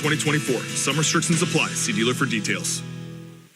2024. Some restrictions apply. See dealer for details.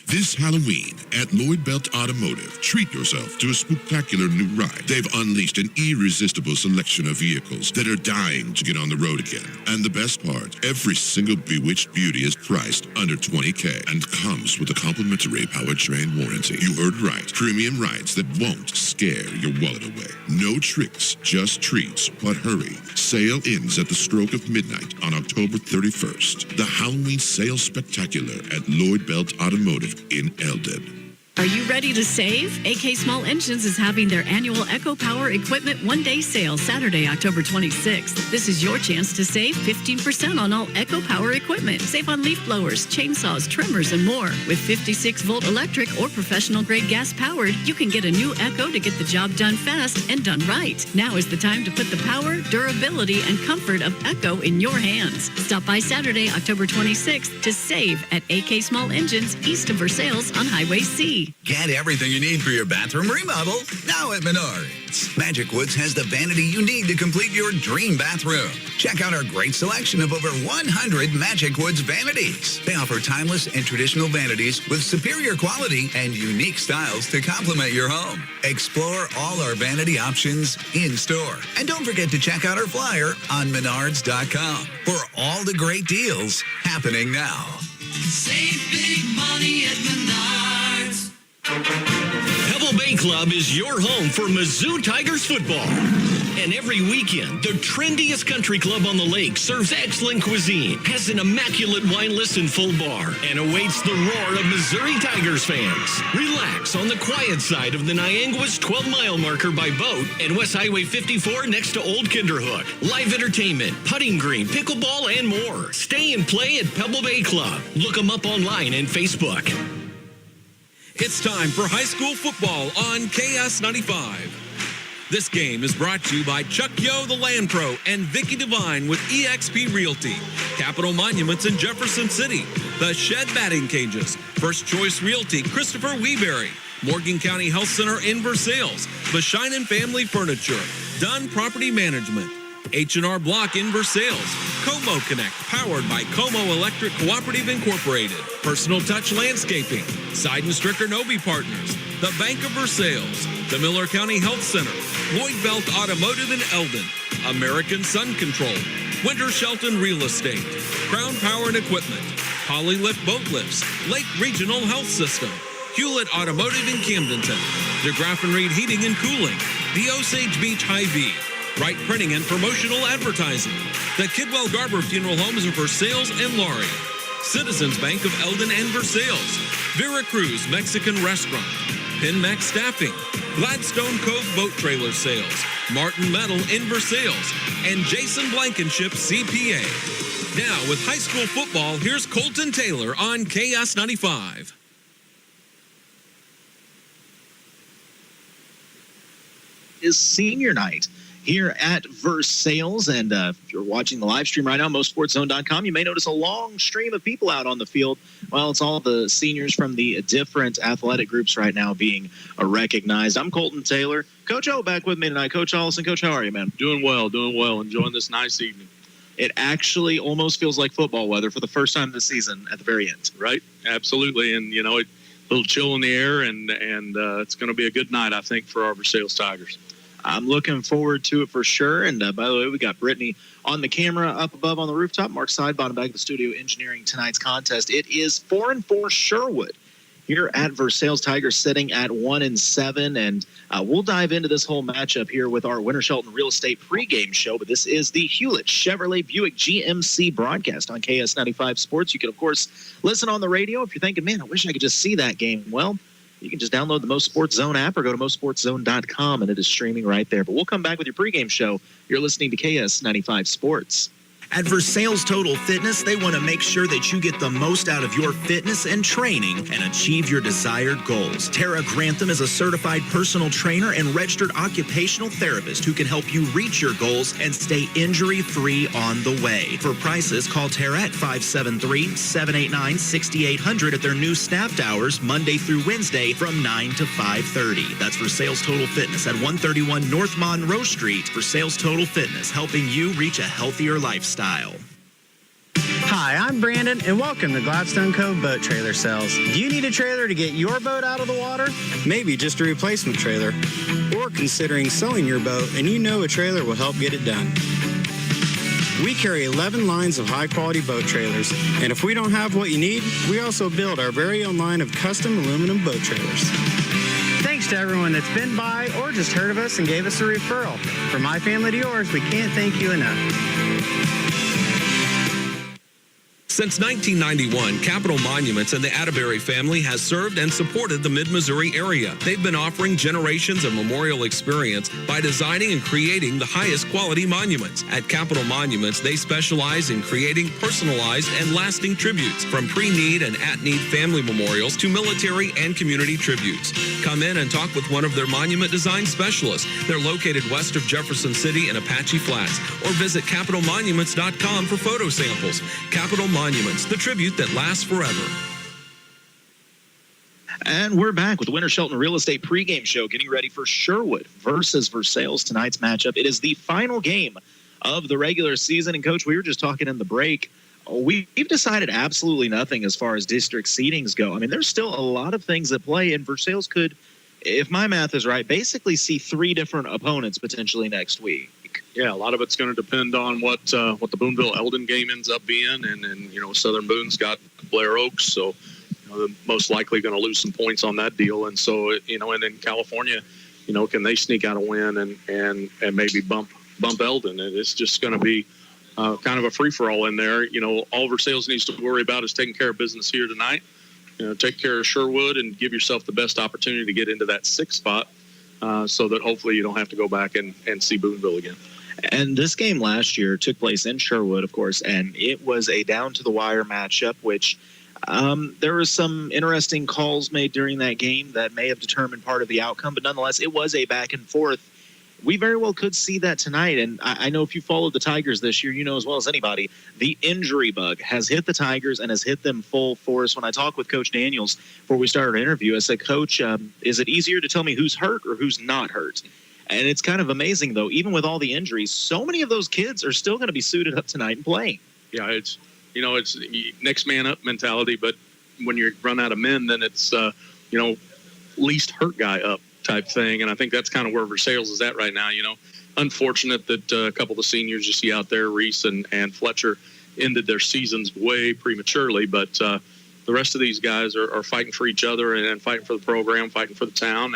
This Halloween at Lloyd Belt Automotive, treat yourself to a spectacular new ride. They've unleashed an irresistible selection of vehicles that are dying to get on the road again. And the best part, every single Bewitched beauty is priced under $20K and comes with a complimentary powertrain warranty. You heard right. Premium rides that won't scare your wallet away. No tricks, just treats. But hurry. Sale ends at the stroke of midnight on October 31st. The Halloween Sale Spectacular at Lloyd Belt Automotive in Eldon. Are you ready to save? AK Small Engines is having their annual Echo Power Equipment one-day sale Saturday, October 26th. This is your chance to save 15% on all Echo Power equipment. Save on leaf blowers, chainsaws, trimmers, and more. With 56-volt electric or professional-grade gas-powered, you can get a new Echo to get the job done fast and done right. Now is the time to put the power, durability, and comfort of Echo in your hands. Stop by Saturday, October 26th to save at AK Small Engines east of Versailles on Highway C. Get everything you need for your bathroom remodel now at Menards. Magic Woods has the vanity you need to complete your dream bathroom. Check out our great selection of over 100 Magic Woods vanities. They offer timeless and traditional vanities with superior quality and unique styles to complement your home. Explore all our vanity options in store. And don't forget to check out our flyer on Menards.com for all the great deals happening now. Save big money at Menards. Pebble Bay Club is your home for Mizzou Tigers football. And every weekend, the trendiest country club on the lake serves excellent cuisine, has an immaculate wine list and full bar, and awaits the roar of Missouri Tigers fans. Relax on the quiet side of the Nianguas 12-mile marker by boat and West Highway 54 next to Old Kinderhook. Live entertainment, putting green, pickleball, and more. Stay and play at Pebble Bay Club. Look them up online and Facebook. It's time for high school football on KS-95. This game is brought to you by Chuck Yo, the Land Pro, and Vicky Devine with eXp Realty, Capital Monuments in Jefferson City, The Shed Batting Cages, First Choice Realty, Christopher Weeberry, Morgan County Health Center in Versailles, Bashinen Family Furniture, Dunn Property Management, H&R Block in Versailles, Como Connect, powered by Como Electric Cooperative Incorporated, Personal Touch Landscaping, Side and Stricker Nobi Partners, the Bank of Versailles, the Miller County Health Center, Lloyd Belt Automotive in Eldon, American Sun Control, Winter Shelton Real Estate, Crown Power and Equipment, Polylift Boat Lifts, Lake Regional Health System, Hewlett Automotive in Camdenton, DeGraff and Reed Heating and Cooling, the Osage Beach Hy-Vee, Wright Printing and Promotional Advertising, the Kidwell Garber Funeral Homes of Versailles and Laurie, Citizens Bank of Eldon and Versailles, Vera Cruz Mexican Restaurant, Pinmax Staffing, Gladstone Cove Boat Trailer Sales, Martin Metal in Versailles, and Jason Blankenship CPA. Now with high school football, here's Colton Taylor on KS-95. Is senior night here at Versailles, and if you're watching the live stream right now, MoSportsZone.com, you may notice a long stream of people out on the field. Well, it's all the seniors from the different athletic groups right now being recognized. I'm Colton Taylor. Coach O back with me tonight. Coach Allison, Coach, how are you, man? Doing well. Enjoying this nice evening. It actually almost feels like football weather for the first time this season at the very end. Right? Absolutely. And, a little chill in the air, and it's going to be a good night, I think, for our Versailles Tigers. I'm looking forward to it for sure. And by the way, we got Brittany on the camera up above on the rooftop. Mark Sidebottom back at the studio engineering tonight's contest. It is 4-4 Sherwood here at Versailles. Tigers sitting at 1-7. And we'll dive into this whole matchup here with our Winter Shelton Real Estate pregame show. But this is the Hewlett Chevrolet Buick GMC broadcast on KS95 Sports. You can, of course, listen on the radio. If you're thinking, man, I wish I could just see that game. Well, you can just download the MoSportsZone app or go to MoSportsZone.com, and it is streaming right there. But we'll come back with your pregame show. You're listening to KS95 Sports. At Versailles Total Fitness, they want to make sure that you get the most out of your fitness and training and achieve your desired goals. Tara Grantham is a certified personal trainer and registered occupational therapist who can help you reach your goals and stay injury-free on the way. For prices, call Tara at 573-789-6800 at their new staffed hours Monday through Wednesday from 9 to 5:30. That's Versailles Total Fitness at 131 North Monroe Street. Versailles Total Fitness, helping you reach a healthier lifestyle. Hi, I'm Brandon, and welcome to Gladstone Cove Boat Trailer Sales. Do you need a trailer to get your boat out of the water? Maybe just a replacement trailer. Or considering selling your boat and you know a trailer will help get it done. We carry 11 lines of high-quality boat trailers, and if we don't have what you need, we also build our very own line of custom aluminum boat trailers. Thanks to everyone that's been by or just heard of us and gave us a referral. From my family to yours, we can't thank you enough. Since 1991, Capital Monuments and the Atterbury family has served and supported the Mid-Missouri area. They've been offering generations of memorial experience by designing and creating the highest quality monuments. At Capital Monuments, they specialize in creating personalized and lasting tributes, from pre-need and at-need family memorials to military and community tributes. Come in and talk with one of their monument design specialists. They're located west of Jefferson City in Apache Flats, or visit capitalmonuments.com for photo samples. Capital Monuments, the tribute that lasts forever. And we're back with the Winter Shelton Real Estate pregame show, getting ready for Sherwood versus Versailles, tonight's matchup. It is the final game of the regular season. And, Coach, we were just talking in the break. We've decided absolutely nothing as far as district seedings go. I mean, there's still a lot of things at play, and Versailles could, if my math is right, basically see 3 different opponents potentially next week. Yeah, a lot of it's going to depend on what the Boonville-Eldon game ends up being, and Southern Boone's got Blair Oaks, so they're most likely going to lose some points on that deal. And so and in California, can they sneak out a win and maybe bump Eldon? And it's just going to be kind of a free for all in there. All Versailles needs to worry about is taking care of business here tonight. Take care of Sherwood and give yourself the best opportunity to get into that 6th spot, so that hopefully you don't have to go back and see Boonville again. And this game last year took place in Sherwood, of course, and it was a down-to-the-wire matchup, which there were some interesting calls made during that game that may have determined part of the outcome, but nonetheless, it was a back-and-forth. We very well could see that tonight, and I know if you followed the Tigers this year, you know as well as anybody, the injury bug has hit the Tigers and has hit them full force. When I talked with Coach Daniels before we started our interview, I said, Coach, is it easier to tell me who's hurt or who's not hurt? And it's kind of amazing, though, even with all the injuries, so many of those kids are still going to be suited up tonight and playing. Yeah, it's next man up mentality, but when you run out of men, then it's, least hurt guy up type thing. And I think that's kind of where Versailles is at right now. Unfortunate that a couple of the seniors you see out there, Reese and Fletcher, ended their seasons way prematurely, but the rest of these guys are fighting for each other and fighting for the program, fighting for the town.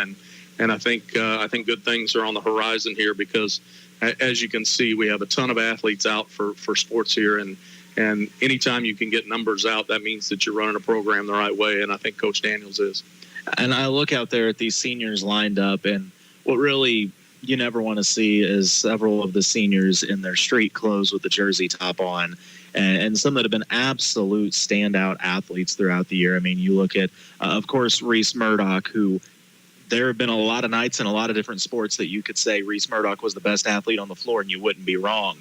And I think good things are on the horizon here because, as you can see, we have a ton of athletes out for sports here. And anytime you can get numbers out, that means that you're running a program the right way. And I think Coach Daniels is. And I look out there at these seniors lined up, and what really you never want to see is several of the seniors in their street clothes with the jersey top on, and some that have been absolute standout athletes throughout the year. I mean, you look at, of course, Reese Murdoch, who – there have been a lot of nights in a lot of different sports that you could say Reese Murdoch was the best athlete on the floor, and you wouldn't be wrong.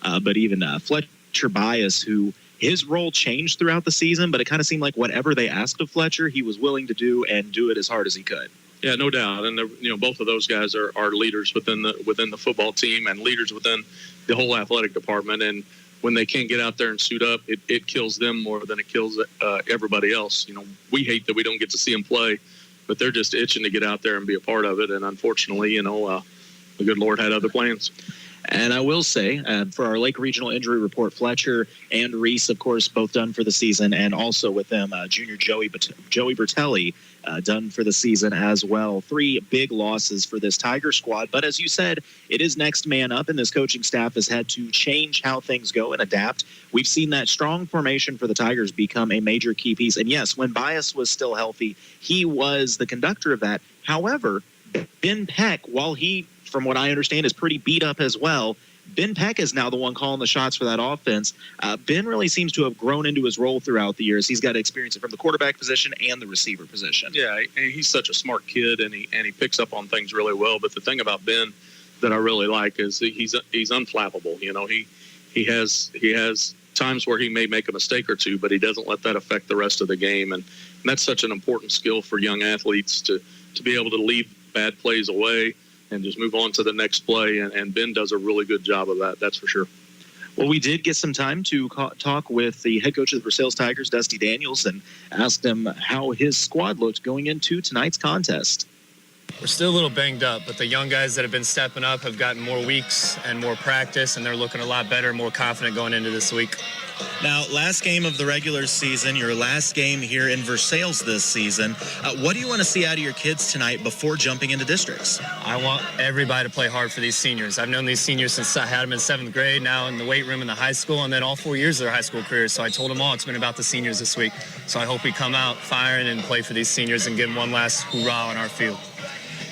But even Fletcher Bias, who his role changed throughout the season, but it kind of seemed like whatever they asked of Fletcher, he was willing to do and do it as hard as he could. Yeah, no doubt. And both of those guys are leaders within the football team and leaders within the whole athletic department. And when they can't get out there and suit up, it kills them more than it kills everybody else. We hate that we don't get to see them play, but they're just itching to get out there and be a part of it. And unfortunately, the good Lord had other plans. And I will say, for our Lake Regional Injury Report, Fletcher and Reese, of course, both done for the season, and also with them, junior Joey Bertelli, done for the season as well. 3 big losses for this Tiger squad. But as you said, it is next man up, and this coaching staff has had to change how things go and adapt. We've seen that strong formation for the Tigers become a major key piece. And yes, when Bias was still healthy, he was the conductor of that. However, Ben Peck, while he, from what I understand, is pretty beat up as well, Ben Peck is now the one calling the shots for that offense. Ben really seems to have grown into his role throughout the years. He's got experience from the quarterback position and the receiver position. Yeah, and he's such a smart kid, and he picks up on things really well. But the thing about Ben that I really like is he's unflappable. He has times where he may make a mistake or two, but he doesn't let that affect the rest of the game. And that's such an important skill for young athletes to be able to leave bad plays away and just move on to the next play. And Ben does a really good job of that, that's for sure. Well, we did get some time to talk with the head coach of the Versailles Tigers, Dusty Daniels, and asked him how his squad looked going into tonight's contest. We're still a little banged up, but the young guys that have been stepping up have gotten more weeks and more practice, and they're looking a lot better, more confident going into this week. Now, last game of the regular season, your last game here in Versailles this season. What do you want to see out of your kids tonight before jumping into districts? I want everybody to play hard for these seniors. I've known these seniors since I had them in 7th grade, now in the weight room in the high school, and then all 4 years of their high school careers. So I told them all it's been about the seniors this week. So I hope we come out firing and play for these seniors and give them one last hoorah on our field.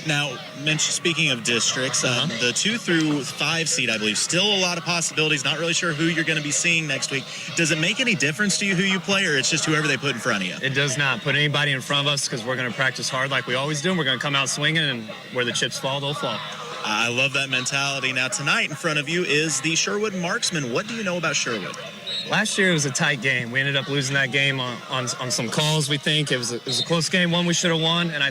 Now, speaking of districts, the 2 through 5 seed, I believe, still a lot of possibilities. Not really sure who you're going to be seeing next week. Does it make any difference to you who you play, or it's just whoever they put in front of you? It does not put anybody in front of us because we're going to practice hard like we always do. And we're going to come out swinging, and where the chips fall, they'll fall. I love that mentality. Now, tonight in front of you is the Sherwood Marksmen. What do you know about Sherwood? Last year it was a tight game. We ended up losing that game on some calls, we think. It was a close game, one we should have won, and I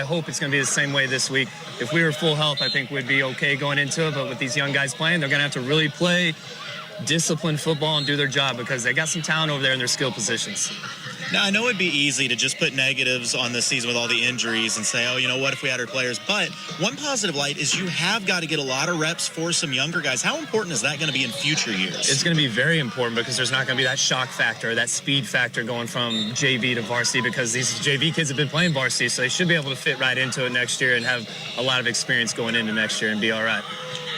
hope it's going to be the same way this week. If we were full health, I think we'd be okay going into it, but with these young guys playing, they're going to have to really play disciplined football and do their job because they got some talent over there in their skill positions. Now, I know it'd be easy to just put negatives on this season with all the injuries and say, oh, you know, what if we had our players? But one positive light is you have got to get a lot of reps for some younger guys. How important is that going to be in future years? It's going to be very important because there's not going to be that shock factor, that speed factor going from JV to varsity because these JV kids have been playing varsity, so they should be able to fit right into it next year and have a lot of experience going into next year and be all right.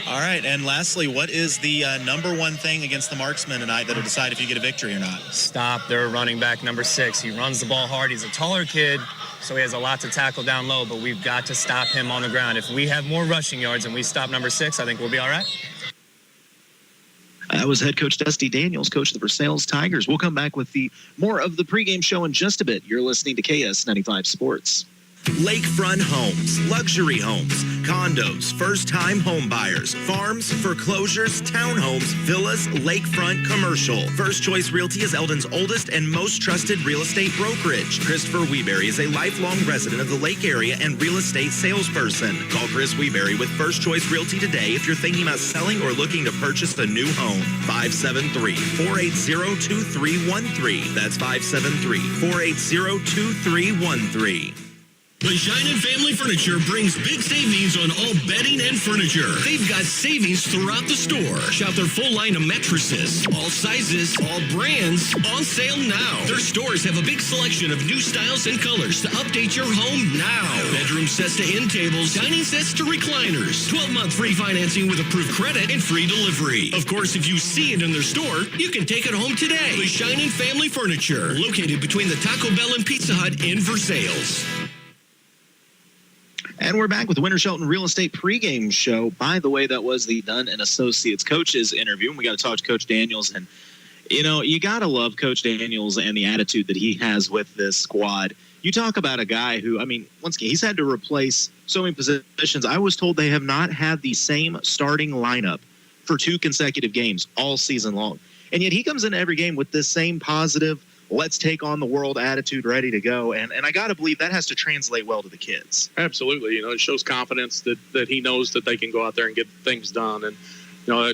All right, and lastly, what is the number one thing against the Marksmen tonight that'll decide if you get a victory or not? Stop their running back, number 6. He runs the ball hard. He's a taller kid, so he has a lot to tackle down low, but we've got to stop him on the ground. If we have more rushing yards and we stop number 6, I think we'll be all right. That was head coach Dusty Daniels, coach of the Versailles Tigers. We'll come back with more of the pregame show in just a bit. You're listening to KS-95 Sports. Lakefront homes, luxury homes, condos, first-time home buyers, farms, foreclosures, townhomes, villas, lakefront commercial. First Choice Realty is Eldon's oldest and most trusted real estate brokerage. Christopher Weeberry is a lifelong resident of the Lake area and real estate salesperson. Call Chris Weeberry with First Choice Realty today if you're thinking about selling or looking to purchase a new home. 573-480-2313. That's 573-480-2313. Versailles Family Furniture brings big savings on all bedding and furniture. They've got savings throughout the store. Shop their full line of mattresses, all sizes, all brands, on sale now. Their stores have a big selection of new styles and colors to update your home now. Bedroom sets to end tables, dining sets to recliners, 12-month free financing with approved credit and free delivery. Of course, if you see it in their store, you can take it home today. Versailles Family Furniture, located between the Taco Bell and Pizza Hut in Versailles. And we're back with the Winter Shelton Real Estate pregame show. By the way, that was the Dunn & Associates coaches interview. And we got to talk to Coach Daniels. And, you know, you got to love Coach Daniels and the attitude that he has with this squad. You talk about a guy who, I mean, once again, he's had to replace so many positions. I was told they have not had the same starting lineup for 2 consecutive games all season long. And yet he comes into every game with this same positive, let's take on the world attitude, ready to go. And I got to believe that has to translate well to the kids. Absolutely. You know, it shows confidence that he knows that they can go out there and get things done. And, you know,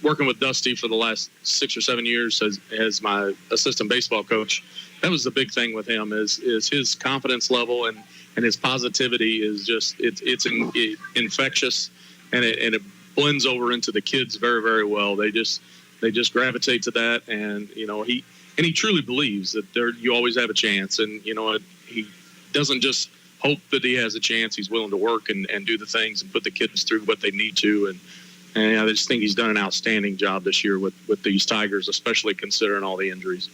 working with Dusty for the last 6 or 7 years as my assistant baseball coach, that was the big thing with him is his confidence level and his positivity is just, it's infectious and it blends over into the kids very, very well. They just gravitate to that. And, you know, he truly believes that you always have a chance. And, you know, he doesn't just hope that he has a chance. He's willing to work and do the things and put the kids through what they need to. And I just think he's done an outstanding job this year with these Tigers, especially considering all the injuries.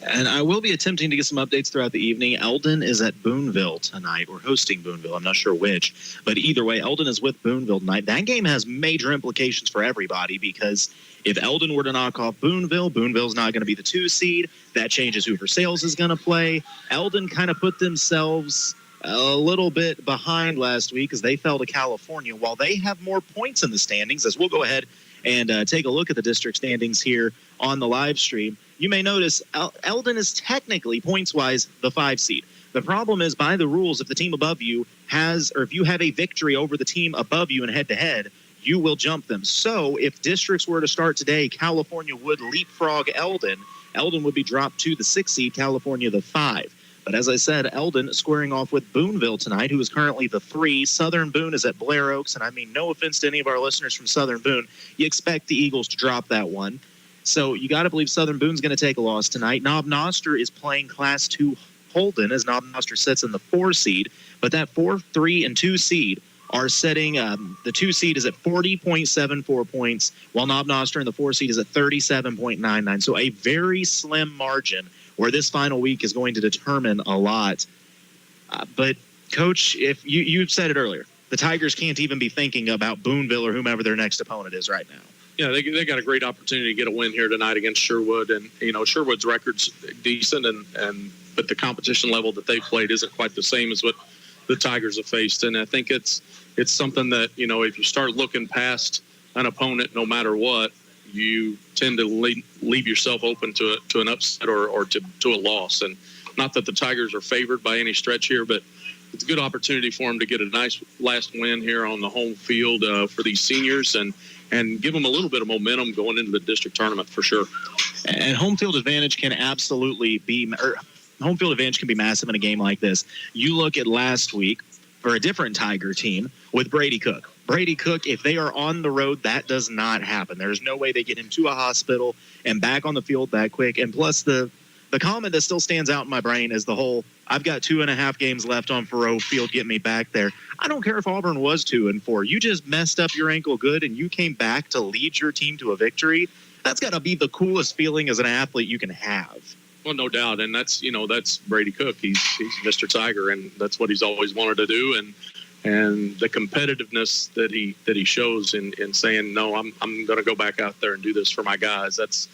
And I will be attempting to get some updates throughout the evening. Eldon is at Boonville tonight. We're hosting Boonville. I'm not sure which. But either way, Eldon is with Boonville tonight. That game has major implications for everybody because if Eldon were to knock off Boonville, Boonville's not going to be the 2 seed. That changes who Versailles is going to play. Eldon kind of put themselves a little bit behind last week as they fell to California. While they have more points in the standings, as we'll go ahead and take a look at the district standings here on the live stream, you may notice Eldon is technically, points-wise, the 5 seed. The problem is, by the rules, if the team above you has, or if you have a victory over the team above you in head-to-head, you will jump them. So if districts were to start today, California would leapfrog Eldon. Eldon would be dropped to the 6 seed, California the 5. But as I said, Eldon squaring off with Boonville tonight, who is currently the 3. Southern Boone is at Blair Oaks, and I mean no offense to any of our listeners from Southern Boone. You expect the Eagles to drop that one. So you got to believe Southern Boone's going to take a loss tonight. Knob Noster is playing Class 2 Holden as Knob Noster sits in the 4 seed. But that 4, 3, and 2 seed are setting the 2 seed is at 40.74 points, while Knob Noster in the 4 seed is at 37.99. So a very slim margin where this final week is going to determine a lot. But, Coach, if you said it earlier, the Tigers can't even be thinking about Boonville or whomever their next opponent is right now. Yeah, they got a great opportunity to get a win here tonight against Sherwood, and Sherwood's record's decent, but the competition level that they played isn't quite the same as what the Tigers have faced, and I think it's something that if you start looking past an opponent, no matter what, you tend to leave yourself open to an upset or to a loss. And not that the Tigers are favored by any stretch here, but it's a good opportunity for them to get a nice last win here on the home field for these seniors and give them a little bit of momentum going into the district tournament for sure. And home field advantage can absolutely be home field advantage can be massive in a game like this. You look at last week for a different Tiger team with Brady Cook. Brady Cook, if they are on the road, that does not happen. There's no way they get him to a hospital and back on the field that quick. And plus the comment that still stands out in my brain is the whole, I've got 2.5 games left on Faroe Field, get me back there. I don't care if Auburn was 2-4. You just messed up your ankle good and you came back to lead your team to a victory. That's got to be the coolest feeling as an athlete you can have. Well, no doubt, and that's Brady Cook. He's Mr. Tiger, and that's what he's always wanted to do. And the competitiveness that he shows in saying, no, I'm going to go back out there and do this for my guys. That's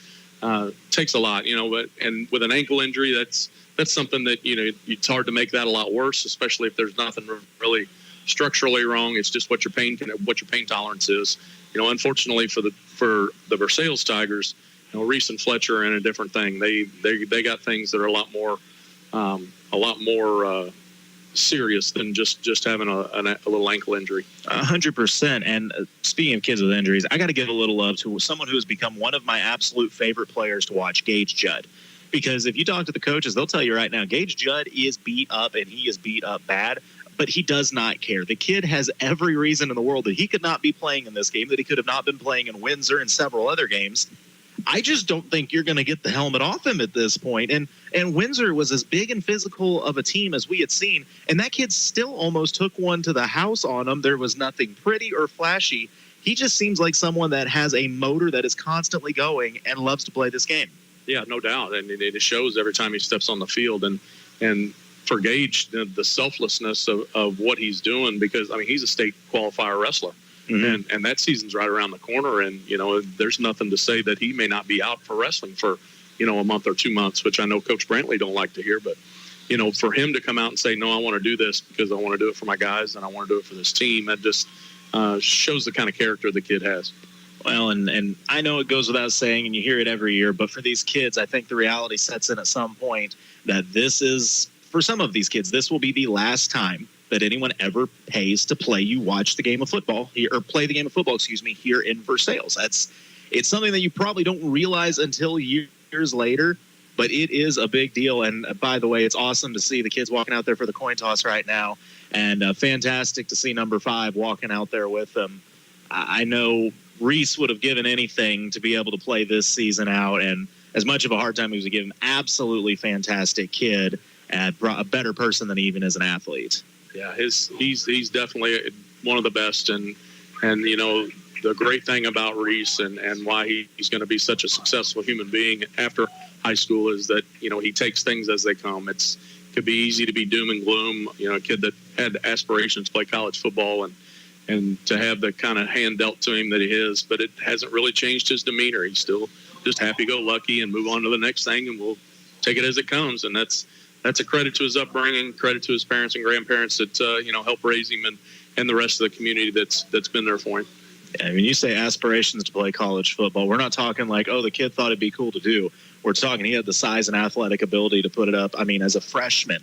takes a lot, But with an ankle injury, that's something that it's hard to make that a lot worse, especially if there's nothing really structurally wrong. It's just what your pain tolerance is. Unfortunately for the Versailles Tigers. Reese and Fletcher are in a different thing. They got things that are a lot more serious than just having a little ankle injury. 100%. And speaking of kids with injuries, I got to give a little love to someone who has become one of my absolute favorite players to watch, Gage Judd. Because if you talk to the coaches, they'll tell you right now, Gage Judd is beat up, and he is beat up bad, but he does not care. The kid has every reason in the world that he could not be playing in this game, that he could have not been playing in Windsor and several other games. I just don't think you're going to get the helmet off him at this point. And Windsor was as big and physical of a team as we had seen, and that kid still almost took one to the house on him. There was nothing pretty or flashy. He just seems like someone that has a motor that is constantly going and loves to play this game. Yeah, no doubt. And it shows every time he steps on the field. And for Gage, the selflessness of what he's doing, because, he's a state qualifier wrestler. Mm-hmm. And that season's right around the corner, and there's nothing to say that he may not be out for wrestling for a month or 2 months, which I know Coach Brantley don't like to hear, but for him to come out and say, no, I want to do this because I want to do it for my guys and I want to do it for this team, that just shows the kind of character the kid has. Well, and I know it goes without saying, and you hear it every year, but for these kids, I think the reality sets in at some point that this is, for some of these kids, this will be the last time that anyone ever pays to play you watch the game of football here, or play the game of football, here in Versailles. It's something that you probably don't realize until years later, but it is a big deal. And by the way, it's awesome to see the kids walking out there for the coin toss right now, and fantastic to see number 5 walking out there with them. I know Reese would have given anything to be able to play this season out, and as much of a hard time he was to give him, absolutely fantastic kid, a better person than he even is an athlete. Yeah, he's definitely one of the best, and the great thing about Reese and why he's going to be such a successful human being after high school is that he takes things as they come. It could be easy to be doom and gloom, a kid that had aspirations to play college football and to have the kind of hand dealt to him that he is, but it hasn't really changed his demeanor. He's still just happy-go-lucky and move on to the next thing, and we'll take it as it comes, and that's a credit to his upbringing, credit to his parents and grandparents that helped raise him and the rest of the community that's been there for him. I mean, you say aspirations to play college football. We're not talking like, oh, the kid thought it'd be cool to do. We're talking he had the size and athletic ability to put it up. I mean, as a freshman,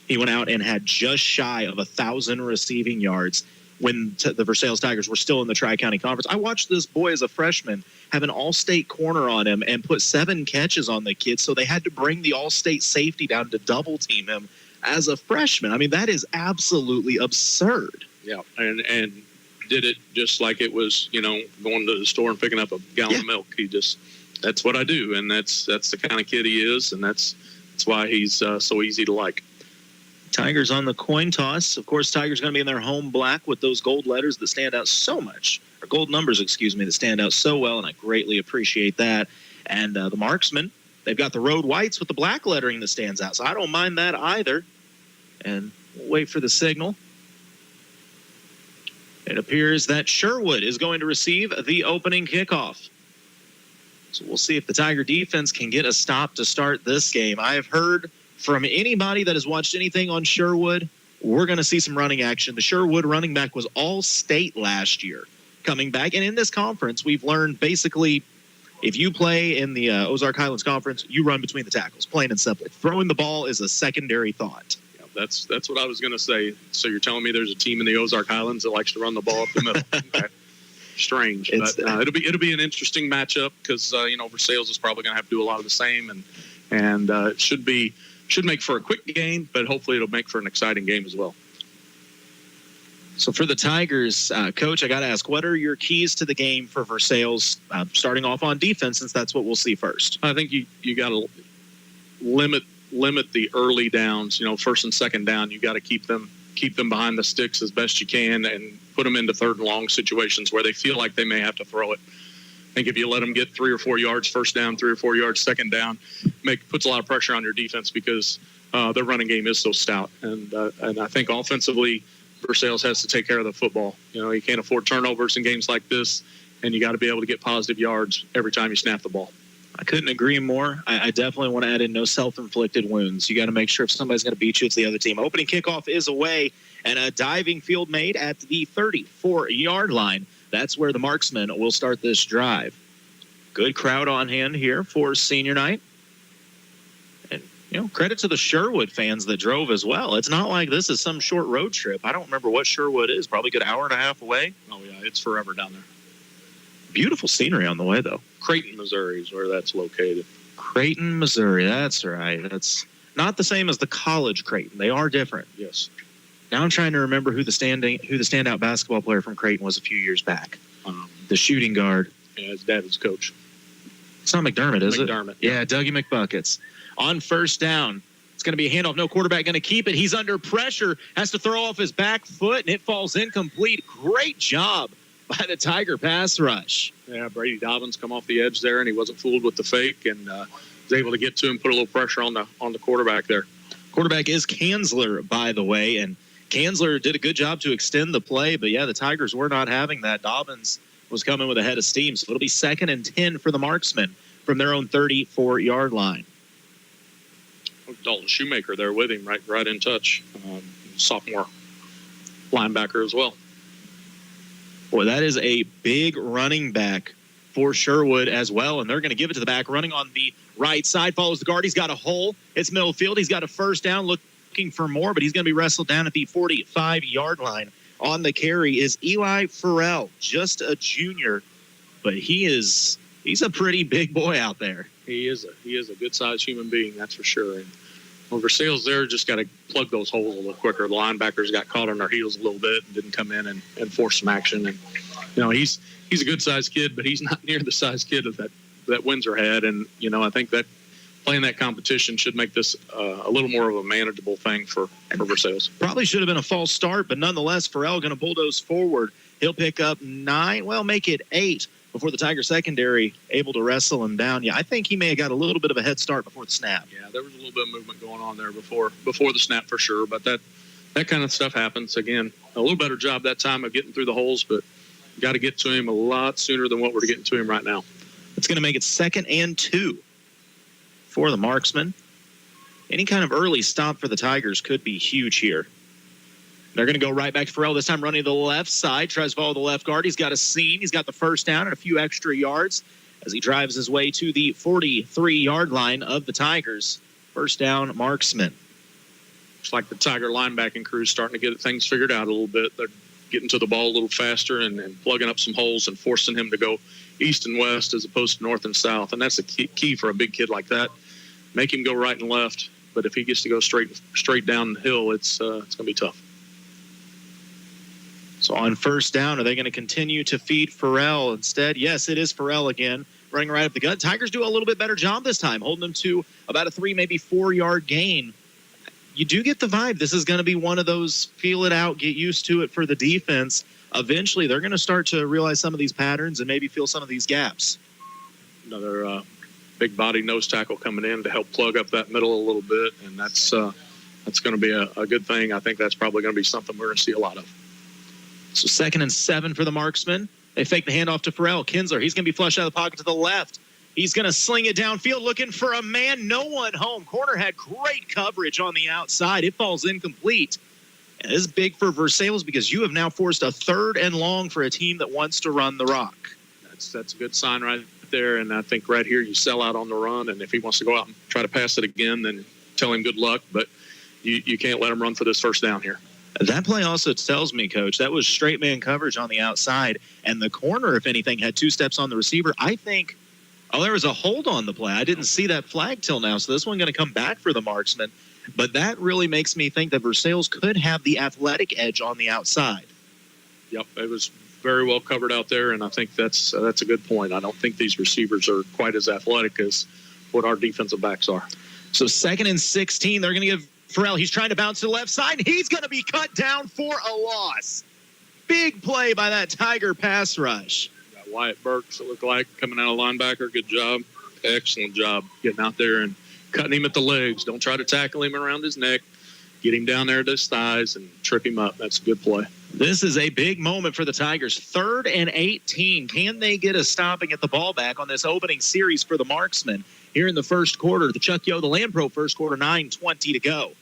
he went out and had just shy of 1,000 receiving yards, when the Versailles Tigers were still in the Tri-County Conference. I watched this boy as a freshman have an all-state corner on him and put 7 catches on the kid, so they had to bring the all-state safety down to double-team him as a freshman. I mean, that is absolutely absurd. Yeah, and did it just like it was, going to the store and picking up a gallon of milk. That's what I do, and that's the kind of kid he is, and that's why he's so easy to like. Tigers on the coin toss. Of course, Tigers going to be in their home black with those gold letters that stand out so much, or gold numbers, that stand out so well, and I greatly appreciate that. And the marksmen, they've got the road whites with the black lettering that stands out, so I don't mind that either. And we'll wait for the signal. It appears that Sherwood is going to receive the opening kickoff. So we'll see if the Tiger defense can get a stop to start this game. I have heard from anybody that has watched anything on Sherwood, we're going to see some running action. The Sherwood running back was all-state last year coming back. And in this conference, we've learned basically if you play in the Ozark Highlands Conference, you run between the tackles, plain and simple. Throwing the ball is a secondary thought. Yeah, that's what I was going to say. So you're telling me there's a team in the Ozark Highlands that likes to run the ball up the middle. Okay. Strange. But it'll be an interesting matchup because, Versailles is probably going to have to do a lot of the same. And it should make for a quick game, but hopefully it'll make for an exciting game as well. So for the Tigers, Coach, I got to ask, what are your keys to the game for Versailles, starting off on defense, since that's what we'll see first? I think you got to limit the early downs. First and second down, you got to keep them behind the sticks as best you can and put them into third and long situations where they feel like they may have to throw it. I think if you let them get 3 or 4 yards first down, 3 or 4 yards second down, puts a lot of pressure on your defense because their running game is so stout. And I think offensively, Versailles has to take care of the football. You can't afford turnovers in games like this, and you got to be able to get positive yards every time you snap the ball. I couldn't agree more. I definitely want to add in no self-inflicted wounds. You got to make sure if somebody's going to beat you, it's the other team. Opening kickoff is away, and a diving field made at the 34-yard line. That's where the marksmen will start this drive. Good crowd on hand here for senior night. And, credit to the Sherwood fans that drove as well. It's not like this is some short road trip. I don't remember what Sherwood is. Probably a good hour and a half away. Oh, yeah. It's forever down there. Beautiful scenery on the way, though. Creighton, Missouri is where that's located. Creighton, Missouri. That's right. That's not the same as the college Creighton. They are different. Yes. Now I'm trying to remember who the standout basketball player from Creighton was a few years back. The shooting guard. Yeah, his dad was coach. It's not McDermott, is it? McDermott. Yeah, Dougie McBuckets. On first down, it's going to be a handoff. No quarterback going to keep it. He's under pressure. Has to throw off his back foot, and it falls incomplete. Great job by the Tiger pass rush. Yeah, Brady Dobbins come off the edge there, and he wasn't fooled with the fake, and was able to get to him, put a little pressure on the quarterback there. Quarterback is Kanzler, by the way, and Kanzler did a good job to extend the play, but yeah, the Tigers were not having that. Dobbins was coming with a head of steam, so it'll be 2nd and 10 for the marksmen from their own 34-yard line. Dalton Shoemaker there with him, right in touch. Sophomore linebacker as well. Boy, that is a big running back for Sherwood as well, and they're going to give it to the back. Running on the right side, follows the guard. He's got a hole. It's middle field. He's got a first down, looking for more, but he's going to be wrestled down at the 45-yard line. On the carry is Eli Farrell, just a junior, but he's a pretty big boy out there. He is a good-sized human being, that's for sure. And Versailles there just got to plug those holes a little quicker. The linebackers got caught on their heels a little bit and didn't come in and force some action. And he's a good-sized kid, but he's not near the size kid that Windsor had. And I think that playing that competition should make this a little more of a manageable thing for Versailles. Probably should have been a false start, but nonetheless, Farrell going to bulldoze forward. He'll pick up 9, make it 8 before the Tiger secondary able to wrestle him down. Yeah, I think he may have got a little bit of a head start before the snap. Yeah, there was a little bit of movement going on there before the snap for sure, but that kind of stuff happens. Again, a little better job that time of getting through the holes, but got to get to him a lot sooner than what we're getting to him right now. It's going to make it 2nd and 2 for the marksman. Any kind of early stop for the Tigers could be huge here. They're going to go right back to Farrell, this time running to the left side. Tries to follow the left guard. He's got a seam. He's got the first down and a few extra yards as he drives his way to the 43-yard line of the Tigers. First down, marksman. Looks like the Tiger linebacking crew is starting to get things figured out a little bit. They're getting to the ball a little faster and plugging up some holes and forcing him to go east and west as opposed to north and south. And that's the key for a big kid like that. Make him go right and left. But if he gets to go straight downhill, it's going to be tough. So on first down, are they going to continue to feed Farrell instead? Yes, it is Farrell again, running right up the gut. Tigers do a little bit better job this time, holding them to about a 3, maybe 4-yard gain. You do get the vibe. This is going to be one of those feel it out, get used to it for the defense. Eventually, they're going to start to realize some of these patterns and maybe feel some of these gaps. Another big body nose tackle coming in to help plug up that middle a little bit, and that's going to be a good thing. I think that's probably going to be something we're going to see a lot of. So 2nd and 7 for the marksman. They fake the handoff to Farrell. Kinsler, he's going to be flushed out of the pocket to the left. He's going to sling it downfield looking for a man. No one home. Corner had great coverage on the outside. It falls incomplete. And this is big for Versailles because you have now forced a 3rd and long for a team that wants to run the rock. That's a good sign right there. And I think right here you sell out on the run. And if he wants to go out and try to pass it again, then tell him good luck. But you can't let him run for this first down here. That play also tells me, Coach, that was straight man coverage on the outside. And the corner, if anything, had 2 steps on the receiver. I think, there was a hold on the play. I didn't see that flag till now. So this one going to come back for the marksman. But that really makes me think that Versailles could have the athletic edge on the outside. Yep, it was very well covered out there, and I think that's a good point. I don't think these receivers are quite as athletic as what our defensive backs are. So 2nd and 16, they're going to give Farrell. He's trying to bounce to the left side. He's going to be cut down for a loss. Big play by that Tiger pass rush. Got Wyatt Burks, it looked like, coming out of linebacker. Good job. Excellent job getting out there and cutting him at the legs. Don't try to tackle him around his neck. Get him down there at his thighs and trip him up. That's a good play. This is a big moment for the Tigers. 3rd and 18. Can they get a stop and get the ball back on this opening series for the marksman here in the first quarter? The Chuck Yo, the Land Pro first quarter, 9:20 to go.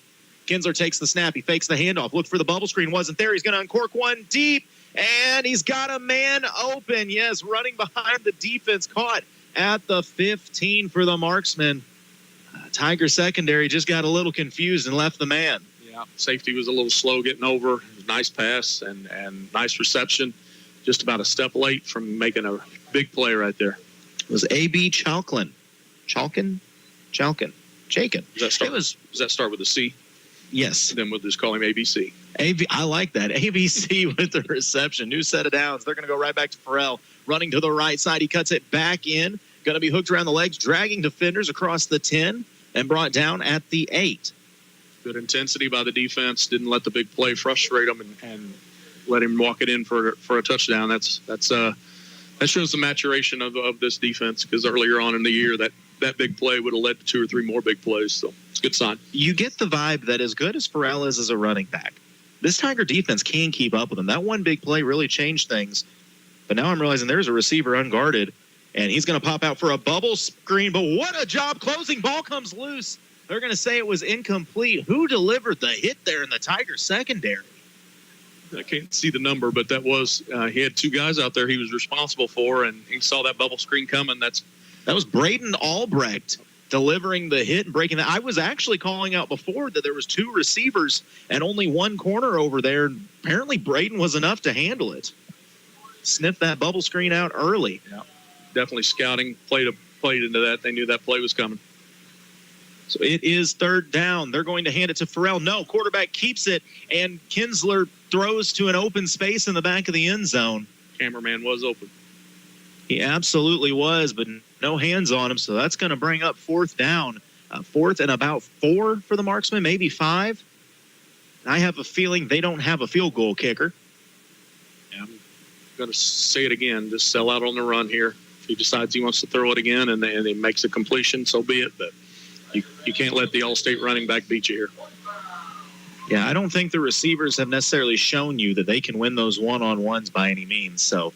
Kinsler takes the snap. He fakes the handoff. Look for the bubble screen. Wasn't there. He's going to uncork one deep, and he's got a man open. Yes, running behind the defense. Caught at the 15 for the marksman. Tiger secondary just got a little confused and left the man. Yeah, safety was a little slow getting over. Nice pass and nice reception. Just about a step late from making a big play right there. It was A.B. Chalkin. Jakin? Does that start with a C? Yes. Then we'll just call him ABC. I like that. ABC with the reception. New set of downs. They're going to go right back to Farrell. Running to the right side. He cuts it back in. Going to be hooked around the legs, dragging defenders across the 10 and brought down at the 8. Good intensity by the defense. Didn't let the big play frustrate him and let him walk it in for a touchdown. That shows the maturation of this defense, because earlier on in the year that big play would have led to 2 or 3 more big plays. So it's a good sign. You get the vibe that as good as Farrell is as a running back, this Tiger defense can keep up with him. That one big play really changed things. But now I'm realizing there's a receiver unguarded, and he's going to pop out for a bubble screen. But what a job closing. Ball comes loose. They're going to say it was incomplete. Who delivered the hit there in the Tiger secondary? I can't see the number, but that was he had 2 guys out there he was responsible for, and he saw that bubble screen coming. That was Braden Albrecht delivering the hit and breaking that. I was actually calling out before that there was 2 receivers and only 1 corner over there. And apparently Braden was enough to handle it. Sniff that bubble screen out early. Yeah, definitely scouting, played into that. They knew that play was coming. So it is 3rd down. They're going to hand it to Farrell. No, quarterback keeps it, and Kinsler throws to an open space in the back of the end zone. Cameraman was open. He absolutely was, but no hands on him, so that's going to bring up 4th down. 4th and about 4 for the marksman, maybe 5. I have a feeling they don't have a field goal kicker. Yeah, I'm going to say it again. Just sell out on the run here. If he decides he wants to throw it again and he makes a completion, so be it, but you can't let the All-State running back beat you here. Yeah, I don't think the receivers have necessarily shown you that they can win those one-on-ones by any means. So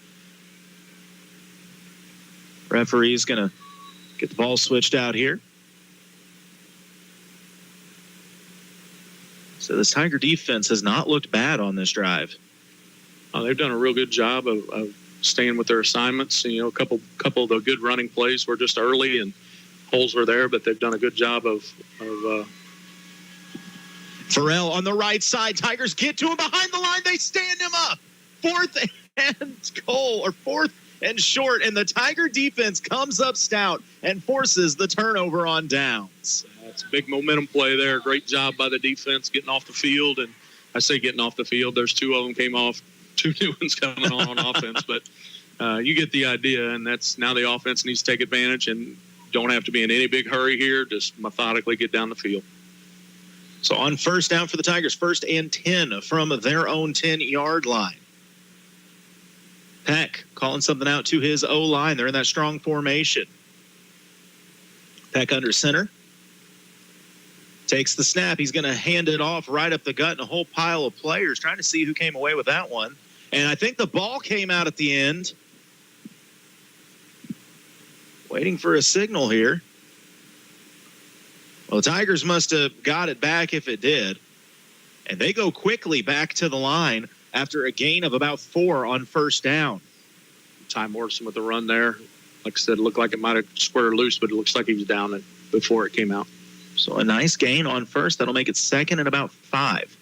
referee's going to get the ball switched out here. So this Tiger defense has not looked bad on this drive. They've done a real good job of staying with their assignments. You know, a couple of the good running plays were just early and holes were there, but they've done a good job of Farrell on the right side. Tigers get to him behind the line. They stand him up. fourth and short, and the Tiger defense comes up stout and forces the turnover on downs. That's a big momentum play there. Great job by the defense getting off the field. And I say getting off the field. There's two of them came off, two new ones coming on offense. But you get the idea, and that's now the offense needs to take advantage and don't have to be in any big hurry here. Just methodically get down the field. So on first down for the Tigers, 1st and 10 from their own 10-yard line. Peck calling something out to his O-line. They're in that strong formation. Peck under center. Takes the snap. He's going to hand it off right up the gut, and a whole pile of players trying to see who came away with that one. And I think the ball came out at the end. Waiting for a signal here. Well, the Tigers must have got it back if it did. And they go quickly back to the line after a gain of about 4 on first down. Ty Morrison with the run there. Like I said, it looked like it might have squared loose, but it looks like he was down before it came out. So a nice gain on first. That'll make it 2nd and about 5.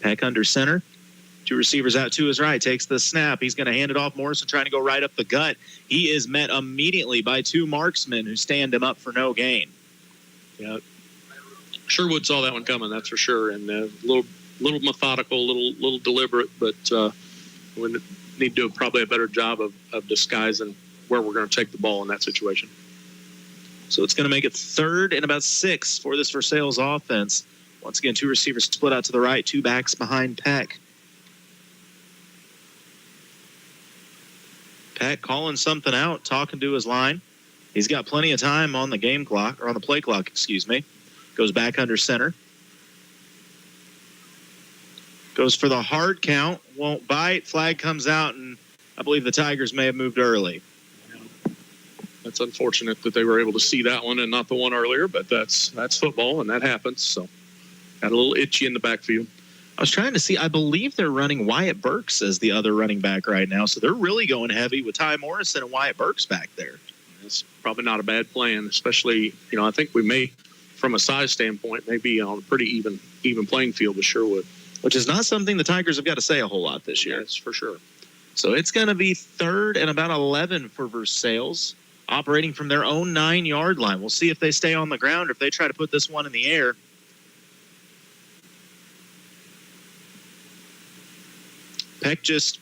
Peck under center. 2 receivers out to his right. Takes the snap. He's going to hand it off. Morrison trying to go right up the gut. He is met immediately by 2 marksmen who stand him up for no gain. Yeah, Sherwood saw that one coming, that's for sure. And a little methodical, little deliberate, but we need to do probably a better job of disguising where we're going to take the ball in that situation. So it's going to make it 3rd and about 6 for this Versailles offense. Once again, 2 receivers split out to the right, 2 backs behind Peck. Peck calling something out, talking to his line. He's got plenty of time on the game clock, or on the play clock, excuse me. Goes back under center. Goes for the hard count, won't bite. Flag comes out, and I believe the Tigers may have moved early. That's unfortunate that they were able to see that one and not the one earlier, but that's football, and that happens. So got a little itchy in the backfield. I was trying to see. I believe they're running Wyatt Burks as the other running back right now, so they're really going heavy with Ty Morrison and Wyatt Burks back there. It's probably not a bad plan, especially, I think we may, from a size standpoint, may be on a pretty even playing field with Sherwood. Which is not something the Tigers have got to say a whole lot this year. That's for sure. So it's going to be 3rd and about 11 for Versailles, operating from their own 9-yard line. We'll see if they stay on the ground or if they try to put this one in the air. Peck just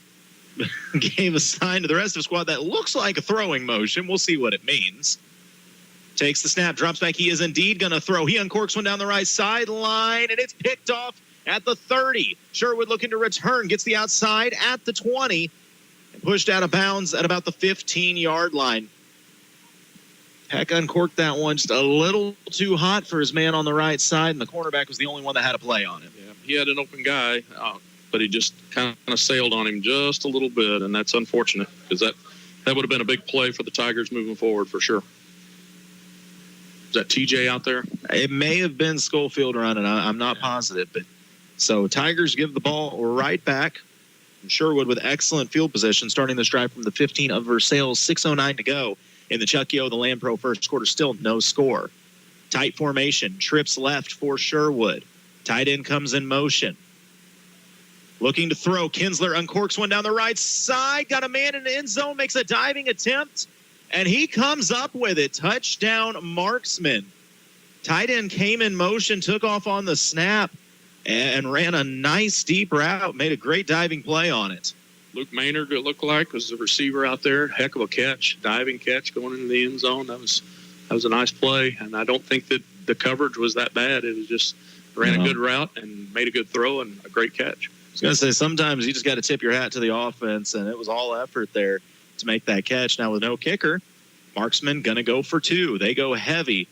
gave a sign to the rest of the squad that looks like a throwing motion. We'll see what it means. Takes the snap, drops back. He is indeed going to throw. He uncorks one down the right sideline, and it's picked off at the 30. Sherwood looking to return, gets the outside at the 20, and pushed out of bounds at about the 15-yard line. Peck uncorked that one just a little too hot for his man on the right side, and the cornerback was the only one that had a play on him. Yeah, he had an open guy, but he just kind of sailed on him just a little bit, and that's unfortunate because that would have been a big play for the Tigers moving forward for sure. Is that TJ out there? It may have been Schofield running. I'm not positive, but so Tigers give the ball right back. And Sherwood with excellent field position, starting this drive from the 15 of Versailles. 6:09 to go in the Chuck Yo, the Land Pro first quarter. Still no score. Tight formation. Trips left for Sherwood. Tight end comes in motion. Looking to throw. Kinsler uncorks one down the right side. Got a man in the end zone. Makes a diving attempt. And he comes up with it. Touchdown marksman. Tight end came in motion, took off on the snap, and ran a nice deep route. Made a great diving play on it. Luke Maynard, it looked like, was the receiver out there. Heck of a catch, diving catch going into the end zone. That was a nice play, and I don't think that the coverage was that bad. It was just ran a good route and made a good throw and a great catch. I was going to say, sometimes you just got to tip your hat to the offense, and it was all effort there to make that catch. Now with no kicker, marksman going to go for 2. They go heavy.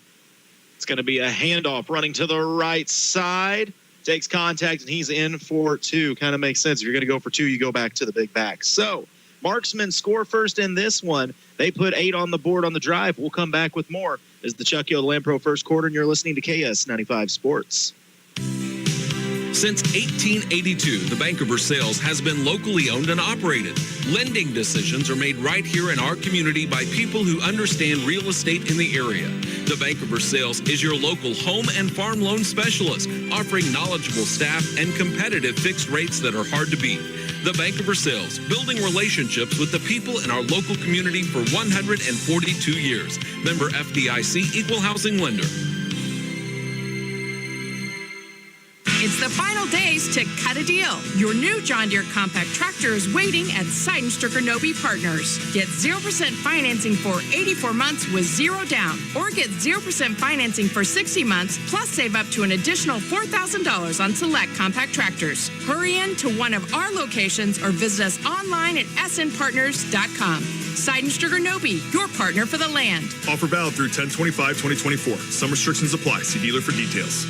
It's going to be a handoff running to the right side. Takes contact, and he's in for 2. Kind of makes sense. If you're going to go for 2, you go back to the big back. So marksmen score first in this one. They put 8 on the board on the drive. We'll come back with more. This is the Chuck Yo Land Pro first quarter, and you're listening to KS 95 Sports. Since 1882, the Bank of Versailles has been locally owned and operated. Lending decisions are made right here in our community by people who understand real estate in the area. The Bank of Versailles is your local home and farm loan specialist, offering knowledgeable staff and competitive fixed rates that are hard to beat. The Bank of Versailles, building relationships with the people in our local community for 142 years. Member FDIC, Equal Housing Lender. It's the final days to cut a deal. Your new John Deere compact tractor is waiting at Seidenstricker Nobe Partners. Get 0% financing for 84 months with zero down, or get 0% financing for 60 months, plus save up to an additional $4,000 on select compact tractors. Hurry in to one of our locations or visit us online at snpartners.com. Seidenstricker Nobe, your partner for the land. Offer valid through 10/25/2024. Some restrictions apply. See dealer for details.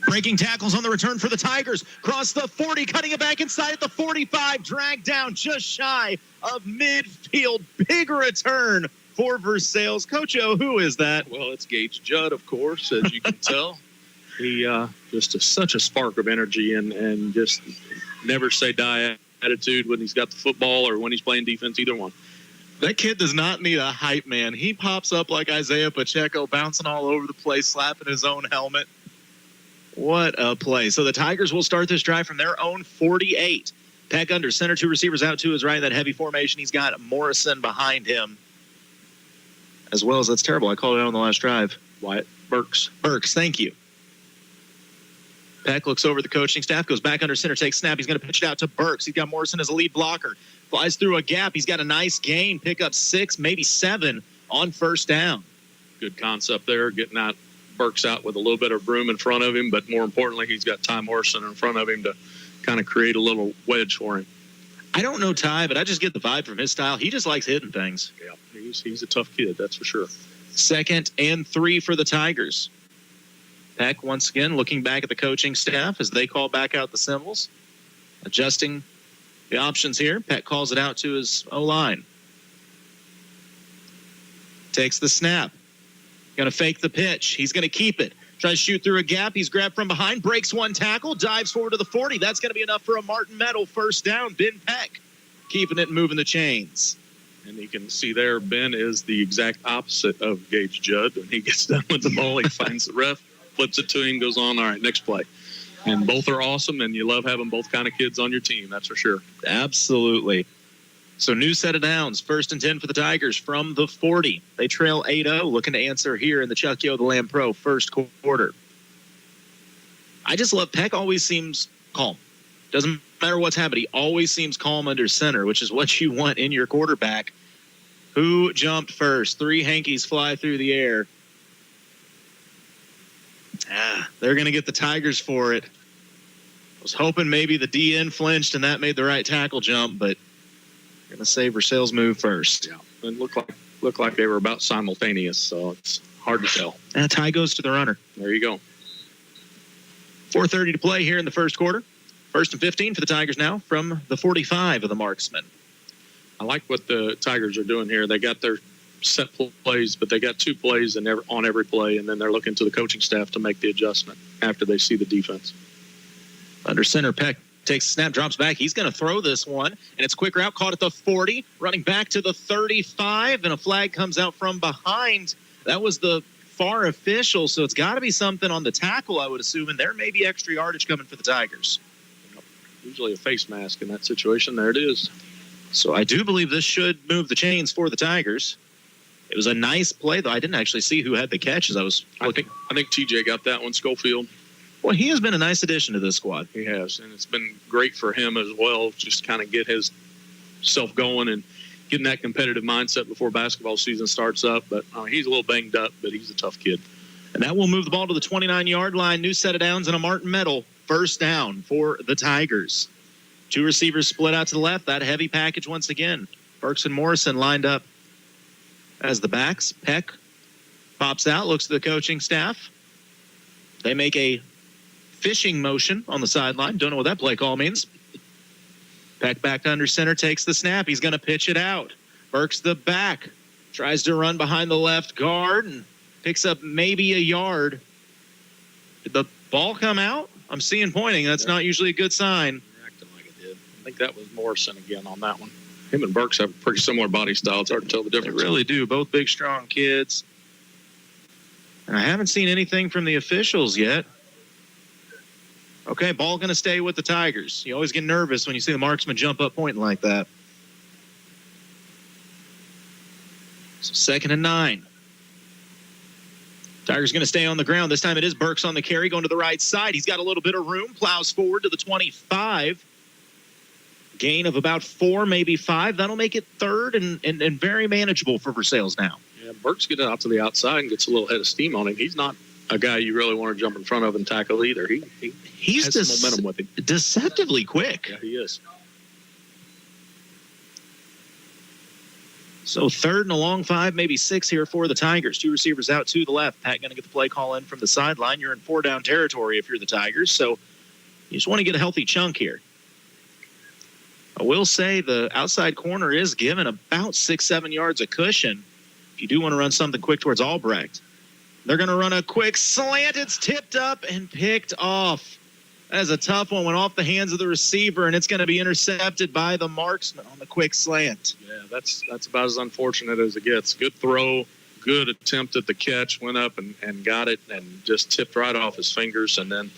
Breaking tackles on the return for the Tigers. Cross the 40, cutting it back inside at the 45. Dragged down just shy of midfield. Big return for Versailles. Coach O, who is that? Well, it's Gage Judd, of course, as you can tell. He such a spark of energy and just never say die attitude when he's got the football or when he's playing defense, either one. That kid does not need a hype man. He pops up like Isaiah Pacheco, bouncing all over the place, slapping his own helmet. What a play. So the Tigers will start this drive from their own 48. Peck under center, two receivers out to his right. That heavy formation, he's got Morrison behind him. As well as, that's terrible, I called it out on the last drive. Wyatt Burks, thank you. Peck looks over the coaching staff, goes back under center, takes snap. He's going to pitch it out to Burks. He's got Morrison as a lead blocker. Flies through a gap. He's got a nice gain. Pick up 6, maybe 7 on first down. Good concept there, getting that Burks out with a little bit of room in front of him, but more importantly, he's got Ty Morrison in front of him to kind of create a little wedge for him. I don't know Ty, but I just get the vibe from his style. He just likes hitting things. Yeah, he's a tough kid, that's for sure. 2nd and 3 for the Tigers. Peck, once again, looking back at the coaching staff as they call back out the symbols. Adjusting the options here. Peck calls it out to his O-line. Takes the snap. Going to fake the pitch. He's going to keep it. Tries to shoot through a gap. He's grabbed from behind. Breaks one tackle. Dives forward to the 40. That's going to be enough for a Martin Medal first down. Ben Peck keeping it and moving the chains. And you can see there, Ben is the exact opposite of Gage Judd. When he gets done with the ball, he finds the ref, flips it to him, goes on, all right, next play. And both are awesome, and you love having both kind of kids on your team, that's for sure. Absolutely. So new set of downs, 1st and 10 for the Tigers from the 40. They trail 8-0, looking to answer here in the Chuck Yo the Lamb Pro first quarter. I just love Peck always seems calm. Doesn't matter what's happening. He always seems calm under center, which is what you want in your quarterback. Who jumped first? 3 hankies fly through the air. They're going to get the Tigers for it. I was hoping maybe the DN flinched and that made the right tackle jump, but going to say Versailles move first. Yeah, it looked like they were about simultaneous, so it's hard to tell. And a tie goes to the runner. There you go. 4:30 to play here in the first quarter. 1st and 15 for the Tigers now from the 45 of the marksman. I like what the Tigers are doing here. They got their set plays, but they got 2 plays on every play, and then they're looking to the coaching staff to make the adjustment after they see the defense. Under center, Peck takes a snap, drops back. He's going to throw this one, and it's quick route caught at the 40, running back to the 35, and a flag comes out from behind. That was the far official, so it's got to be something on the tackle, I would assume, and there may be extra yardage coming for the Tigers. Usually a face mask in that situation. There it is. So I do believe this should move the chains for the Tigers. It was a nice play, though. I didn't actually see who had the catch as I was looking. I think TJ got that one, Schofield. Well, he has been a nice addition to this squad. He has, and it's been great for him as well, just kind of get his self going and getting that competitive mindset before basketball season starts up. But he's a little banged up, but he's a tough kid. And that will move the ball to the 29-yard line. New set of downs and a Martin Medal. First down for the Tigers. 2 receivers split out to the left. That heavy package once again. Burks and Morrison lined up as the backs. Peck pops out, looks to the coaching staff. They make a fishing motion on the sideline. Don't know what that play call means. Peck back to under center, takes the snap. He's going to pitch it out. Burks the back. Tries to run behind the left guard and picks up maybe a yard. Did the ball come out? I'm seeing pointing. That's not usually a good sign. Acting like it did. I think that was Morrison again on that one. Him and Burks have a pretty similar body style. It's hard to tell the difference. They really do. Both big, strong kids. And I haven't seen anything from the officials yet. Okay, ball going to stay with the Tigers. You always get nervous when you see the marksman jump up pointing like that. So 2nd and 9. Tigers going to stay on the ground. This time it is Burks on the carry, going to the right side. He's got a little bit of room, plows forward to the 25. Gain of about 4, maybe 5. That'll make it 3rd and very manageable for Versailles now. Yeah, Burks gets out to the outside and gets a little head of steam on him. He's not a guy you really want to jump in front of and tackle either. He's has some momentum with him. Deceptively quick. Yeah, he is. So 3rd and a long 5, maybe 6 here for the Tigers. 2 receivers out to the left. Pat going to get the play call in from the sideline. You're in 4-down territory if you're the Tigers, so you just want to get a healthy chunk here. I will say the outside corner is given about 6-7 yards of cushion if you do want to run something quick towards Albrecht. They're going to run a quick slant. It's tipped up and picked off. That is a tough one. Went off the hands of the receiver, and it's going to be intercepted by the marksman on the quick slant. Yeah, that's about as unfortunate as it gets. Good throw, good attempt at the catch, went up and got it and just tipped right off his fingers. And then,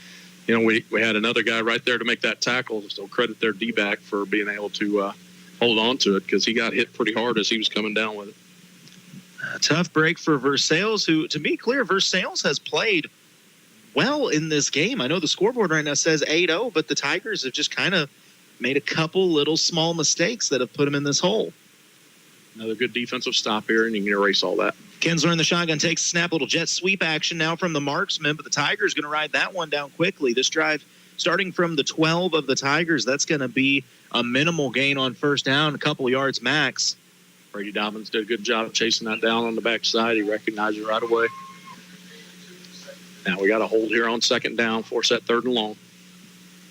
you know, we had another guy right there to make that tackle, so credit their D-back for being able to hold on to it because he got hit pretty hard as he was coming down with it. A tough break for Versailles, who, to be clear, Versailles has played well in this game. I know the scoreboard right now says 8-0, but the Tigers have just kind of made a couple little small mistakes that have put them in this hole. Another good defensive stop here, and you can erase all that. Kinsler in the shotgun takes a snap, little jet sweep action now from the marksman, but the Tigers going to ride that one down quickly. This drive, starting from the 12 of the Tigers, that's going to be a minimal gain on 1st down, a couple yards max. Brady Dobbins did a good job of chasing that down on the backside. He recognized it right away. Now we got a hold here on 2nd down, force that 3rd and long.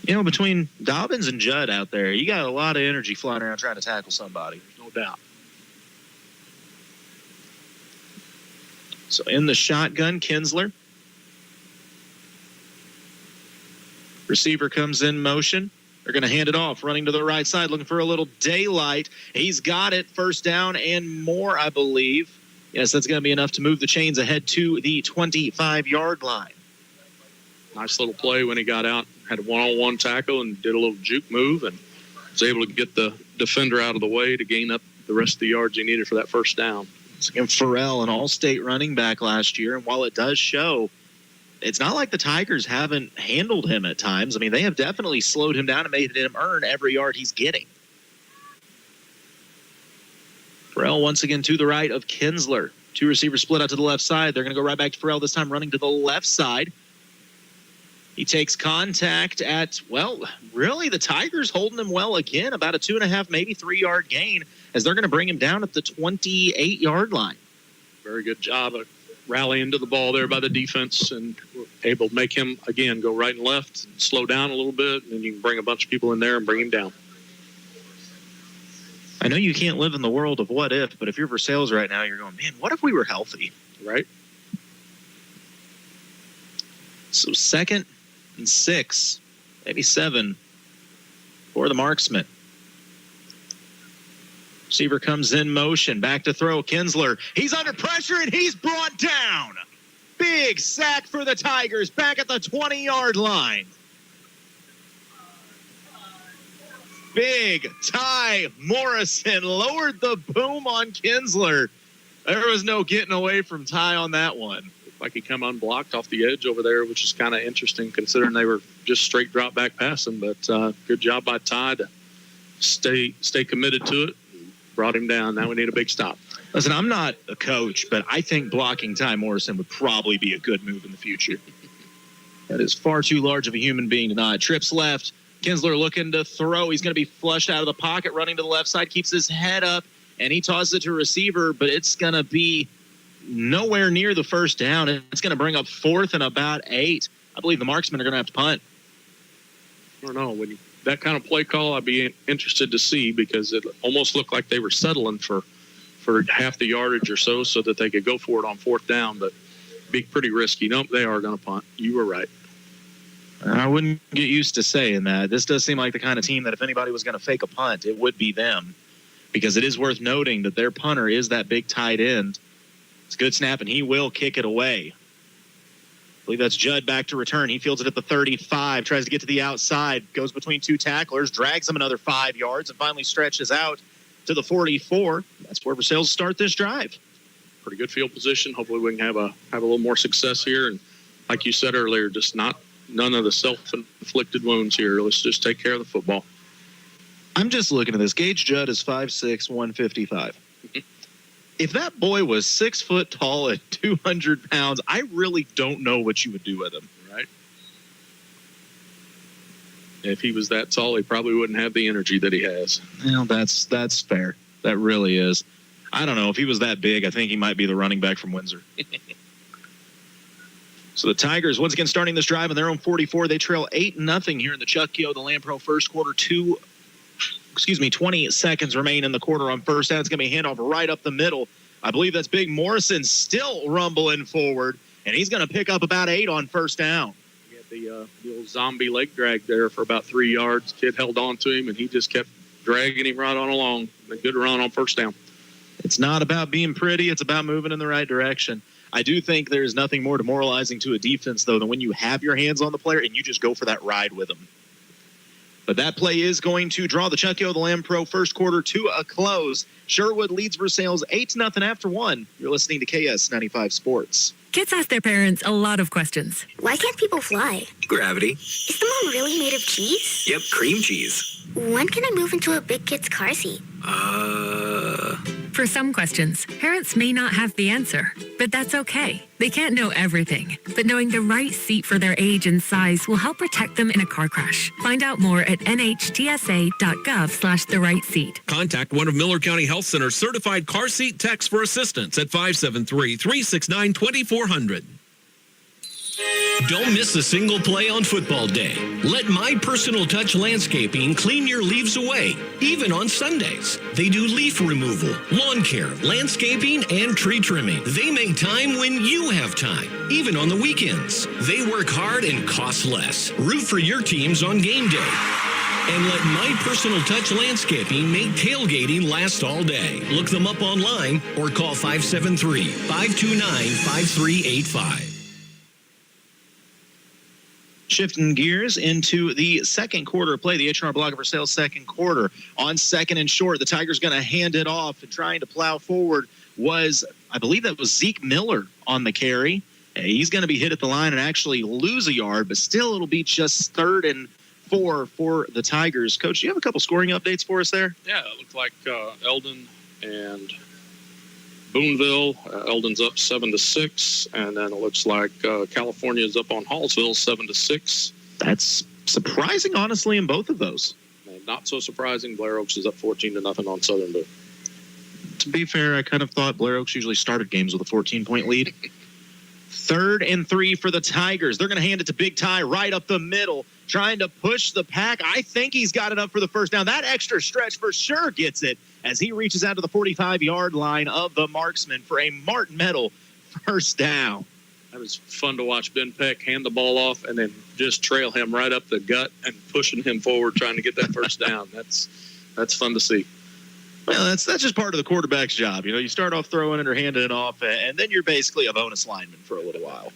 You know, between Dobbins and Judd out there, you got a lot of energy flying around trying to tackle somebody. No doubt. So in the shotgun, Kinsler. Receiver comes in motion. They're going to hand it off, running to the right side, looking for a little daylight. He's got it, 1st down and more, I believe. Yes, that's going to be enough to move the chains ahead to the 25-yard line. Nice little play when he got out, had a one-on-one tackle and did a little juke move and was able to get the defender out of the way to gain up the rest of the yards he needed for that 1st down. Farrell, an all-state running back last year, and while it does show, it's not like the Tigers haven't handled him at times. I mean, they have definitely slowed him down and made him earn every yard he's getting. Farrell once again to the right of Kinsler. 2 receivers split out to the left side. They're going to go right back to Farrell, this time running to the left side. He takes contact at, well, really the Tigers holding him well again, about a 2.5, maybe 3-yard gain, as they're going to bring him down at the 28-yard line. Very good job of rallying to the ball there by the defense and able to make him, again, go right and left, and slow down a little bit, and then you can bring a bunch of people in there and bring him down. I know you can't live in the world of what if, but if you're Versailles right now, you're going, man, what if we were healthy? Right? So 2nd and 6, maybe 7 for the marksman. Receiver comes in motion, back to throw. Kinsler, he's under pressure, and he's brought down. Big sack for the Tigers, back at the 20-yard line. Big Ty Morrison lowered the boom on Kinsler. There was no getting away from Ty on that one. Looked like he come unblocked off the edge over there, which is kind of interesting considering they were just straight drop back passing. But good job by Ty to stay committed to it. Brought him down. Now we need a big stop. Listen, I'm not a coach, but I think blocking Ty Morrison would probably be a good move in the future. That is far too large of a human being to not. Trips left. Kinsler looking to throw. He's going to be flushed out of the pocket, running to the left side, keeps his head up, and he tosses it to receiver, but it's going to be nowhere near the 1st down. It's going to bring up 4th and about 8. I believe the marksmen are going to have to punt. I don't know. When that kind of play call, I'd be interested to see because it almost looked like they were settling for half the yardage or so that they could go for it on 4th down, but be pretty risky. Nope, they are going to punt. You were right. I wouldn't get used to saying that. This does seem like the kind of team that if anybody was going to fake a punt, it would be them. Because it is worth noting that their punter is that big tight end. It's a good snap, and he will kick it away. I believe that's Judd back to return. He fields it at the 35, tries to get to the outside, goes between two tacklers, drags him another 5 yards, and finally stretches out to the 44. That's where Versailles start this drive. Pretty good field position. Hopefully we can have a little more success here. And like you said earlier, just none of the self-inflicted wounds here. Let's just take care of the football. I'm just looking at this. Gage Judd is 5'6", 155. If that boy was 6 foot tall at 200 pounds, I really don't know what you would do with him. Right. If he was that tall, he probably wouldn't have the energy that he has. Well, that's fair. That really is. I don't know. If he was that big, I think he might be the running back from Windsor. So the Tigers, once again, starting this drive on their own 44. They trail 8-0 here in the Chuck Keogh, the Land Pro first quarter. 20 seconds remain in the quarter on first down. It's going to be a handoff right up the middle. I believe that's Big Morrison still rumbling forward, and he's going to pick up about 8 on first down. He had the old zombie leg drag there for about 3 yards. Kid held on to him, and he just kept dragging him right on along. A good run on first down. It's not about being pretty. It's about moving in the right direction. I do think there's nothing more demoralizing to a defense, though, than when you have your hands on the player and you just go for that ride with them. But that play is going to draw the Chuck Keogh, the Lamb Pro first quarter to a close. Sherwood leads Versailles 8-0 after 1. You're listening to KS-95 Sports. Kids ask their parents a lot of questions. Why can't people fly? Gravity. Is the moon really made of cheese? Yep, cream cheese. When can I move into a big kid's car seat? For some questions, parents may not have the answer, but that's okay. They can't know everything, but knowing the right seat for their age and size will help protect them in a car crash. Find out more at nhtsa.gov/the-right-seat. Contact one of Miller County Health Center's certified car seat techs for assistance at 573-369-2400. Don't miss a single play on football day. Let My Personal Touch Landscaping clean your leaves away, even on Sundays. They do leaf removal, lawn care, landscaping, and tree trimming. They make time when you have time, even on the weekends. They work hard and cost less. Root for your teams on game day. And let My Personal Touch Landscaping make tailgating last all day. Look them up online or call 573-529-5385. Shifting gears into the second quarter of play, the H&R Block of Versailles second quarter. On second and short, the Tigers going to hand it off, and trying to plow forward was, I believe that was Zeke Miller on the carry. He's going to be hit at the line and actually lose a yard, but still it'll be just 3rd and 4 for the Tigers. Coach, do you have a couple scoring updates for us there? Yeah, it looked like Eldon and Boonville. Eldon's up 7-6, and then it looks like California's up on Hallsville 7-6. That's surprising, honestly, in both of those. And not so surprising. Blair Oaks is up 14-0 on Southern Boone. To be fair, I kind of thought Blair Oaks usually started games with a 14-point lead. 3rd and 3 for the Tigers. They're going to hand it to Big Ty right up the middle, trying to push the pack. I think he's got enough for the first down. That extra stretch for sure gets it as he reaches out to the 45-yard line of the marksman for a Martin Medal first down. That was fun to watch Ben Peck hand the ball off and then just trail him right up the gut and pushing him forward trying to get that first down. That's fun to see. Well, that's just part of the quarterback's job. You know, you start off throwing it or handing it off, and then you're basically a bonus lineman for a little while.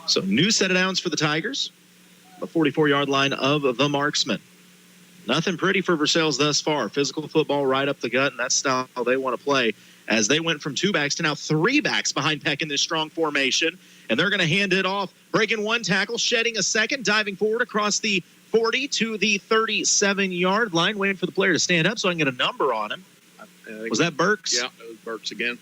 So new set of downs for the Tigers, the 44-yard line of the marksman. Nothing pretty for Versailles thus far. Physical football right up the gut, and that's style they want to play as they went from 2 backs to now 3 backs behind Peck in this strong formation. And they're going to hand it off, breaking 1 tackle, shedding a second, diving forward across the 40 to the 37-yard line, waiting for the player to stand up so I can get a number on him. Was that Burks? Yeah, it was Burks again.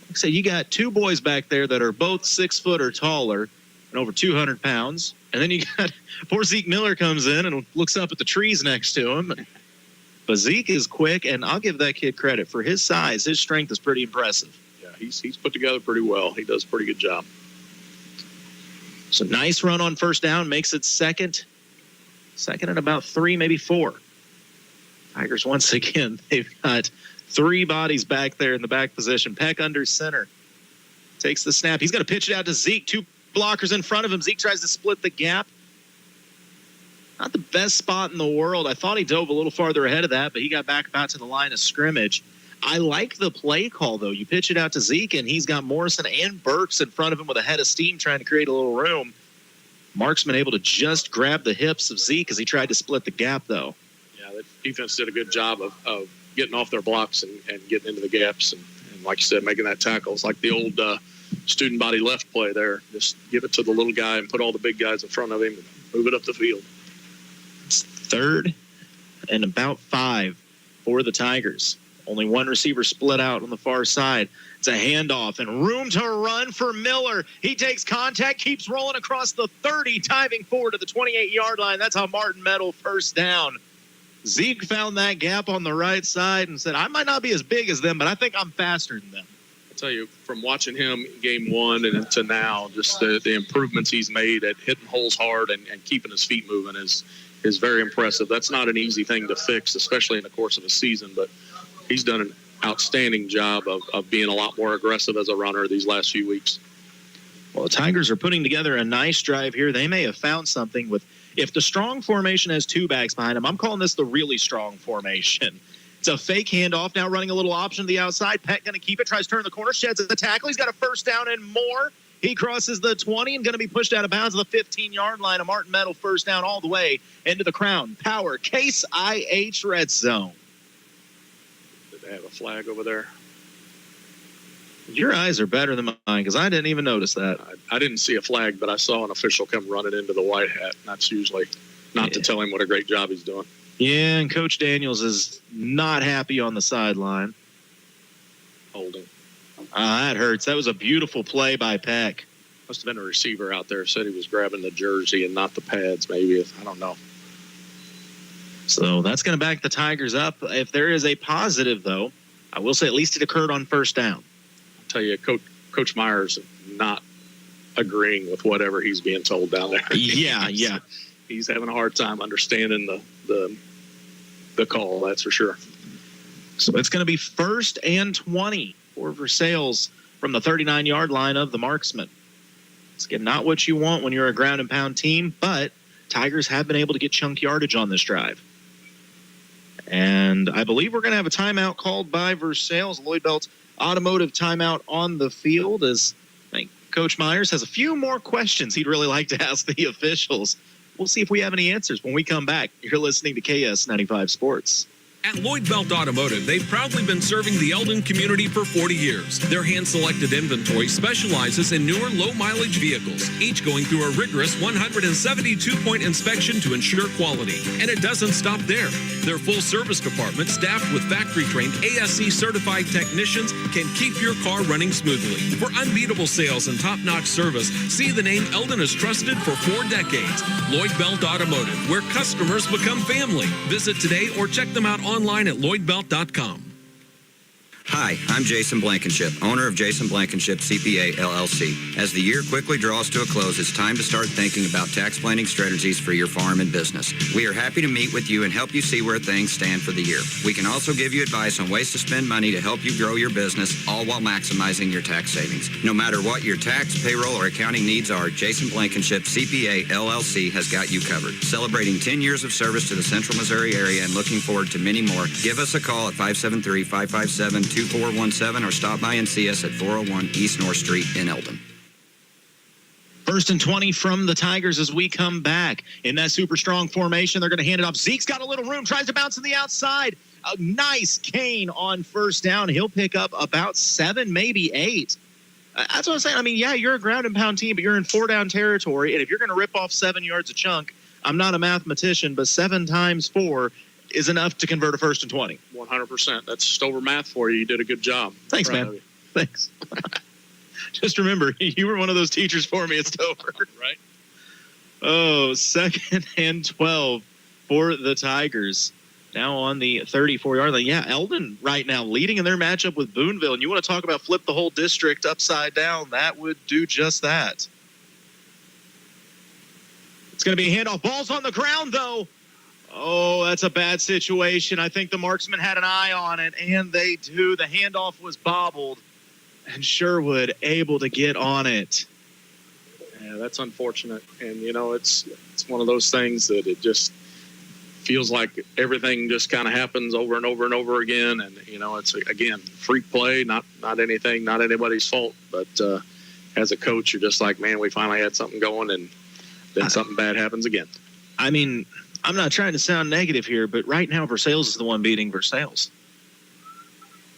Like I said, you got 2 boys back there that are both 6 foot or taller and over 200 pounds. And then you got poor Zeke Miller comes in and looks up at the trees next to him. But Zeke is quick, and I'll give that kid credit for his size. His strength is pretty impressive. Yeah, he's put together pretty well. He does a pretty good job. So nice run on first down, makes it second and about 3, maybe 4. Tigers, once again, they've got 3 bodies back there in the back position. Peck under center. Takes the snap. He's going to pitch it out to Zeke. 2 blockers in front of him. Zeke tries to split the gap. Not the best spot in the world. I thought he dove a little farther ahead of that, but he got back about to the line of scrimmage. I like the play call, though. You pitch it out to Zeke, and he's got Morrison and Burks in front of him with a head of steam trying to create a little room. Marksman able to just grab the hips of Zeke as he tried to split the gap, though. Yeah, the defense did a good job of getting off their blocks and getting into the gaps. And like you said, making that tackle. It's like the old student body left play there. Just give it to the little guy and put all the big guys in front of him and move it up the field. It's 3rd and about 5 for the Tigers. Only one receiver split out on the far side. It's a handoff and room to run for Miller. He takes contact, keeps rolling across the 30, diving forward to the 28-yard line. That's how Martin Metal first down. Zeke found that gap on the right side and said, I might not be as big as them, but I think I'm faster than them. I'll tell you, from watching him game 1 and to now, just the improvements he's made at hitting holes hard and keeping his feet moving is very impressive. That's not an easy thing to fix, especially in the course of a season, but he's done an outstanding job of being a lot more aggressive as a runner these last few weeks. Well, the Tigers are putting together a nice drive here. They may have found something with, if the strong formation has 2 backs behind him, I'm calling this the really strong formation. It's a fake handoff, now running a little option to the outside. Peck going to keep it, tries to turn the corner, sheds the tackle. He's got a first down and more. He crosses the 20 and going to be pushed out of bounds at the 15-yard line. A Martin Metal first down all the way into the Crown Power Case IH red zone. They have a flag over there. Your eyes are better than mine because I didn't even notice that. I didn't see a flag, but I saw an official come running into the white hat. That's usually not to tell him what a great job he's doing. Yeah, and Coach Daniels is not happy on the sideline. Holding. That hurts. That was a beautiful play by Peck. Must have been a receiver out there. Said he was grabbing the jersey and not the pads, maybe. I don't know. So that's going to back the Tigers up. If there is a positive, though, I will say at least it occurred on first down. I'll tell you, Coach Myers not agreeing with whatever he's being told down there. Yeah. He's having a hard time understanding the call, that's for sure. So it's going to be 1st and 20 for Versailles from the 39-yard line of the Marksman. It's again not what you want when you're a ground and pound team, but Tigers have been able to get chunk yardage on this drive. And I believe we're going to have a timeout called by Versailles. Lloyd Belt Automotive timeout on the field as I think Coach Myers has a few more questions he'd really like to ask the officials. We'll see if we have any answers when we come back. You're listening to KS-95 Sports. At Lloyd Belt Automotive, they've proudly been serving the Eldon community for 40 years. Their hand-selected inventory specializes in newer, low-mileage vehicles, each going through a rigorous 172-point inspection to ensure quality. And it doesn't stop there. Their full-service department, staffed with factory-trained ASE-certified technicians, can keep your car running smoothly. For unbeatable sales and top-notch service, see the name Eldon has trusted for 4 decades. Lloyd Belt Automotive, where customers become family. Visit today or check them out online at lloydbelt.com. Hi, I'm Jason Blankenship, owner of Jason Blankenship CPA LLC. As the year quickly draws to a close, it's time to start thinking about tax planning strategies for your farm and business. We are happy to meet with you and help you see where things stand for the year. We can also give you advice on ways to spend money to help you grow your business, all while maximizing your tax savings. No matter what your tax, payroll, or accounting needs are, Jason Blankenship CPA LLC has got you covered. Celebrating 10 years of service to the Central Missouri area and looking forward to many more, give us a call at 573-557-2417 or stop by and see us at 401 East North Street in Eldon. 1st and 20 from the Tigers as we come back. In that super strong formation, they're going to hand it off. Zeke's got a little room, tries to bounce to the outside. A nice gain on first down. He'll pick up about 7, maybe 8. That's what I'm saying. I mean, yeah, you're a ground and pound team, but you're in 4-down territory. And if you're going to rip off 7 yards a chunk, I'm not a mathematician, but 7 times 4 is enough to convert a 1st and 20. 100%. That's Stover math for you. You did a good job. Thanks, man. Thanks. Just remember, you were one of those teachers for me at Stover. Right. Oh, 2nd and 12 for the Tigers. Now on the 34-yard line. Yeah, Eldon right now leading in their matchup with Boonville. And you want to talk about flip the whole district upside down. That would do just that. It's going to be a handoff. Ball's on the ground, though. Oh, that's a bad situation. I think the marksman had an eye on it, and they do. The handoff was bobbled, and Sherwood able to get on it. Yeah, that's unfortunate. And, it's one of those things that it just feels like everything just kind of happens over and over and over again. And, it's, again, freak play, not anything, not anybody's fault. But as a coach, you're just like, man, we finally had something going, and then something bad happens again. I mean, I'm not trying to sound negative here, but right now Versailles is the one beating Versailles.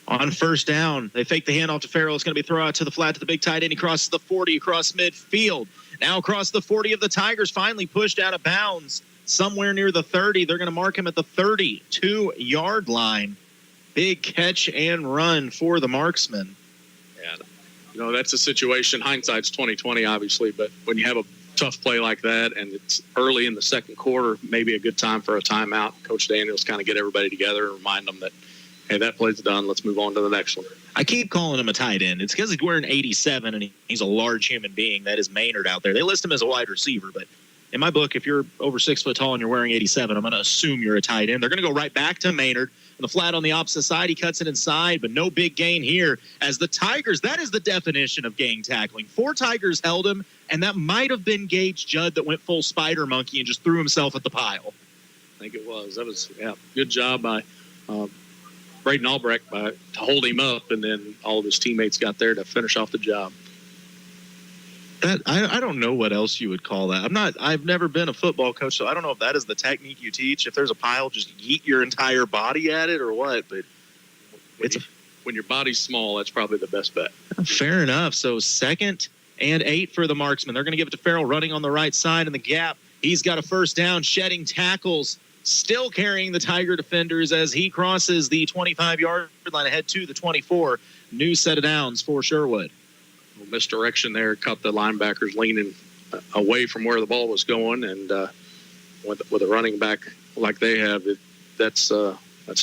On first down, they fake the handoff to Farrell. It's going to be throw out to the flat to the big tight end. He crosses the 40 across midfield. Now across the 40 of the Tigers, finally pushed out of bounds somewhere near the 30. They're going to mark him at the 32-yard line. Big catch and run for the marksman. Yeah, that's a situation. Hindsight's 20/20, obviously, but when you have a tough play like that and it's early in the second quarter, maybe a good time for a timeout. Coach Daniels kind of get everybody together and remind them that, hey, that play's done. Let's move on to the next one. I keep calling him a tight end. It's because he's wearing 87 and he's a large human being. That is Maynard out there. They list him as a wide receiver, but in my book, if you're over 6 foot tall and you're wearing 87, I'm going to assume you're a tight end. They're going to go right back to Maynard. On the flat on the opposite side, he cuts it inside, but no big gain here as the Tigers, that is the definition of gang tackling. 4 Tigers held him, and that might have been Gage Judd that went full spider monkey and just threw himself at the pile. I think it was. That was, good job by Braden Albrecht to hold him up, and then all of his teammates got there to finish off the job. That I don't know what else you would call that. I've never been a football coach, so I don't know if that is the technique you teach. If there's a pile, just yeet your entire body at it or what. But when your body's small, that's probably the best bet. Fair enough. So 2nd and 8 for the marksman. They're going to give it to Farrell running on the right side in the gap. He's got a first down, shedding tackles, still carrying the Tiger defenders as he crosses the 25-yard line ahead to the 24. New set of downs for Sherwood. Misdirection there, caught the linebackers leaning away from where the ball was going, and with a running back like they have, that's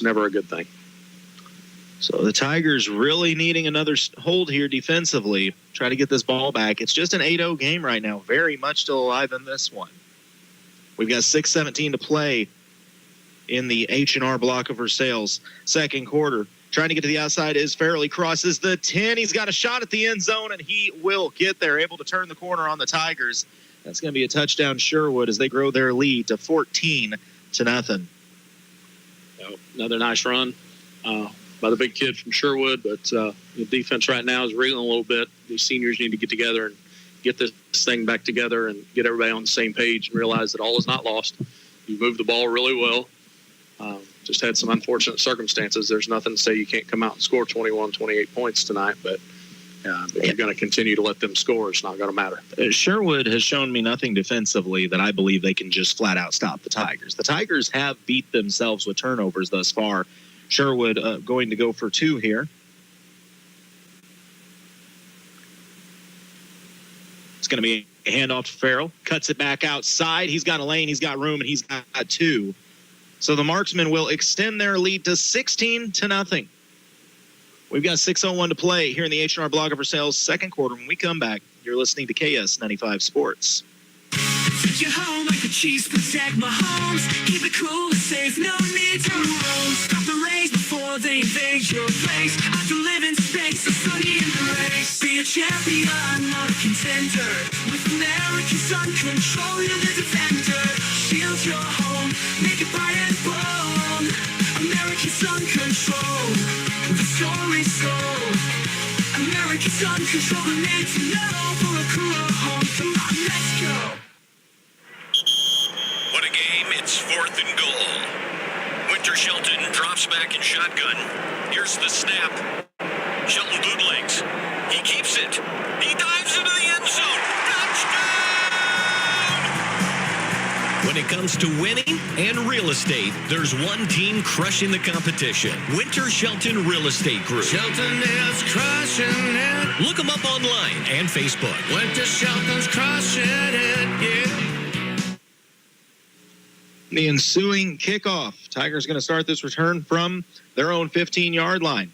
never a good thing. So the Tigers really needing another hold here defensively, try to get this ball back. It's just an 8-0 game right now, very much still alive in this one. We've got 6:17 to play in the H&R block of Versailles. Second quarter. Trying to get to the outside is Farrell. He crosses the 10. He's got a shot at the end zone, and he will get there, able to turn the corner on the Tigers. That's going to be a touchdown Sherwood as they grow their lead to 14-0. Another nice run by the big kid from Sherwood, but the defense right now is reeling a little bit. These seniors need to get together and get this thing back together and get everybody on the same page and realize that all is not lost. You moved the ball really well. Just had some unfortunate circumstances. There's nothing to say you can't come out and score 21, 28 points tonight, but if you're going to continue to let them score, it's not going to matter. Sherwood has shown me nothing defensively that I believe they can just flat out stop the Tigers. The Tigers have beat themselves with turnovers thus far. Sherwood going to go for 2 here. It's going to be a handoff to Farrell. Cuts it back outside. He's got a lane, he's got room, and he's got 2. So the marksmen will extend their lead to 16-0. We've got 6:01 to play here in the H&R block of Versailles second quarter. When we come back, you're listening to KS-95 Sports. Take you home like a cheese, protect my homes. Keep it cool and safe, no need to roam. Stop the race before they invade your place. I can live in space, so sunny in the race. Be a champion, not a contender. With American sun control, you're the defender. Shield your home, make it bright and bold. American sun control, the story's sold. American sun control, the need to know for a cooler home. Come on, let's go. What a game, it's 4th and goal. Winter Shelton drops back in shotgun. Here's the snap. Shelton bootlegs. He keeps it. He dives into the end zone. Touchdown! When it comes to winning and real estate, there's one team crushing the competition. Winter Shelton Real Estate Group. Shelton is crushing it. Look them up online and Facebook. Winter Shelton's crushing it, yeah. The ensuing kickoff. Tigers going to start this return from their own 15-yard line.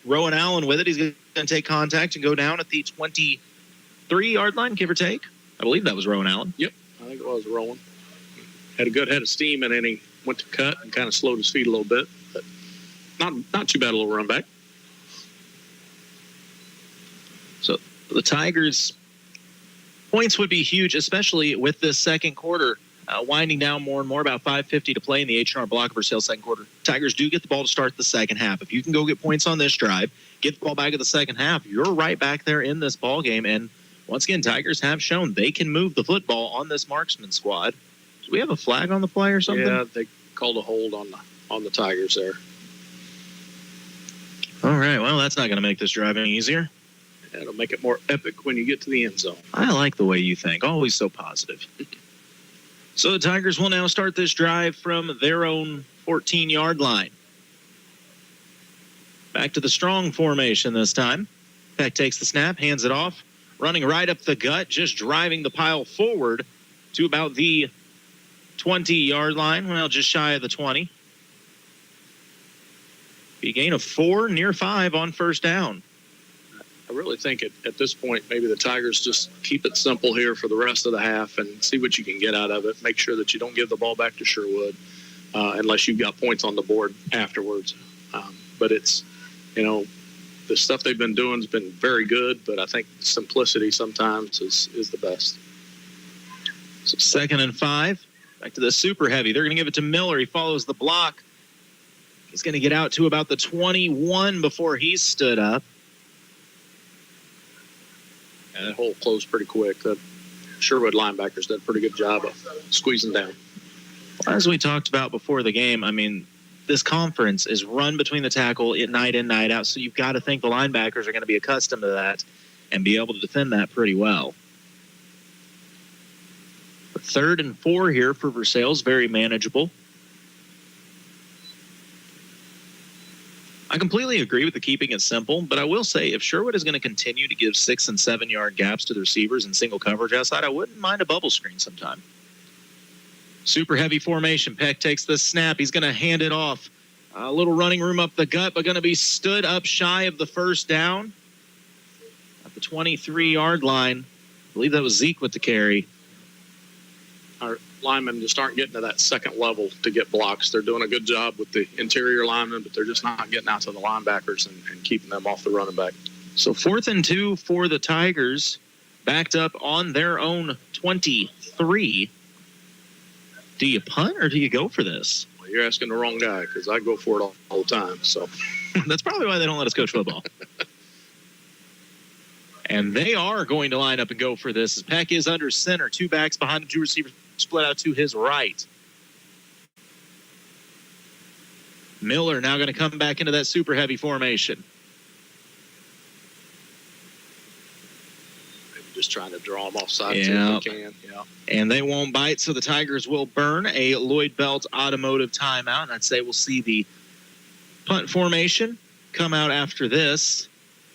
Rowan Allen with it. He's going to take contact and go down at the 23-yard line, give or take. I believe that was Rowan Allen. Yep, I think it was Rowan. Had a good head of steam, and then he went to cut and kind of slowed his feet a little bit. But not too bad, a little run back. So the Tigers Points would be huge, especially with this second quarter winding down more and more, about 5:50 to play in the H&R Block of Versailles second quarter. Tigers do get the ball to start the second half. If you can go get points on this drive, get the ball back at the second half, you're right back there in this ball game. And once again, Tigers have shown they can move the football on this marksman squad. Do we have a flag on the play or something? Yeah, they called a hold on the Tigers there. All right, well, that's not going to make this drive any easier. It'll make it more epic when you get to the end zone. I like the way you think. Always so positive. So the Tigers will now start this drive from their own 14-yard line. Back to the strong formation this time. Peck takes the snap, hands it off, running right up the gut, just driving the pile forward to about the 20-yard line. Well, just shy of the 20. Be a gain of 4, near 5 on first down. I really think at this point, maybe the Tigers just keep it simple here for the rest of the half and see what you can get out of it. Make sure that you don't give the ball back to Sherwood unless you've got points on the board afterwards. But it's, the stuff they've been doing has been very good, but I think simplicity sometimes is the best. So 2nd and 5. Back to the super heavy. They're going to give it to Miller. He follows the block. He's going to get out to about the 21 before he's stood up. And that hole closed pretty quick. The Sherwood linebackers did a pretty good job of squeezing down. Well, as we talked about before the game, this conference is run between the tackle night in, night out, so you've got to think the linebackers are going to be accustomed to that and be able to defend that pretty well. 3rd and 4 here for Versailles, very manageable. I completely agree with the keeping it simple, but I will say if Sherwood is going to continue to give 6 and 7 yard gaps to the receivers in single coverage outside, I wouldn't mind a bubble screen sometime. Super heavy formation. Peck takes the snap. He's going to hand it off. A little running room up the gut, but going to be stood up shy of the first down at the 23-yard line. I believe that was Zeke with the carry. Our linemen just aren't getting to that second level to get blocks. They're doing a good job with the interior linemen, but they're just not getting out to the linebackers and keeping them off the running back. So 4th and 2 for the Tigers, backed up on their own 23. Do you punt or do you go for this? Well, you're asking the wrong guy because I go for it all the time. So that's probably why they don't let us coach football. And they are going to line up and go for this. As Peck is under center, 2 backs behind him, 2 receivers split out to his right. Miller now going to come back into that super heavy formation. Maybe just trying to draw them offside if they can. Yeah. And they won't bite, so the Tigers will burn a Lloyd Belt Automotive timeout. And I'd say we'll see the punt formation come out after this.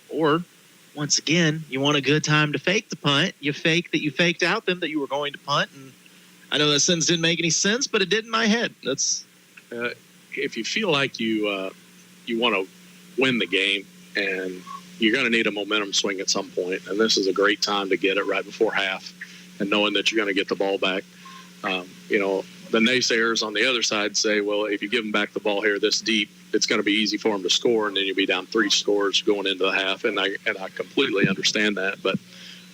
Or, once again, you want a good time to fake the punt. You fake that you faked out them that you were going to punt. And I know that sentence didn't make any sense, but it did in my head. That's if you feel like you want to win the game and you're going to need a momentum swing at some point, and this is a great time to get it right before half and knowing that you're going to get the ball back. The naysayers on the other side say, well, if you give them back the ball here this deep, it's going to be easy for them to score, and then you'll be down 3 scores going into the half. And I completely understand that, but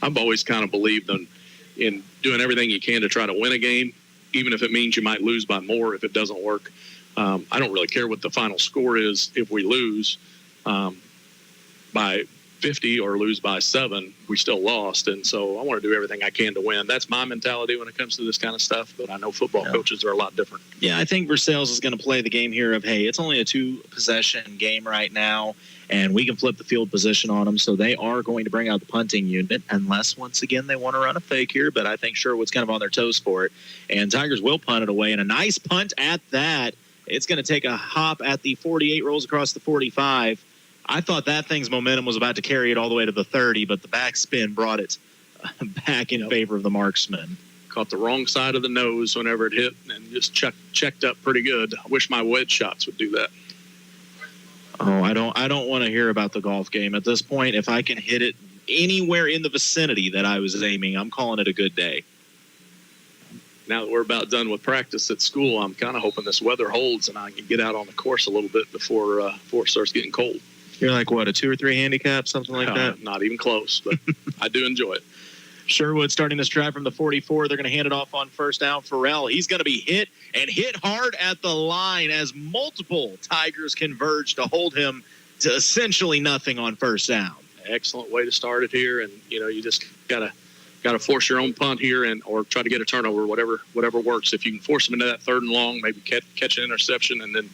I've always kind of believed in doing everything you can to try to win a game, even if it means you might lose by more if it doesn't work. I don't really care what the final score is. If we lose by 50 or lose by 7, we still lost. And so I want to do everything I can to win. That's my mentality when it comes to this kind of stuff. But I know football coaches are a lot different. Yeah, I think Versailles is going to play the game here of, hey, it's only a 2-possession game right now, and we can flip the field position on them. So they are going to bring out the punting unit, unless, once again, they want to run a fake here. But I think Sherwood's kind of on their toes for it. And Tigers will punt it away. And a nice punt at that. It's going to take a hop at the 48, rolls across the 45. I thought that thing's momentum was about to carry it all the way to the 30, but the backspin brought it back in favor of the marksman. Caught the wrong side of the nose whenever it hit and just checked up pretty good. I wish my wedge shots would do that. Oh, I don't want to hear about the golf game. At this point, if I can hit it anywhere in the vicinity that I was aiming, I'm calling it a good day. Now that we're about done with practice at school, I'm kind of hoping this weather holds and I can get out on the course a little bit before it starts getting cold. You're like, what, a 2 or 3 handicap, something like that? Not even close, but I do enjoy it. Sherwood starting this drive from the 44. They're going to hand it off on first down. Farrell, he's going to be hit and hit hard at the line as multiple Tigers converge to hold him to essentially nothing on first down. Excellent way to start it here, and you just gotta force your own punt here or try to get a turnover, whatever works. If you can force them into that 3rd and long, maybe catch an interception, and then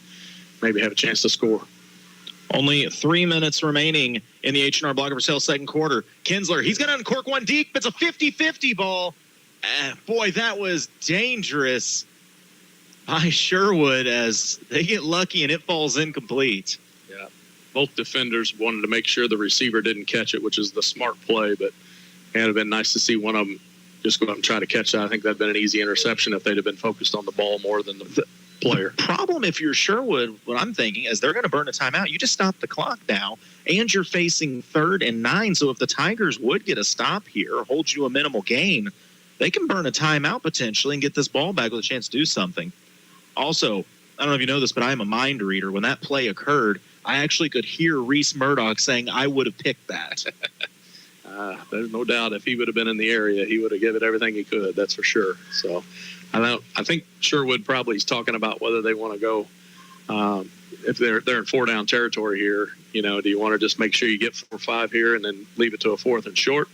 maybe have a chance to score. Only 3 minutes remaining in the H&R Block of Versailles second quarter. Kinsler, he's going to uncork one deep. It's a 50-50 ball. Boy, that was dangerous by Sherwood as they get lucky and it falls incomplete. Yeah, both defenders wanted to make sure the receiver didn't catch it, which is the smart play, but it would have been nice to see one of them just go out and try to catch that. I think that would have been an easy interception if they'd have been focused on the ball more than the player. Problem if you're Sherwood, what I'm thinking is they're going to burn a timeout. You just stop the clock now, and you're facing 3rd and 9. So if the Tigers would get a stop here, hold you a minimal gain, they can burn a timeout potentially and get this ball back with a chance to do something. Also, I don't know if you know this, but I am a mind reader. When that play occurred, I actually could hear Reese Murdoch saying, "I would have picked that." There's no doubt if he would have been in the area, he would have given it everything he could. That's for sure. So I think Sherwood probably is talking about whether they want to go if they're in 4-down territory here. Do you want to just make sure you get 4 or 5 here and then leave it to a 4th and short?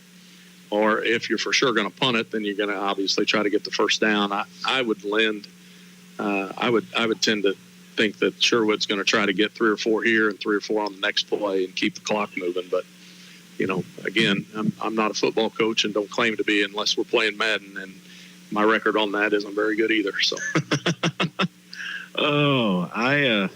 Or if you're for sure going to punt it, then you're going to obviously try to get the first down. I would tend to think that Sherwood's going to try to get 3 or 4 here and 3 or 4 on the next play and keep the clock moving. But again, I'm not a football coach and don't claim to be unless we're playing Madden, and my record on that isn't very good either. So, I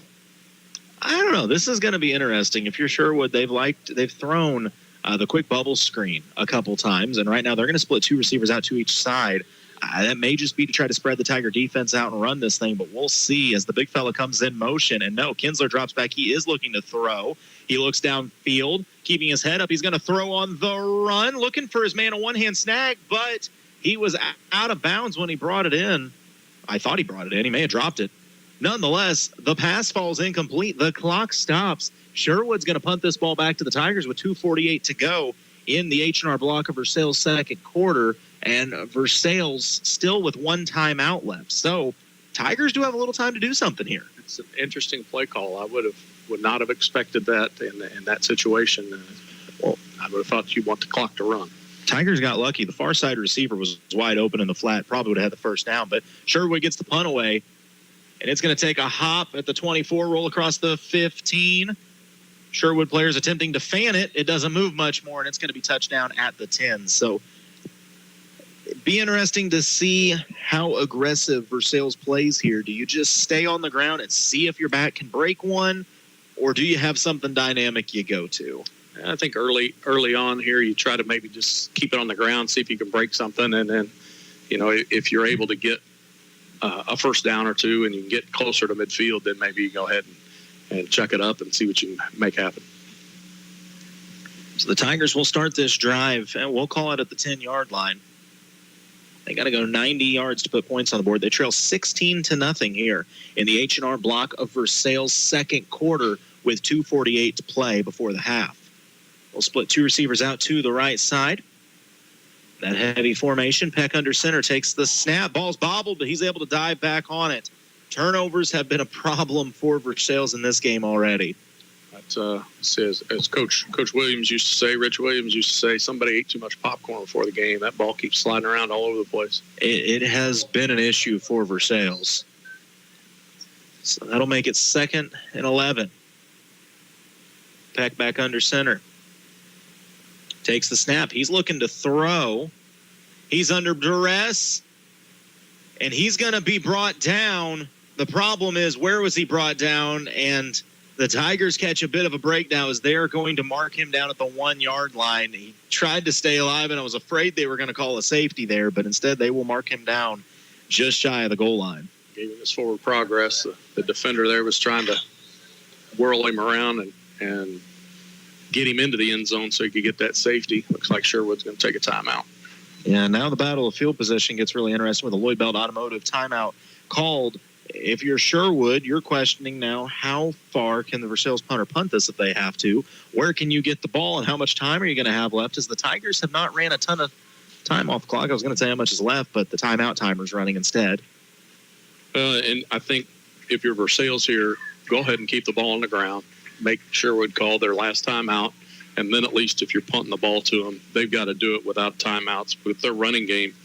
don't know. This is going to be interesting. If you're Sherwood, they've thrown the quick bubble screen a couple times, and right now they're going to split 2 receivers out to each side. That may just be to try to spread the Tiger defense out and run this thing, but we'll see as the big fella comes in motion. And no, Kinsler drops back. He is looking to throw. He looks downfield, keeping his head up. He's going to throw on the run, looking for his man a one-hand snag, but he was out of bounds when he brought it in. I thought he brought it in. He may have dropped it. Nonetheless, the pass falls incomplete. The clock stops. Sherwood's going to punt this ball back to the Tigers with 2:48 to go in the H&R Block of Versailles second quarter, and Versailles still with 1 timeout left. So Tigers do have a little time to do something here. It's an interesting play call. I would not have expected that in that situation. Well, I would have thought you'd want the clock to run. Tigers got lucky. The far side receiver was wide open in the flat. Probably would have had the first down, but Sherwood gets the punt away, and it's going to take a hop at the 24, roll across the 15. Sherwood players attempting to fan it. It doesn't move much more, and it's going to be touchdown at the 10. So it'd be interesting to see how aggressive Versailles plays here. Do you just stay on the ground and see if your back can break one, or do you have something dynamic you go to? I think early on here, you try to maybe just keep it on the ground, see if you can break something, and then, if you're able to get a first down or 2 and you can get closer to midfield, then maybe you go ahead and chuck it up and see what you can make happen. So the Tigers will start this drive, and we'll call it at the 10-yard line. They got to go 90 yards to put points on the board. They trail 16-0 here in the H&R Block of Versailles second quarter with 2:48 to play before the half. We'll split 2 receivers out to the right side. That heavy formation, Peck under center takes the snap. Ball's bobbled, but he's able to dive back on it. Turnovers have been a problem for Versailles in this game already. That's, as Coach Williams used to say, Rich Williams used to say, somebody ate too much popcorn before the game. That ball keeps sliding around all over the place. It has been an issue for Versailles. So that'll make it 2nd and 11. Peck back under center. Takes the snap. He's looking to throw. He's under duress. And he's going to be brought down. The problem is, where was he brought down? And the Tigers catch a bit of a breakdown as they're going to mark him down at the 1-yard line. He tried to stay alive, and I was afraid they were going to call a safety there, but instead they will mark him down just shy of the goal line. Gave him his forward progress. The defender there was trying to whirl him around and get him into the end zone so he could get that safety. Looks like Sherwood's going to take a timeout. Yeah, now the battle of field position gets really interesting with a Lloyd Belt Automotive timeout called. If you're Sherwood, you're questioning now how far can the Versailles punter punt this if they have to? Where can you get the ball, and how much time are you going to have left, as the Tigers have not ran a ton of time off the clock. I was going to say how much is left, but the timeout timer's running instead. And I think if you're Versailles here, go ahead and keep the ball on the ground. Make Sherwood call their last timeout. And then at least if you're punting the ball to them, they've got to do it without timeouts. With their running game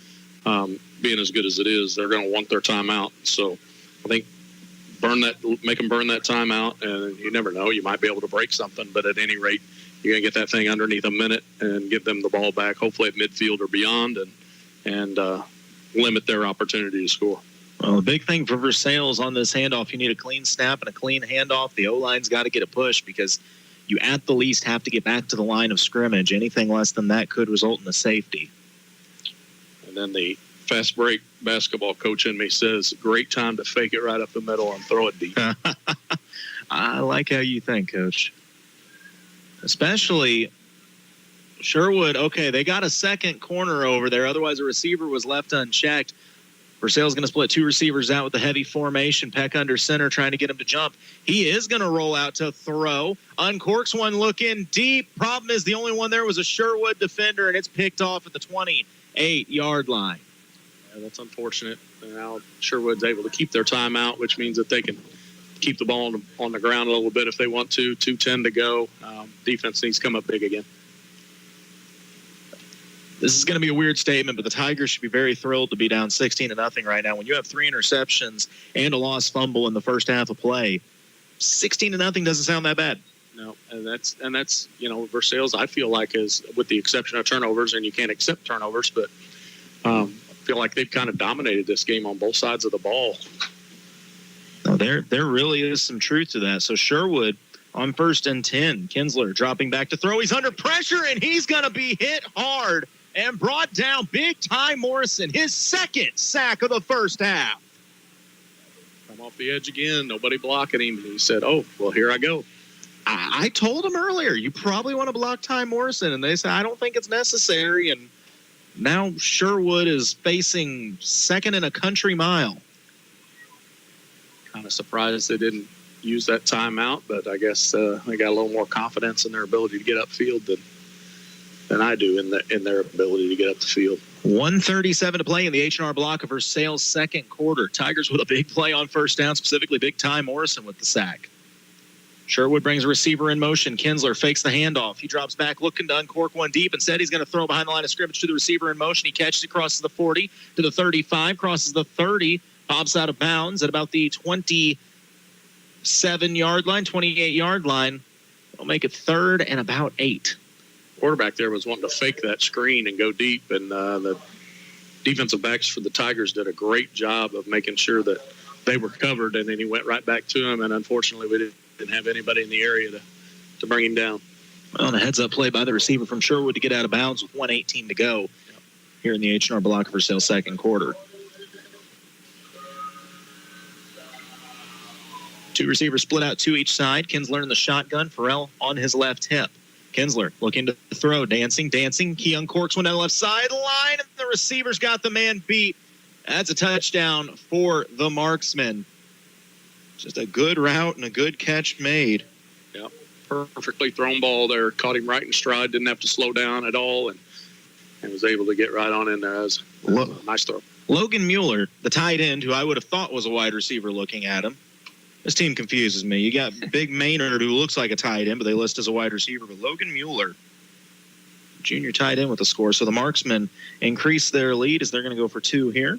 being as good as it is, they're going to want their timeout. So I think make them burn that timeout, and you never know. You might be able to break something, but at any rate, you're going to get that thing underneath a minute and give them the ball back, hopefully at midfield or beyond, and limit their opportunity to score. Well, the big thing for Versailles on this handoff, you need a clean snap and a clean handoff. The O-line's got to get a push because you at the least have to get back to the line of scrimmage. Anything less than that could result in a safety. And then the fast break basketball coach in me says, great time to fake it right up the middle and throw it deep. I like how you think, Coach. Especially Sherwood, okay, they got a second corner over there. Otherwise, a receiver was left unchecked. Versailles is going to split two receivers out with the heavy formation. Peck under center, trying to get him to jump. He is going to roll out to throw. Uncorks one, look in deep. Problem is the only one there was a Sherwood defender, and it's picked off at the 28-yard line. Yeah, that's unfortunate. Now Sherwood's able to keep their timeout, which means that they can keep the ball on the ground a little bit if they want to. 2:10 to go. Defense needs to come up big again. This is going to be a weird statement, but the Tigers should be very thrilled to be down 16-0 right now. When you have 3 interceptions and a lost fumble in the first half of play, 16-0 doesn't sound that bad. No, and that's Versailles, I feel like, is, with the exception of turnovers, and you can't accept turnovers, but I feel like they've kind of dominated this game on both sides of the ball. No, there really is some truth to that. So Sherwood on 1st and 10. Kinsler dropping back to throw. He's under pressure, and he's going to be hit hard and brought down. Big Ty Morrison, his second sack of the first half. Come off the edge again. Nobody blocking him. He said, oh, well, here I go. I told him earlier, you probably want to block Ty Morrison. And they said, I don't think it's necessary. And now Sherwood is facing second and a country mile. Kind of surprised they didn't use that timeout, but I guess they got a little more confidence in their ability to get upfield than I do in their ability to get up the field. 1:37 to play in the H&R block of Versailles' second quarter. Tigers with a big play on first down, specifically big Ty Morrison with the sack. Sherwood brings a receiver in motion. Kinsler fakes the handoff. He drops back, looking to uncork one deep. Instead, he's going to throw behind the line of scrimmage to the receiver in motion. He catches it, crosses the 40 to the 35, crosses the 30, pops out of bounds at about the 27-yard line, 28-yard line. We'll make it 3rd and about 8. Quarterback there was wanting to fake that screen and go deep, and the defensive backs for the Tigers did a great job of making sure that they were covered, and then he went right back to him, and unfortunately we didn't have anybody in the area to bring him down. Well, and a heads-up play by the receiver from Sherwood to get out of bounds with 1:18 to go here in the H&R block of Versailles' second quarter. 2 receivers split out 2 each side. Kinsler in the shotgun. Farrell on his left hip. Kinsler looking to throw, dancing. He uncorks one down the left sideline, and the receiver's got the man beat. That's a touchdown for the marksman. Just a good route and a good catch made. Yep, perfectly thrown ball there. Caught him right in stride, didn't have to slow down at all, and was able to get right on in there. As a nice throw. Logan Mueller, the tight end, who I would have thought was a wide receiver looking at him. This team confuses me. You got Big Maynard, who looks like a tight end, but they list as a wide receiver. But Logan Mueller, junior tight end with a score. So the marksmen increase their lead as they're going to go for 2 here.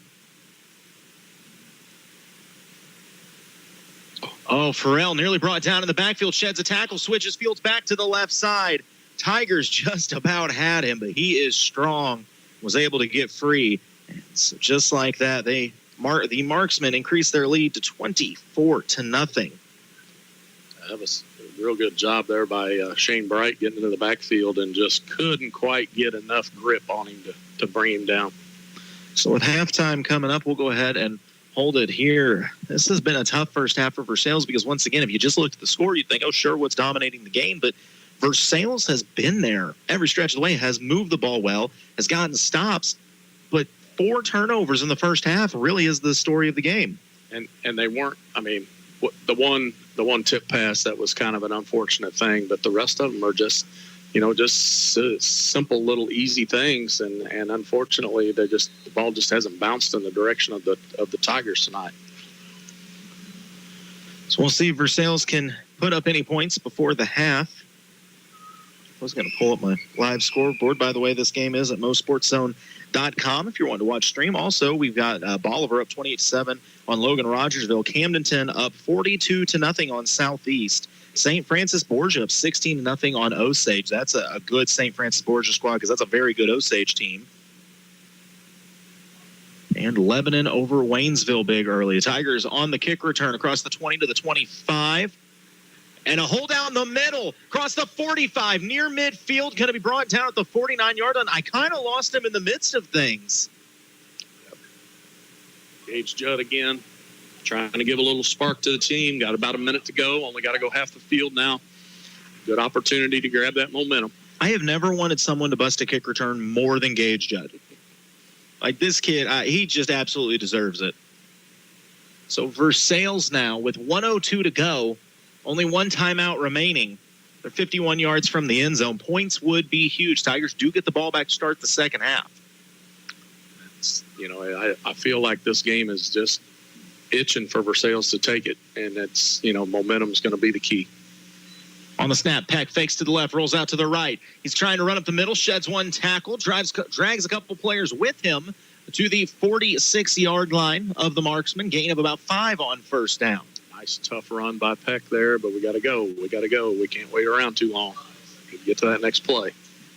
Oh, Farrell nearly brought down in the backfield, sheds a tackle, switches fields back to the left side. Tigers just about had him, but he is strong, was able to get free. And so just like that, the marksmen increased their lead to 24-0. That was a real good job there by Shane Bright getting into the backfield and just couldn't quite get enough grip on him to bring him down. So with halftime coming up, we'll go ahead and hold it here. This has been a tough first half for Versailles because, once again, if you just looked at the score, you'd think, oh, Sherwood's dominating the game. But Versailles has been there every stretch of the way, has moved the ball well, has gotten stops. But 4 turnovers in the first half really is the story of the game. And they weren't, I mean, the one tip pass, that was kind of an unfortunate thing, but the rest of them are just just simple little easy things, and unfortunately the ball just hasn't bounced in the direction of the Tigers tonight. So we'll see if Versailles can put up any points before the half. I was going to pull up my live scoreboard. By the way, this game is at MoSportsZone.com if you're wanting to watch stream. Also, we've got Bolivar up 28-7 on Logan Rogersville. Camdenton up 42-0 on Southeast. St. Francis Borgia up 16-0 on Osage. That's a good St. Francis Borgia squad because that's a very good Osage team. And Lebanon over Waynesville big early. The Tigers on the kick return across the 20 to the 25. And a hold down the middle, across the 45, near midfield, going to be brought down at the 49-yard line. I kind of lost him in the midst of things. Gage Judd again, trying to give a little spark to the team. Got about a minute to go. Only got to go half the field now. Good opportunity to grab that momentum. I have never wanted someone to bust a kick return more than Gage Judd. Like this kid, he just absolutely deserves it. So Versailles now with 1:02 to go. Only one timeout remaining. They're 51 yards from the end zone. Points would be huge. Tigers do get the ball back to start the second half. I feel like this game is just itching for Versailles to take it, and it's, momentum's going to be the key. On the snap, Peck fakes to the left, rolls out to the right. He's trying to run up the middle, sheds one tackle, drags a couple players with him to the 46-yard line of the marksman. Gain of about 5 on first down. Nice, tough run by Peck there, but we got to go. We can't wait around too long. Get to that next play.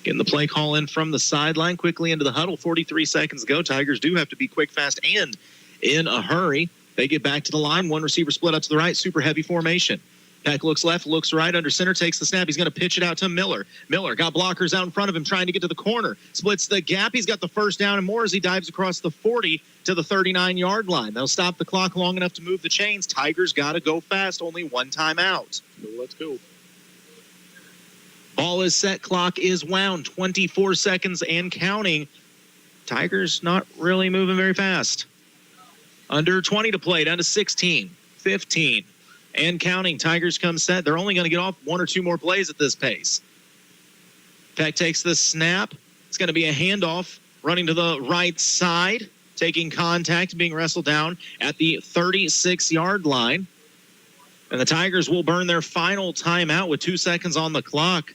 Getting the play call in from the sideline, quickly into the huddle. 43 seconds to go. Tigers do have to be quick, fast, and in a hurry. They get back to the line. One receiver split out to the right. Super heavy formation. Peck looks left, looks right, under center, takes the snap. He's going to pitch it out to Miller. Miller got blockers out in front of him trying to get to the corner. Splits the gap. He's got the first down and more as he dives across the 40 to the 39-yard line. They'll stop the clock long enough to move the chains. Tigers got to go fast. Only one timeout. Let's go. Ball is set. Clock is wound. 24 seconds and counting. Tigers not really moving very fast. Under 20 to play, down to 16, 15. And counting. Tigers come set. They're only going to get off 1 or 2 more plays at this pace. Peck takes the snap. It's going to be a handoff running to the right side, taking contact, being wrestled down at the 36-yard line. And the Tigers will burn their final timeout with 2 seconds on the clock.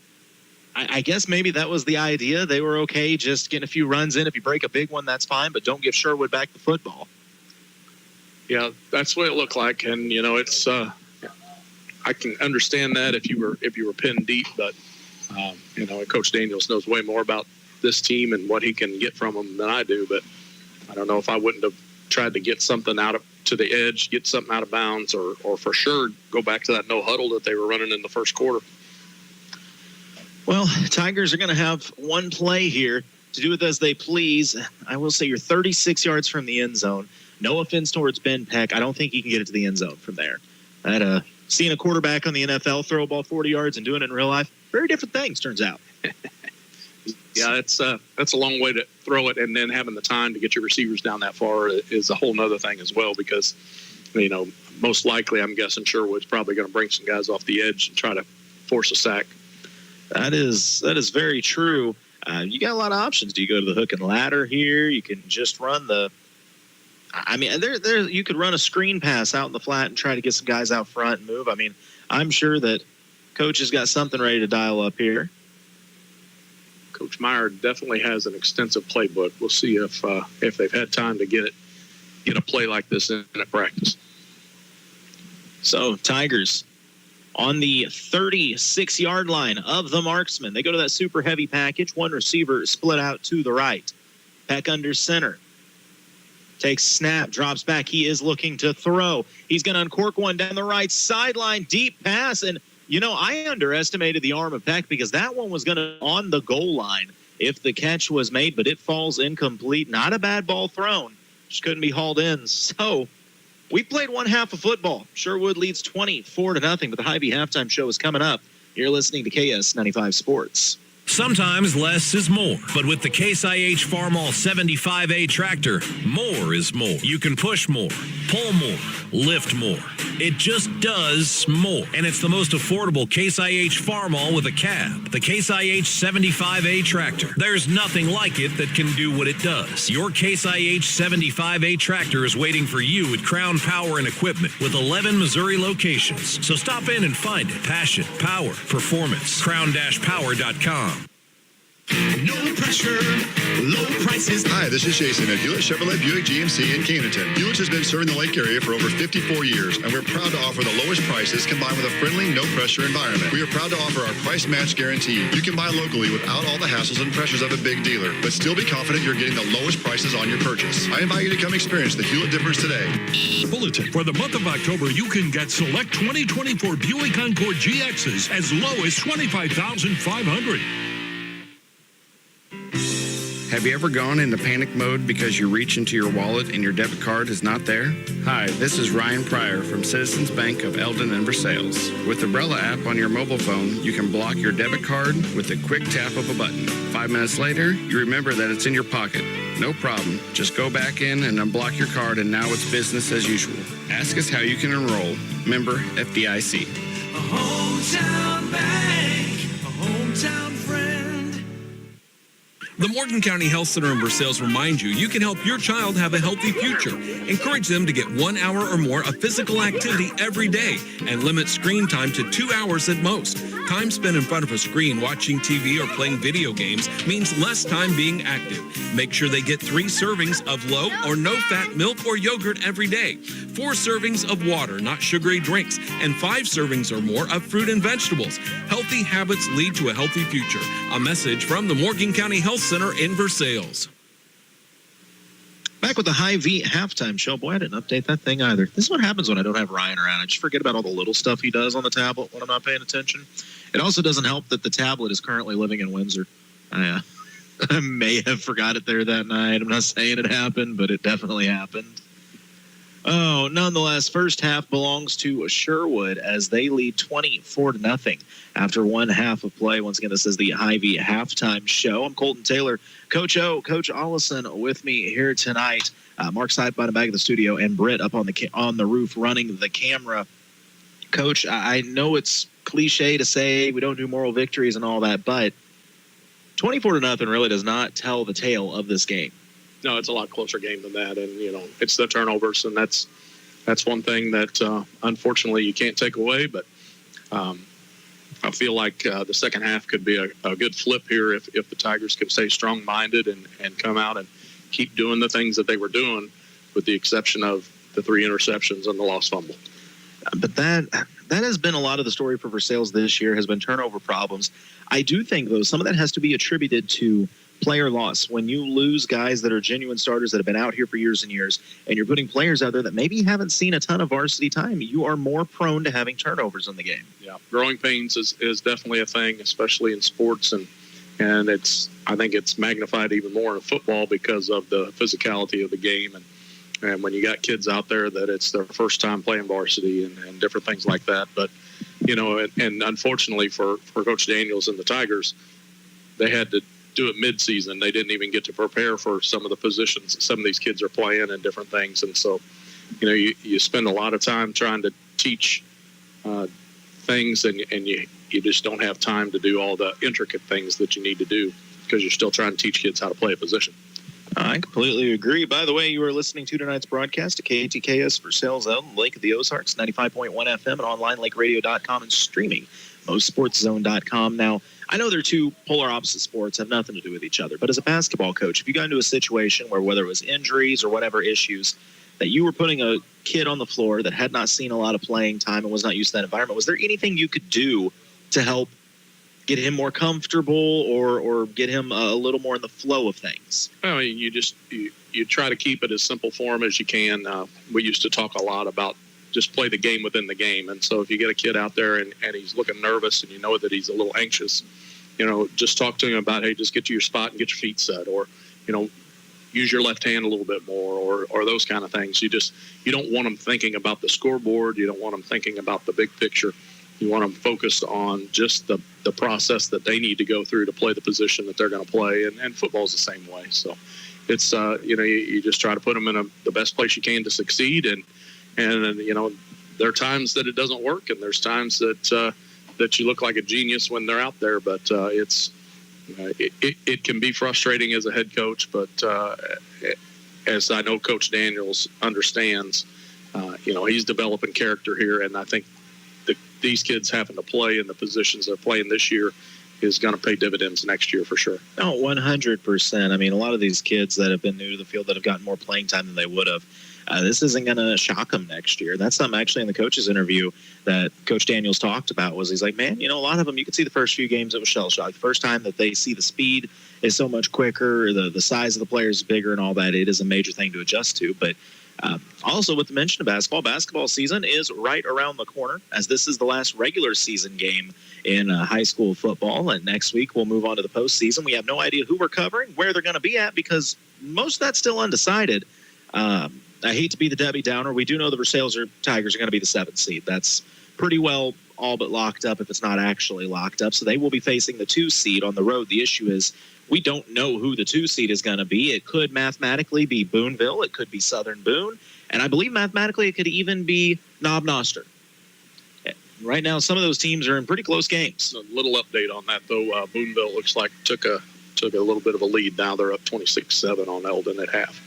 I guess maybe that was the idea. They were okay just getting a few runs in. If you break a big one, that's fine, but don't give Sherwood back the football. Yeah, that's what it looked like. And, it's I can understand that if you were pinned deep, but Coach Daniels knows way more about this team and what he can get from them than I do. But I don't know if I wouldn't have tried to get something out to the edge, get something out of bounds, or for sure go back to that no huddle that they were running in the first quarter. Well, Tigers are going to have one play here to do with as they please. I will say you're 36 yards from the end zone. No offense towards Ben Peck. I don't think he can get it to the end zone from there. Seeing a quarterback on the NFL throw a ball 40 yards and doing it in real life, very different things, turns out. Yeah, that's a long way to throw it, and then having the time to get your receivers down that far is a whole nother thing as well, because, most likely I'm guessing Sherwood's probably going to bring some guys off the edge and try to force a sack. That is very true. You got a lot of options. Do you go to the hook and ladder here? You can just run you could run a screen pass out in the flat and try to get some guys out front and move. I'm sure that Coach has got something ready to dial up here. Coach Meyer definitely has an extensive playbook. We'll see if they've had time to get a play like this in a practice. So Tigers on the 36-yard line of the marksman. They go to that super heavy package. One receiver split out to the right. Peck under center. Takes snap, drops back. He is looking to throw. He's going to uncork one down the right sideline. Deep pass. And, I underestimated the arm of Peck because that one was going to on the goal line if the catch was made, but it falls incomplete. Not a bad ball thrown. Just couldn't be hauled in. So we've played one half of football. Sherwood leads 24-0, but the Hy-Vee halftime show is coming up. You're listening to KS-95 Sports. Sometimes less is more, but with the Case IH Farmall 75A tractor, more is more. You can push more, pull more, lift more. It just does more. And it's the most affordable Case IH farm all with a cab. The Case IH 75A tractor. There's nothing like it that can do what it does. Your Case IH 75A tractor is waiting for you at Crown Power and Equipment with 11 Missouri locations. So stop in and find it. Passion, power, performance. crown-power.com. No pressure, low prices. Hi, this is Jason at Hewlett Chevrolet Buick GMC in Canton. Hewlett has been serving the Lake area for over 54 years, and we're proud to offer the lowest prices combined with a friendly, no-pressure environment. We are proud to offer our price match guarantee. You can buy locally without all the hassles and pressures of a big dealer, but still be confident you're getting the lowest prices on your purchase. I invite you to come experience the Hewlett difference today. Bulletin. For the month of October, you can get select 2024 Buick Encore GXs as low as $25,500. Have you ever gone into panic mode because you reach into your wallet and your debit card is not there? Hi, this is Ryan Pryor from Citizens Bank of Eldon and Versailles. With the Umbrella app on your mobile phone, you can block your debit card with a quick tap of a button. 5 minutes later, you remember that it's in your pocket. No problem. Just go back in and unblock your card, and now it's business as usual. Ask us how you can enroll. Member FDIC. A hometown bank, a hometown friend. The Morgan County Health Center in Versailles reminds you can help your child have a healthy future. Encourage them to get 1 hour or more of physical activity every day and limit screen time to 2 hours at most. Time spent in front of a screen watching TV or playing video games means less time being active. Make sure they get 3 servings of low or no-fat milk or yogurt every day, 4 servings of water, not sugary drinks, and 5 servings or more of fruit and vegetables. Healthy habits lead to a healthy future. A message from the Morgan County Health Center in Versailles. Back with the Hy-Vee halftime show. Boy, I didn't update that thing either. This is what happens when I don't have Ryan around. I just forget about all the little stuff he does on the tablet when I'm not paying attention. It also doesn't help that the tablet is currently living in Windsor. I may have forgot it there that night. I'm not saying it happened, but it definitely happened. Oh, nonetheless, first half belongs to Sherwood as they lead 24-0 after one half of play. Once again, this is the Hy-Vee halftime show. I'm Colton Taylor. Coach O, Coach Ollison with me here tonight. Mark Seidbottom back at the studio, and Britt up on the roof running the camera. Coach, I know it's cliche to say we don't do moral victories and all that, but 24-0 really does not tell the tale of this game. No, it's a lot closer game than that, and it's the turnovers, and that's one thing that unfortunately you can't take away. But I feel like the second half could be a good flip here if the Tigers can stay strong-minded and come out and keep doing the things that they were doing, with the exception of the 3 interceptions and the lost fumble. But that has been a lot of the story for Versailles this year, has been turnover problems. I do think, though, some of that has to be attributed to player loss. When you lose guys that are genuine starters that have been out here for years and years, and you're putting players out there that maybe haven't seen a ton of varsity time, you are more prone to having turnovers in the game. Yeah, growing pains is definitely a thing, especially in sports, and I think it's magnified even more in football because of the physicality of the game, and when you got kids out there that it's their first time playing varsity and different things like that. But and unfortunately for Coach Daniels and the Tigers, they had to do it mid-season. They didn't even get to prepare for some of the positions that some of these kids are playing and different things. And so, you spend a lot of time trying to teach things, and you just don't have time to do all the intricate things that you need to do because you're still trying to teach kids how to play a position. I completely agree. By the way, you are listening to tonight's broadcast at KATKS Versailles, Eldon, Lake of the Ozarks, 95.1 FM, and online lakeradio.com, and streaming MoSportsZone.com. Now, I know they're two polar opposite sports, have nothing to do with each other, but as a basketball coach, if you got into a situation where, whether it was injuries or whatever issues, that you were putting a kid on the floor that had not seen a lot of playing time and was not used to that environment, was there anything you could do to help get him more comfortable or get him a little more in the flow of things? I mean, you try to keep it as simple for him as you can. We used to talk a lot about just play the game within the game. And so if you get a kid out there and he's looking nervous and you know that he's a little anxious, just talk to him about, hey, just get to your spot and get your feet set, or, use your left hand a little bit more, or those kind of things. You don't want them thinking about the scoreboard. You don't want them thinking about the big picture. You want them focused on just the process that they need to go through to play the position that they're going to play. And football's the same way. So it's, you just try to put them in the best place you can to succeed. And there are times that it doesn't work, and there's times that that you look like a genius when they're out there. But it can be frustrating as a head coach. But as I know Coach Daniels understands, he's developing character here, and I think these kids having to play in the positions they're playing this year is going to pay dividends next year for sure. Oh, 100%. I mean, a lot of these kids that have been new to the field that have gotten more playing time than they would have, this isn't going to shock them next year. That's something actually in the coach's interview that Coach Daniels talked about was he's like, man, a lot of them, you could see the first few games it was shell shock. The first time that they see the speed is so much quicker, the size of the players is bigger and all that, it is a major thing to adjust to. But also with the mention of basketball season is right around the corner, as this is the last regular season game in high school football. And next week we'll move on to the postseason. We have no idea who we're covering, where they're going to be at, because most of that's still undecided. I hate to be the Debbie Downer. We do know the Versailles Tigers are going to be the 7th seed. That's pretty well all but locked up if it's not actually locked up. So they will be facing the 2 seed on the road. The issue is we don't know who the 2 seed is going to be. It could mathematically be Boonville. It could be Southern Boone. And I believe mathematically it could even be Knob Noster. Right now, some of those teams are in pretty close games. A little update on that, though. Boonville looks like took a little bit of a lead. Now they're up 26-7 on Eldon at half.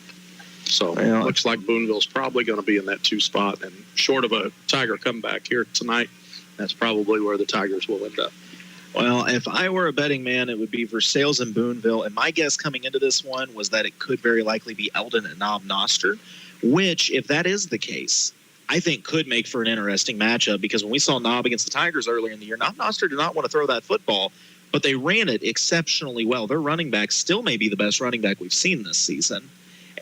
So it looks like Boonville's probably going to be in that 2 spot. And short of a Tiger comeback here tonight, that's probably where the Tigers will end up. Well, if I were a betting man, it would be Versailles and Boonville. And my guess coming into this one was that it could very likely be Eldon and Knob Noster, which, if that is the case, I think could make for an interesting matchup, because when we saw Knob against the Tigers earlier in the year, Knob Noster did not want to throw that football, but they ran it exceptionally well. Their running back still may be the best running back we've seen this season.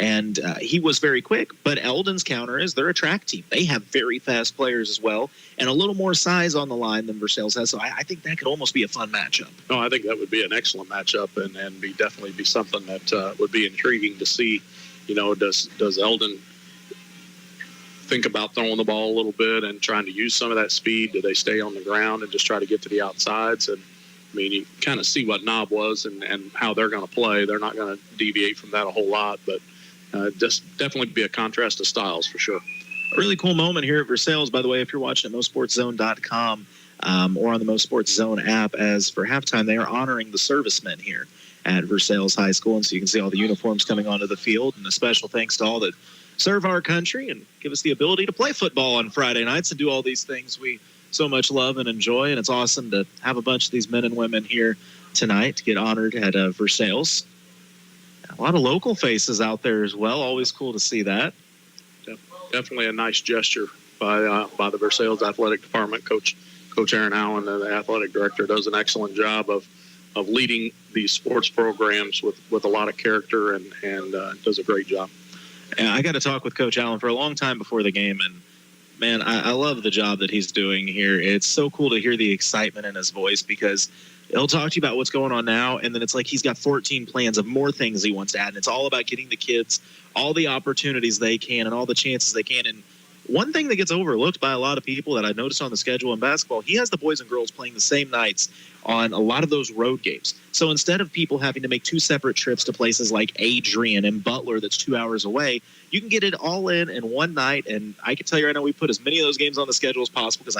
And he was very quick. But Eldon's counter is they're a track team. They have very fast players as well, and a little more size on the line than Versailles has. So I think that could almost be a fun matchup. No, I think that would be an excellent matchup, and definitely be something that would be intriguing to see. Does Eldon think about throwing the ball a little bit and trying to use some of that speed? Do they stay on the ground and just try to get to the outsides? And you kind of see what Knob was and how they're going to play. They're not going to deviate from that a whole lot, but just definitely be a contrast of styles for sure. A really cool moment here at Versailles, by the way, if you're watching at MoSportsZone.com or on the MoSportsZone app, as for halftime, they are honoring the servicemen here at Versailles High School. And so you can see all the uniforms coming onto the field, and a special thanks to all that serve our country and give us the ability to play football on Friday nights and do all these things we so much love and enjoy. And it's awesome to have a bunch of these men and women here tonight to get honored at Versailles. A lot of local faces out there as well. Always cool to see that. Definitely a nice gesture by the Versailles Athletic Department. Coach Aaron Allen, the athletic director, does an excellent job of leading these sports programs with a lot of character and does a great job. And I got to talk with Coach Allen for a long time before the game, and man, I love the job that he's doing here. It's so cool to hear the excitement in his voice, because he'll talk to you about what's going on now, and then it's like he's got 14 plans of more things he wants to add, and it's all about getting the kids all the opportunities they can and all the chances they can. And one thing that gets overlooked by a lot of people that I noticed on the schedule in basketball, he has the boys and girls playing the same nights on a lot of those road games. So instead of people having to make 2 separate trips to places like Adrian and Butler that's 2 hours away, you can get it all in one night. And I can tell you right now, we put as many of those games on the schedule as possible, because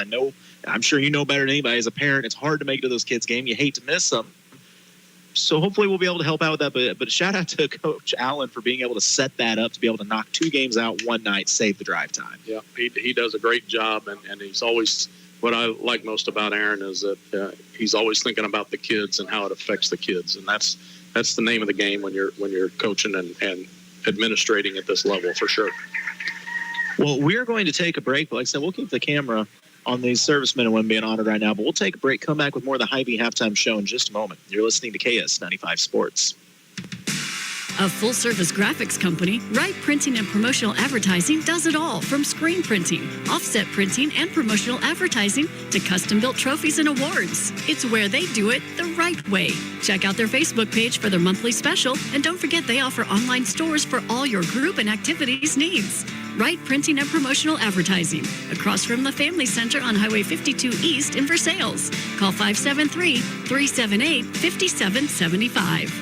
I'm sure you know better than anybody as a parent, it's hard to make it to those kids' games. You hate to miss them. So hopefully we'll be able to help out with that. But shout out to Coach Allen for being able to set that up, to be able to knock 2 games out one night, save the drive time. Yeah, he does a great job, and he's always, what I like most about Aaron is that he's always thinking about the kids and how it affects the kids, and that's the name of the game when you're coaching and administrating at this level for sure. Well, we're going to take a break, but like I said, we'll keep the camera on these servicemen and women being honored right now, but we'll take a break, come back with more of the Hy-Vee halftime show in just a moment. You're listening to KS-95 Sports. A full-service graphics company, Wright Printing and Promotional Advertising does it all, from screen printing, offset printing, and promotional advertising to custom-built trophies and awards. It's where they do it the right way. Check out their Facebook page for their monthly special, and don't forget they offer online stores for all your group and activities needs. Wright Printing and Promotional Advertising, across from the Family Center on Highway 52 East in Versailles. Call 573-378-5775.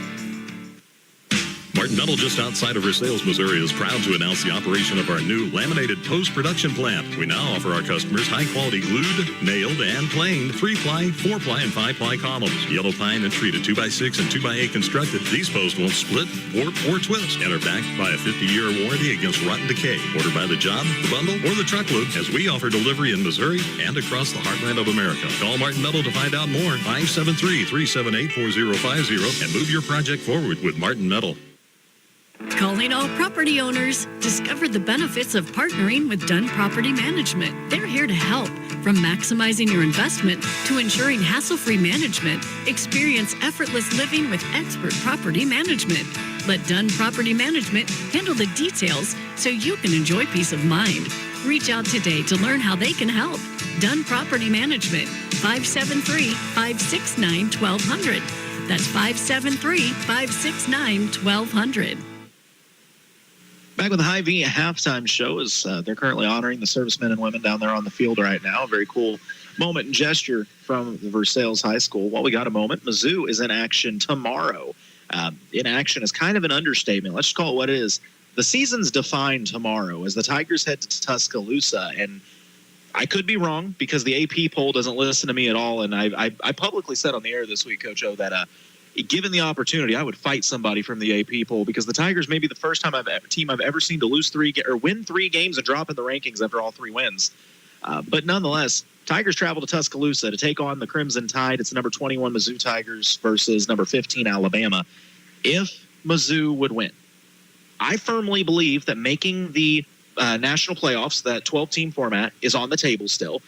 Martin Metal, just outside of Versailles, Missouri, is proud to announce the operation of our new laminated post-production plant. We now offer our customers high-quality glued, nailed, and planed 3-ply, 4-ply, and 5-ply columns. Yellow pine and treated 2x6 and 2x8 constructed. These posts won't split, warp, or twist and are backed by a 50-year warranty against rotten decay. Order by the job, the bundle, or the truckload, as we offer delivery in Missouri and across the heartland of America. Call Martin Metal to find out more. 573-378-4050 and move your project forward with Martin Metal. Calling all property owners. Discover the benefits of partnering with Dunn Property Management. They're here to help. From maximizing your investment to ensuring hassle-free management, experience effortless living with expert property management. Let Dunn Property Management handle the details so you can enjoy peace of mind. Reach out today to learn how they can help. Dunn Property Management, 573-569-1200. That's 573-569-1200. Back with the Hy-Vee halftime show as they're currently honoring the servicemen and women down there on the field right now. A very cool moment and gesture from the Versailles High School. While we got a moment, Mizzou is in action tomorrow. In action is kind of an understatement. Let's just call it what it is. The season's defined tomorrow as the Tigers head to Tuscaloosa. And I could be wrong because the AP poll doesn't listen to me at all. And I publicly said on the air this week, Coach O, that given the opportunity, I would fight somebody from the AP poll because the Tigers may be the first team I've ever seen to lose win 3 games and drop in the rankings after all 3 wins. But nonetheless, Tigers travel to Tuscaloosa to take on the Crimson Tide. It's number 21 Mizzou Tigers versus number 15 Alabama. If Mizzou would win, I firmly believe that making the national playoffs, that 12-team format, is on the table still.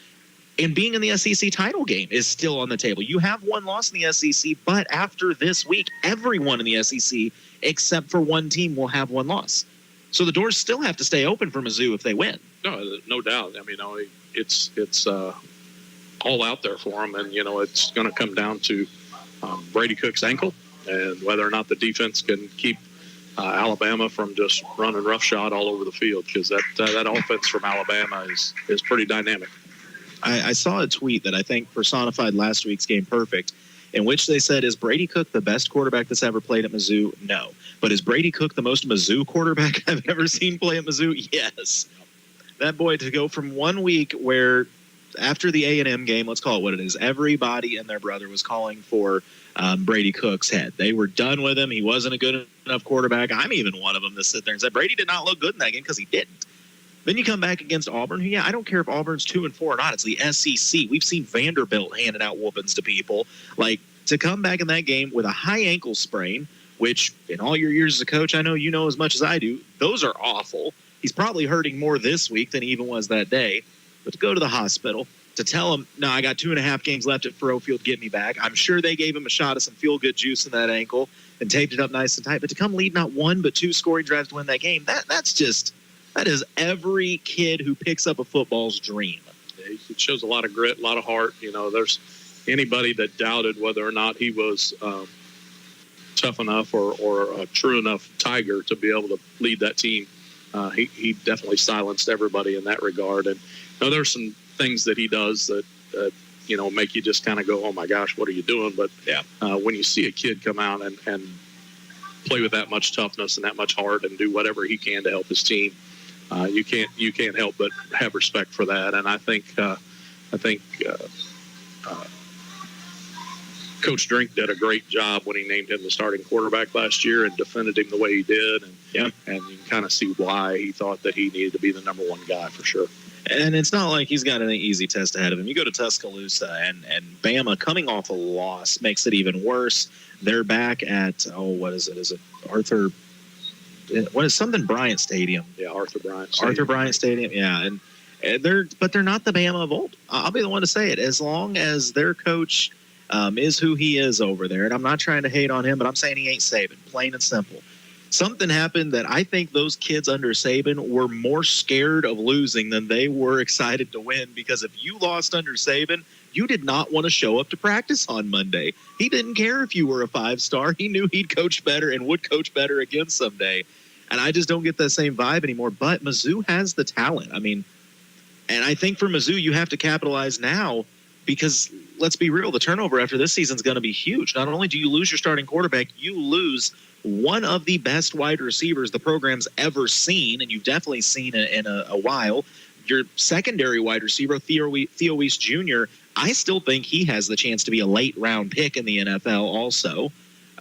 And being in the SEC title game is still on the table. You have one loss in the SEC, but after this week, everyone in the SEC except for one team will have one loss. So the doors still have to stay open for Mizzou if they win. No doubt. I mean, it's all out there for them, and it's going to come down to Brady Cook's ankle and whether or not the defense can keep Alabama from just running roughshod all over the field, because that offense from Alabama is pretty dynamic. I saw a tweet that I think personified last week's game perfect, in which they said, is Brady Cook the best quarterback that's ever played at Mizzou? No. But is Brady Cook the most Mizzou quarterback I've ever seen play at Mizzou? Yes. That boy, to go from 1 week where after the A&M game, let's call it what it is, everybody and their brother was calling for Brady Cook's head. They were done with him. He wasn't a good enough quarterback. I'm even one of them to sit there and say Brady did not look good in that game because he didn't. Then you come back against Auburn. Yeah, I don't care if Auburn's 2-4 or not. It's the SEC. We've seen Vanderbilt handing out whoopings to people. Like, to come back in that game with a high ankle sprain, which in all your years as a coach, I know you know as much as I do, those are awful. He's probably hurting more this week than he even was that day. But to go to the hospital, to tell him, no, I got 2.5 games left at Faurot Field, get me back. I'm sure they gave him a shot of some feel-good juice in that ankle and taped it up nice and tight. But to come lead not 1 but 2 scoring drives to win that game, that is every kid who picks up a football's dream. It shows a lot of grit, a lot of heart. There's anybody that doubted whether or not he was tough enough or a true enough Tiger to be able to lead that team. He definitely silenced everybody in that regard. And there's some things that he does that make you just kind of go, oh my gosh, what are you doing? But when you see a kid come out and play with that much toughness and that much heart and do whatever he can to help his team, you can't help but have respect for that. And I think Coach Drink did a great job when he named him the starting quarterback last year and defended him the way he did. And you can kind of see why he thought that he needed to be the number 1 guy for sure. And it's not like he's got an easy test ahead of him. You go to Tuscaloosa, and Bama coming off a loss makes it even worse. They're back at, what is it? Is it Arthur? What is something Bryant Stadium? Yeah, Arthur Bryant Stadium. Arthur Bryant Stadium, yeah. And they're not the Bama of old. I'll be the one to say it. As long as their coach is who he is over there, and I'm not trying to hate on him, but I'm saying he ain't Saban, plain and simple. Something happened that I think those kids under Saban were more scared of losing than they were excited to win, because if you lost under Saban, you did not want to show up to practice on Monday. He didn't care if you were a 5-star. He knew he'd coach better and would coach better again someday. And I just don't get that same vibe anymore. But Mizzou has the talent. I mean, and I think for Mizzou, you have to capitalize now because let's be real, the turnover after this season is going to be huge. Not only do you lose your starting quarterback, you lose one of the best wide receivers the program's ever seen, and you've definitely seen in a while. Your secondary wide receiver, Theo Weiss Jr., I still think he has the chance to be a late-round pick in the NFL also.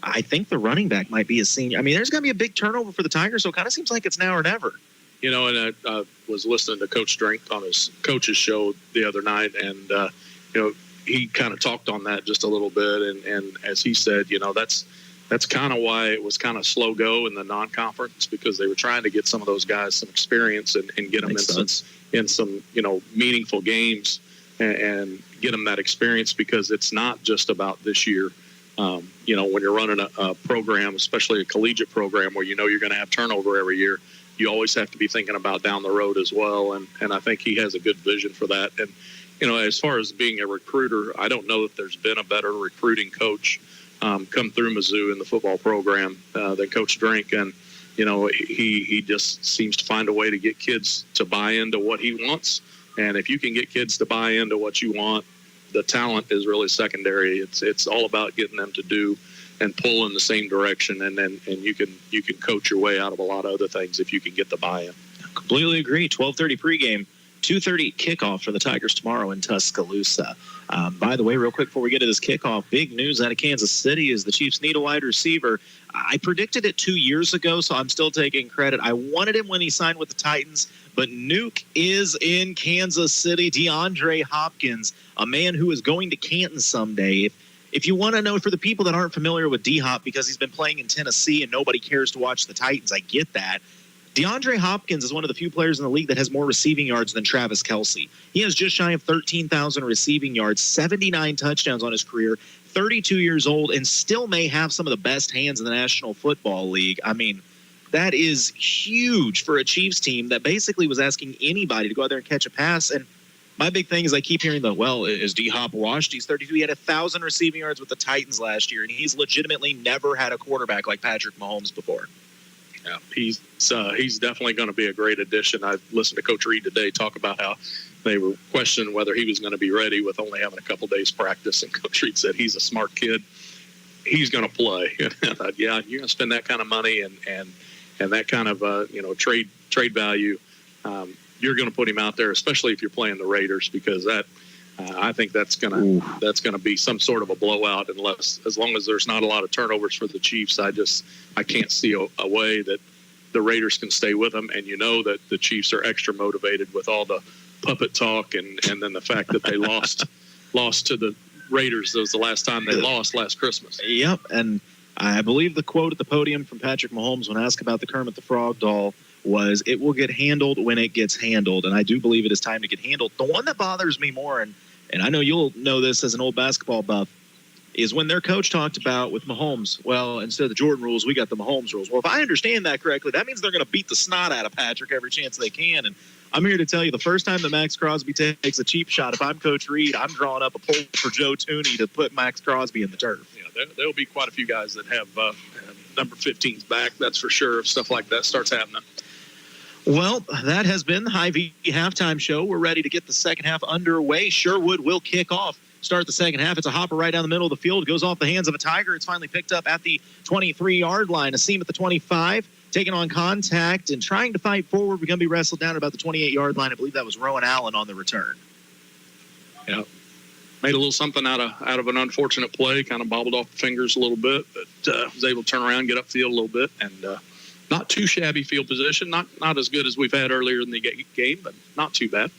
I think the running back might be a senior. I mean, there's going to be a big turnover for the Tigers, so it kind of seems like it's now or never. You know, and I was listening to Coach Drink on his coach's show the other night, and, you know, he kind of talked on that just a little bit. And as he said, you know, that's kind of why it was kind of slow go in the non-conference, because they were trying to get some of those guys some experience and get them in some, you know, meaningful games and get them that experience, because it's not just about this year. You know, when you're running a program, especially a collegiate program where you know you're going to have turnover every year, you always have to be thinking about down the road as well. And I think he has a good vision for that. And, you know, as far as being a recruiter, I don't know that there's been a better recruiting coach come through Mizzou in the football program than Coach Drink. And, you know, he just seems to find a way to get kids to buy into what he wants. And if you can get kids to buy into what you want, the talent is really secondary. It's all about getting them to do and pull in the same direction, and you can coach your way out of a lot of other things if you can get the buy-in. Completely agree. 12:30 pregame, 2:30 kickoff for the Tigers tomorrow in Tuscaloosa. By the way, real quick before we get to this kickoff, big news out of Kansas City is the Chiefs need a wide receiver. I predicted it 2 years ago, so I'm still taking credit. I wanted him when he signed with the Titans, but Nuke is in Kansas City. DeAndre Hopkins, a man who is going to Canton someday. If you want to know, for the people that aren't familiar with D-Hop, because he's been playing in Tennessee and nobody cares to watch the Titans, I get that. DeAndre Hopkins is one of the few players in the league that has more receiving yards than Travis Kelce. He has just shy of 13,000 receiving yards, 79 touchdowns on his career, 32 years old, and still may have some of the best hands in the National Football League. I mean, that is huge for a Chiefs team that basically was asking anybody to go out there and catch a pass. And my big thing is I keep hearing is D-Hop washed? He's 32. He had 1,000 receiving yards with the Titans last year, and he's legitimately never had a quarterback like Patrick Mahomes before. Yeah, he's definitely going to be a great addition. I listened to Coach Reed today talk about how they were questioning whether he was going to be ready with only having a couple days practice, and Coach Reed said he's a smart kid. He's going to play. I thought, yeah, you're going to spend that kind of money and that kind of trade value. You're going to put him out there, especially if you're playing the Raiders, because I think that's going to be some sort of a blowout, as long as there's not a lot of turnovers for the Chiefs. I can't see a way that the Raiders can stay with them, and you know that the Chiefs are extra motivated with all the puppet talk and then the fact that they lost to the Raiders. That was the last time they lost last Christmas. Yep, and I believe the quote at the podium from Patrick Mahomes when asked about the Kermit the Frog doll was, "It will get handled when it gets handled," and I do believe it is time to get handled. The one that bothers me more, and I know you'll know this as an old basketball buff, is when their coach talked about with Mahomes, well, instead of the Jordan rules, we got the Mahomes rules. Well, if I understand that correctly, that means they're going to beat the snot out of Patrick every chance they can. And I'm here to tell you, the first time that Max Crosby takes a cheap shot, if I'm Coach Reed, I'm drawing up a poll for Joe Tooney to put Max Crosby in the turf. Yeah, there'll be quite a few guys that have number 15s back, that's for sure, if stuff like that starts happening. Well, that has been the Hy-Vee halftime show. We're ready to get the second half underway. Sherwood will kick off, start the second half. It's a hopper right down the middle of the field. It goes off the hands of a Tiger. It's finally picked up at the 23-yard line. A seam at the 25, taking on contact and trying to fight forward. We're going to be wrestled down at about the 28-yard line. I believe that was Rowan Allen on the return. Yeah. Made a little something out of an unfortunate play, kind of bobbled off the fingers a little bit, but was able to turn around, get upfield a little bit, and not too shabby field position, not as good as we've had earlier in the game, but not too bad.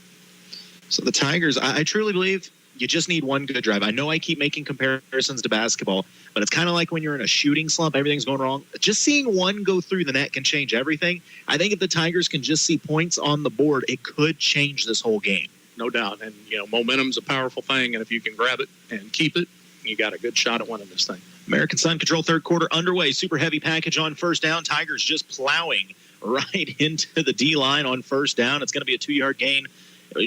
So the Tigers, I truly believe you just need one good drive. I know I keep making comparisons to basketball, but it's kind of like when you're in a shooting slump, everything's going wrong. Just seeing one go through the net can change everything. I think if the Tigers can just see points on the board, it could change this whole game. No doubt. And, momentum's a powerful thing, and if you can grab it and keep it, you got a good shot at winning this thing. American Sun Control third quarter underway. Super heavy package on first down. Tigers just plowing right into the D-line on first down. It's going to be a 2-yard gain.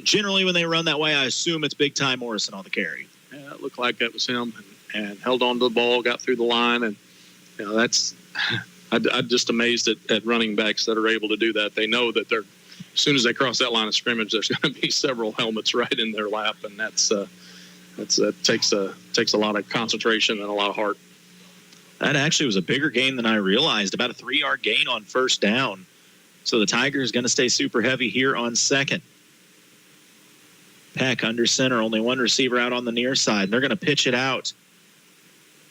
Generally, when they run that way, I assume it's Big Ty Morrison on the carry. Yeah, it looked like that was him, and held on to the ball, got through the line, and that's I'm just amazed at running backs that are able to do that. They know that as soon as they cross that line of scrimmage, there's going to be several helmets right in their lap, and That takes a lot of concentration and a lot of heart. That actually was a bigger gain than I realized. About a 3-yard gain on first down. So the Tigers going to stay super heavy here on second. Peck under center, only one receiver out on the near side. They're going to pitch it out.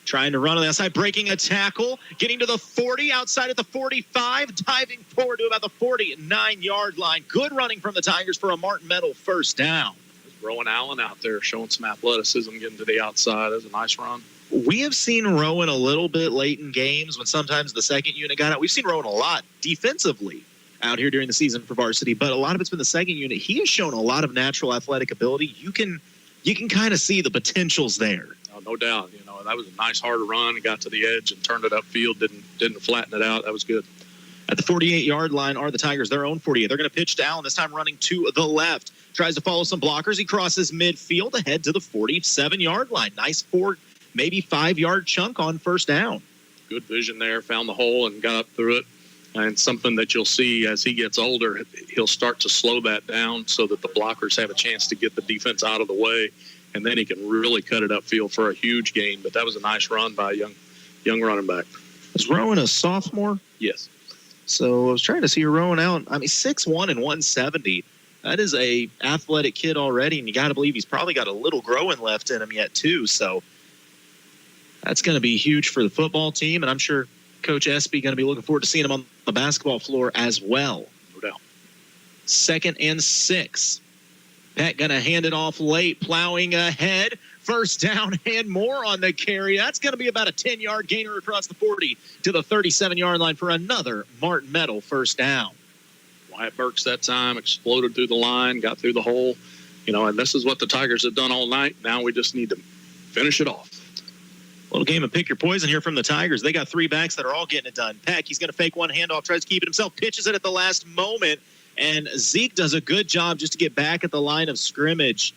Trying to run on the outside, breaking a tackle, getting to the 40, outside at the 45, diving forward to about the 49-yard line. Good running from the Tigers for a Martin Meadow first down. Rowan Allen out there showing some athleticism, getting to the outside. That's a nice run. We have seen Rowan a little bit late in games when sometimes the second unit got out. We've seen Rowan a lot defensively out here during the season for varsity, but a lot of it's been the second unit. He has shown a lot of natural athletic ability. You can kind of see the potentials there. No doubt. That was a nice hard run. He got to the edge and turned it upfield. Didn't flatten it out. That was good. At the 48-yard line are the Tigers, their own 48. They're going to pitch to Allen, this time running to the left. Tries to follow some blockers. He crosses midfield ahead to the 47-yard line. Nice 4, maybe 5-yard chunk on first down. Good vision there. Found the hole and got up through it. And something that you'll see as he gets older, he'll start to slow that down so that the blockers have a chance to get the defense out of the way. And then he can really cut it upfield for a huge gain. But that was a nice run by a young running back. Is Rowan a sophomore? Yes. So I was trying to see Rowan Allen. 6'1" and 170. That is a athletic kid already, and you got to believe he's probably got a little growing left in him yet too. So that's going to be huge for the football team, and I'm sure Coach Espy going to be looking forward to seeing him on the basketball floor as well. No doubt. 2nd and 6. Peck going to hand it off late, plowing ahead. First down and more on the carry. That's going to be about a 10-yard gainer across the 40 to the 37-yard line for another Martin Meadow first down. Wyatt Burks that time exploded through the line, got through the hole. And this is what the Tigers have done all night. Now we just need to finish it off. Little game of pick your poison here from the Tigers. They got 3 backs that are all getting it done. Peck, he's going to fake one handoff, tries to keep it himself, pitches it at the last moment. And Zeke does a good job just to get back at the line of scrimmage.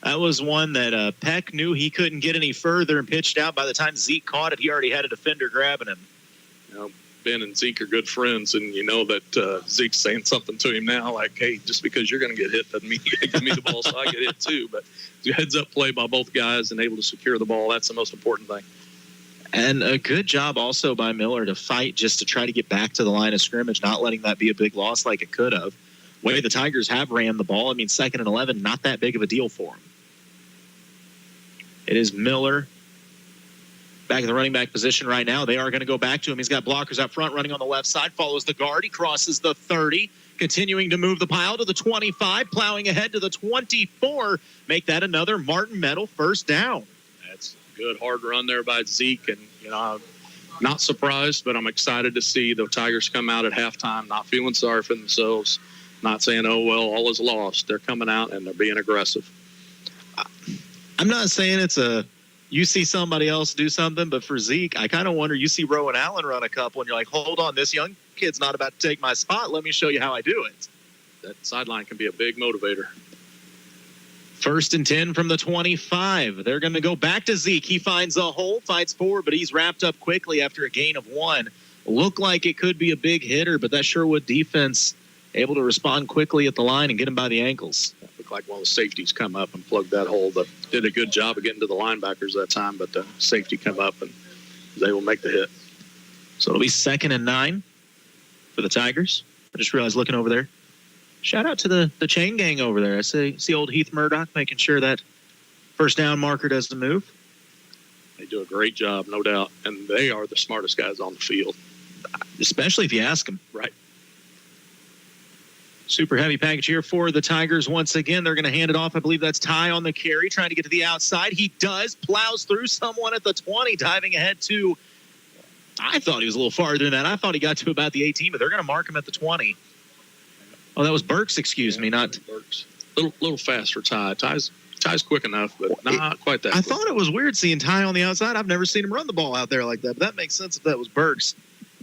That was one that Peck knew he couldn't get any further and pitched out. By the time Zeke caught it, he already had a defender grabbing him. Ben and Zeke are good friends, and you know that Zeke's saying something to him now, like, hey, just because you're going to get hit doesn't mean you got to give me the ball so I get hit too. But heads-up play by both guys and able to secure the ball, that's the most important thing. And a good job also by Miller to fight just to try to get back to the line of scrimmage, not letting that be a big loss like it could have. Way the Tigers have ran the ball, 2nd and 11, not that big of a deal for him. It is Miller back in the running back position right now. They are going to go back to him. He's got blockers up front running on the left side, follows the guard. He crosses the 30, continuing to move the pile to the 25, plowing ahead to the 24. Make that another Martin Meadow first down. That's a good hard run there by Zeke. And, I'm not surprised, but I'm excited to see the Tigers come out at halftime, not feeling sorry for themselves, not saying, oh, well, all is lost. They're coming out and they're being aggressive. I'm not saying you see somebody else do something, but for Zeke, I kind of wonder, you see Rowan Allen run a couple, and you're like, hold on, this young kid's not about to take my spot. Let me show you how I do it. That sideline can be a big motivator. 1st and 10 from the 25. They're going to go back to Zeke. He finds a hole, fights forward, but he's wrapped up quickly after a gain of 1. Looked like it could be a big hitter, but that Sherwood defense able to respond quickly at the line and get him by the ankles. Looked like one of the safeties come up and plugged that hole, but did a good job of getting to the linebackers that time, but the safety come up and they will make the hit. So it'll be 2nd and 9 for the Tigers. I just realized looking over there. Shout out to the chain gang over there. I see old Heath Murdoch making sure that first down marker doesn't move. They do a great job, no doubt, and they are the smartest guys on the field. Especially if you ask them. Right. Super heavy package here for the Tigers. Once again, they're going to hand it off. I believe that's Ty on the carry, trying to get to the outside. He does, plows through someone at the 20, diving ahead to, I thought he was a little farther than that. I thought he got to about the 18, but they're going to mark him at the 20. Oh, that was Burks, excuse me, not Burks. Little fast for Ty. Ty's quick enough, but not quite that I quick. thought it was weird seeing Ty on the outside. I've never seen him run the ball out there like that, but that makes sense if that was Burks.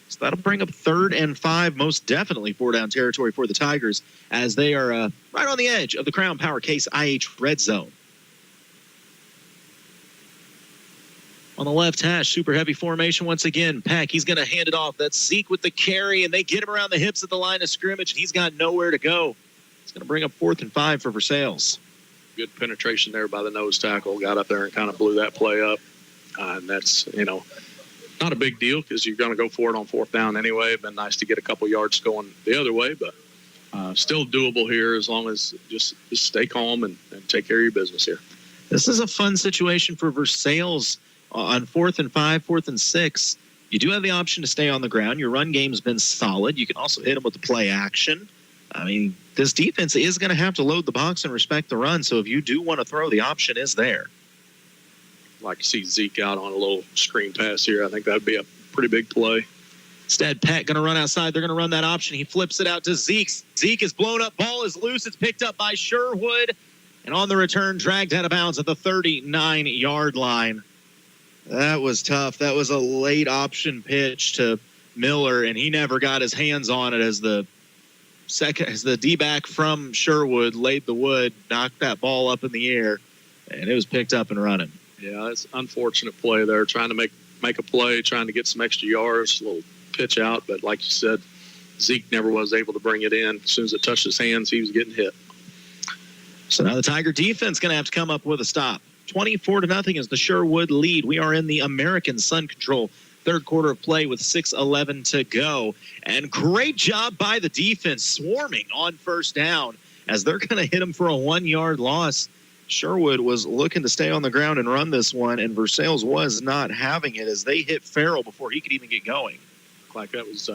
So that'll bring up 3rd and 5, most definitely 4-down territory for the Tigers, as they are right on the edge of the Crown Power Case IH red zone. On the left hash, super heavy formation once again. Peck, he's going to hand it off. That's Zeke with the carry, and they get him around the hips at the line of scrimmage, and he's got nowhere to go. It's going to bring up 4th and 5 for Versailles. Good penetration there by the nose tackle. Got up there and kind of blew that play up. And that's, not a big deal because you're going to go for it on fourth down anyway. It'd been nice to get a couple yards going the other way, but still doable here as long as just stay calm and take care of your business here. This is a fun situation for Versailles on 4th and 5, 4th and 6. You do have the option to stay on the ground. Your run game's been solid. You can also hit them with the play action. I mean, this defense is going to have to load the box and respect the run, so if you do want to throw, the option is there. Like to see Zeke out on a little screen pass here. I think that would be a pretty big play. Instead, Pat going to run outside. They're going to run that option. He flips it out to Zeke. Zeke is blown up. Ball is loose. It's picked up by Sherwood. And on the return, dragged out of bounds at the 39-yard line. That was tough. That was a late option pitch to Miller, and he never got his hands on it as the D-back from Sherwood laid the wood, knocked that ball up in the air, and it was picked up and running. Yeah, that's an unfortunate play there. Trying to make a play, trying to get some extra yards, a little pitch out. But like you said, Zeke never was able to bring it in. As soon as it touched his hands, he was getting hit. So now the Tiger defense going to have to come up with a stop. 24-0 is the Sherwood lead. We are in the American Sun Control third quarter of play with 6:11 to go. And great job by the defense swarming on first down as they're going to hit them for a 1-yard loss. Sherwood was looking to stay on the ground and run this one, and Versailles was not having it as they hit Farrell before he could even get going. Like that was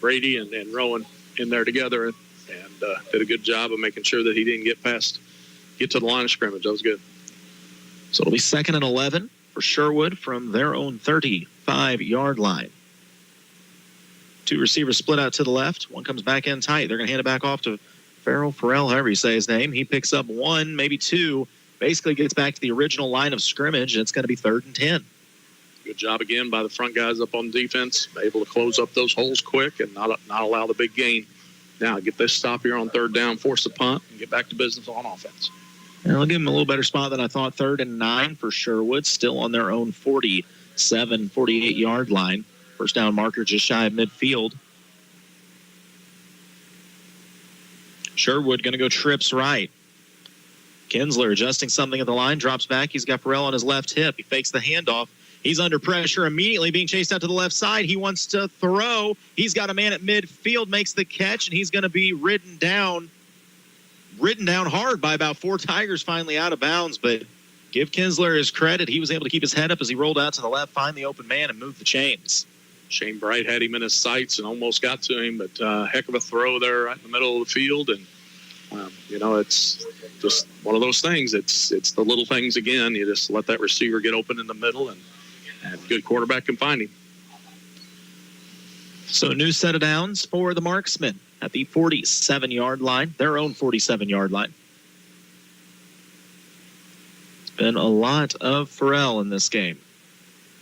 Brady and Rowan in there together and did a good job of making sure that he didn't get to the line of scrimmage. That was good. So it'll be 2nd and 11 for Sherwood from their own 35-yard line. Two receivers split out to the left. One comes back in tight. They're going to hand it back off to Farrell, however you say his name. He picks up one, maybe two, basically gets back to the original line of scrimmage, and it's going to be 3rd and 10. Good job again by the front guys up on defense, able to close up those holes quick and not allow the big gain. Now get this stop here on 3rd down, force the punt, and get back to business on offense. And I'll give them a little better spot than I thought. 3rd and 9 for Sherwood, still on their own 47, 48-yard line. First down marker just shy of midfield. Sherwood going to go trips right. Kinsler adjusting something at the line, drops back. He's got Farrell on his left hip. He fakes the handoff. He's under pressure, immediately being chased out to the left side. He wants to throw. He's got a man at midfield, makes the catch, and he's going to be ridden down hard by about 4 Tigers, finally out of bounds. But give Kinsler his credit. He was able to keep his head up as he rolled out to the left, find the open man, and move the chains. Shane Bright had him in his sights and almost got to him, but heck of a throw there right in the middle of the field. And, it's just one of those things. It's the little things again. You just let that receiver get open in the middle, and good quarterback can find him. So a new set of downs for the marksmen at the 47-yard line, their own 47-yard line. It's been a lot of Farrell in this game.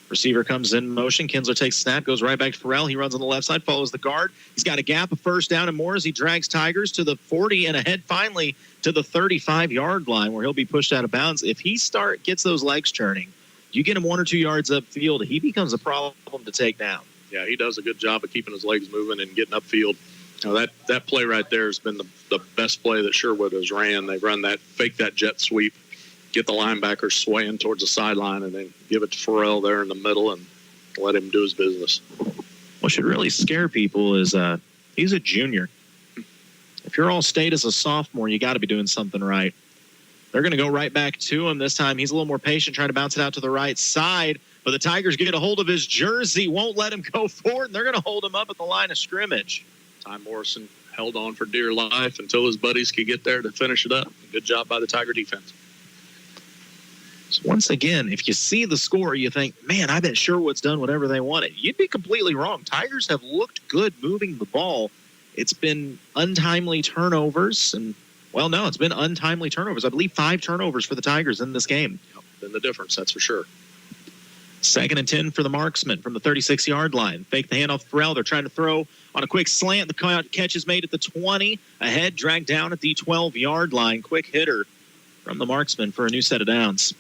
Receiver comes in motion. Kinsler takes snap, goes right back to Farrell. He runs on the left side, follows the guard. He's got a gap of first down and more as he drags Tigers to the 40 and ahead finally to the 35-yard line where he'll be pushed out of bounds. If he gets those legs turning, you get him 1 or 2 yards upfield, he becomes a problem to take down. Yeah, he does a good job of keeping his legs moving and getting upfield. That play right there has been the best play that Sherwood has ran. They run that, fake that jet sweep, get the linebacker swaying towards the sideline, and then give it to Farrell there in the middle and let him do his business. What should really scare people is he's a junior. If you're all state as a sophomore, you got to be doing something right. They're going to go right back to him this time. He's a little more patient, trying to bounce it out to the right side, but the Tigers get a hold of his jersey, won't let him go forward, and they're going to hold him up at the line of scrimmage. Ty Morrison held on for dear life until his buddies could get there to finish it up. Good job by the Tiger defense. So once again, if you see the score, you think, man, I bet Sherwood's done whatever they wanted. You'd be completely wrong. Tigers have looked good moving the ball. It's been untimely turnovers. It's been untimely turnovers. I believe 5 turnovers for the Tigers in this game. Yep, been the difference, that's for sure. 2nd and 10 for the marksman from the 36-yard line. Fake the handoff to Farrell. They're trying to throw on a quick slant. The catch is made at the 20. Ahead, dragged down at the 12-yard line. Quick hitter from the marksman for a new set of downs.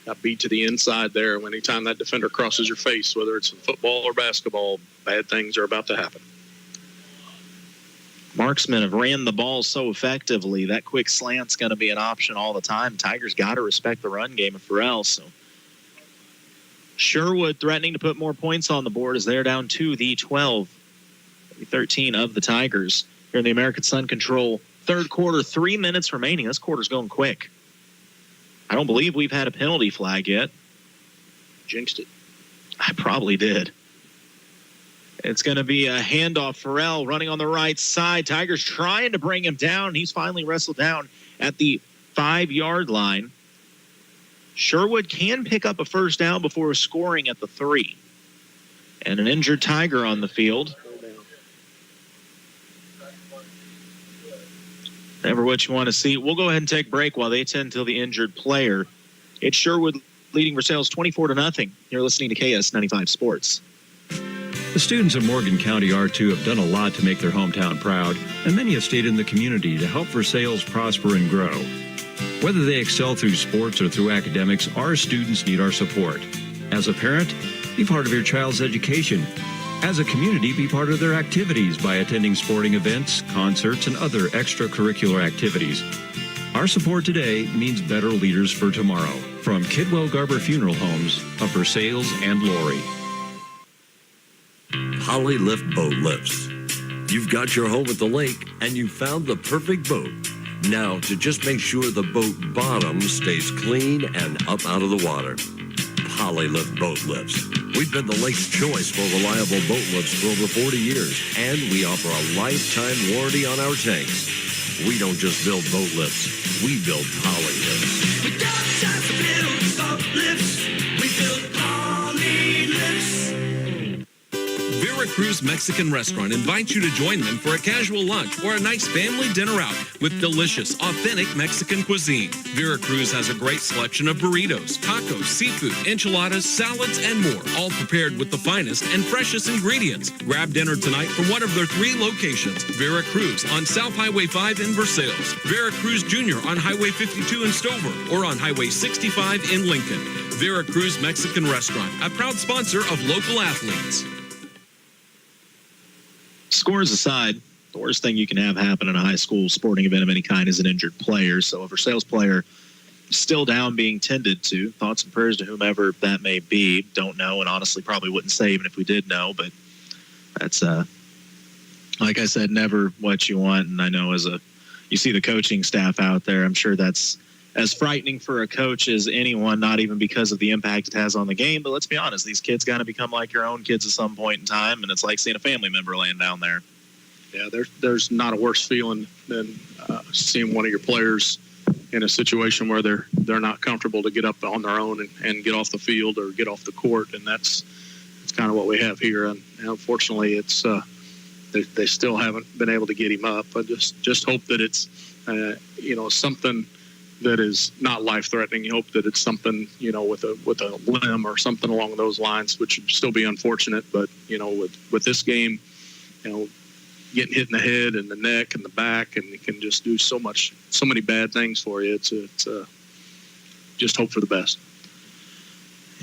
Got beat to the inside there. Anytime that defender crosses your face, whether it's in football or basketball, bad things are about to happen. Marksmen have ran the ball so effectively. That quick slant's going to be an option all the time. Tigers got to respect the run game of Farrell. So Sherwood threatening to put more points on the board as they're down to the 13 of the Tigers here in the American Sun Control third quarter. 3 minutes remaining. This quarter's going quick. I don't believe we've had a penalty flag yet. Jinxed it. I probably did. It's going to be a handoff. Farrell running on the right side. Tigers trying to bring him down. He's finally wrestled down at the 5-yard line. Sherwood can pick up a first down before scoring at the 3. And an injured Tiger on the field. Never what you want to see. We'll go ahead and take a break while they tend to the injured player. It's Sherwood leading Versailles 24-0. You're listening to KS-95 Sports. The students of Morgan County R2 have done a lot to make their hometown proud, and many have stayed in the community to help Versailles prosper and grow. Whether they excel through sports or through academics, our students need our support. As a parent, be part of your child's education. As a community, be part of their activities by attending sporting events, concerts, and other extracurricular activities. Our support today means better leaders for tomorrow. From Kidwell Garber Funeral Homes of Versailles and Laurie. Holly Lift Boat Lifts. You've got your home at the lake and you found the perfect boat. Now, to just make sure the boat bottom stays clean and up out of the water. Holly Lift Boat Lifts. We've been the lake's choice for reliable boat lifts for over 40 years, and we offer a lifetime warranty on our tanks. We don't just build boat lifts, we build Holly Lifts. We don't just build boat lifts, we build Holly Lifts. Veracruz Mexican Restaurant invites you to join them for a casual lunch or a nice family dinner out with delicious, authentic Mexican cuisine. Veracruz has a great selection of burritos, tacos, seafood, enchiladas, salads, and more, all prepared with the finest and freshest ingredients. Grab dinner tonight from one of their 3 locations: Veracruz on South Highway 5 in Versailles, Veracruz Jr. on Highway 52 in Stover, or on Highway 65 in Lincoln. Veracruz Mexican Restaurant, a proud sponsor of local athletes. Scores aside, the worst thing you can have happen in a high school sporting event of any kind is an injured player. So a Versailles player still down, being tended to. Thoughts and prayers to whomever that may be. Don't know, and honestly probably wouldn't say even if we did know. But that's, like I said, never what you want. And I know you see the coaching staff out there, I'm sure that's as frightening for a coach as anyone, not even because of the impact it has on the game. But let's be honest, these kids got to become like your own kids at some point in time, and it's like seeing a family member laying down there. Yeah, there's not a worse feeling than seeing one of your players in a situation where they're not comfortable to get up on their own and get off the field or get off the court, and that's kind of what we have here. And unfortunately, it's they still haven't been able to get him up. I just hope that it's something that is not life-threatening. You hope that it's something, with a limb or something along those lines, which would still be unfortunate. But, with this game, getting hit in the head and the neck and the back, and it can just do so many bad things for you. It's just hope for the best.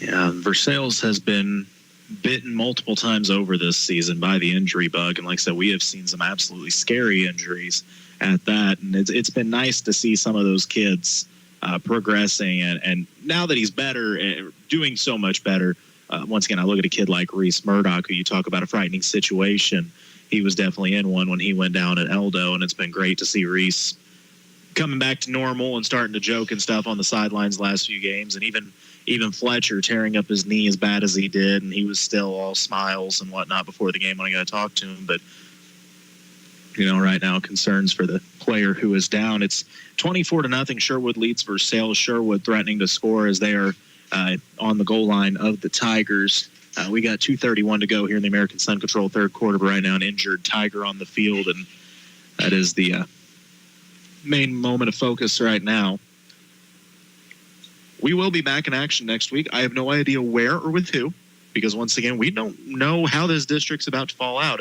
Yeah, Versailles has been bitten multiple times over this season by the injury bug. And like I said, we have seen some absolutely scary injuries at that. And it's been nice to see some of those kids progressing. And now that he's better, doing so much better, once again, I look at a kid like Reese Murdoch, who you talk about a frightening situation. He was definitely in one when he went down at Eldon, and it's been great to see Reese coming back to normal and starting to joke and stuff on the sidelines the last few games. And even Fletcher tearing up his knee as bad as he did, and he was still all smiles and whatnot before the game when I got to talk to him. But, right now, concerns for the player who is down. It's 24-0. Sherwood leads Versailles. Sherwood threatening to score as they are on the goal line of the Tigers. We got 2:31 to go here in the American Sun Control third quarter, but right now an injured Tiger on the field, and that is the main moment of focus right now. We will be back in action next week. I have no idea where or with who, because once again, we don't know how this district's about to fall out,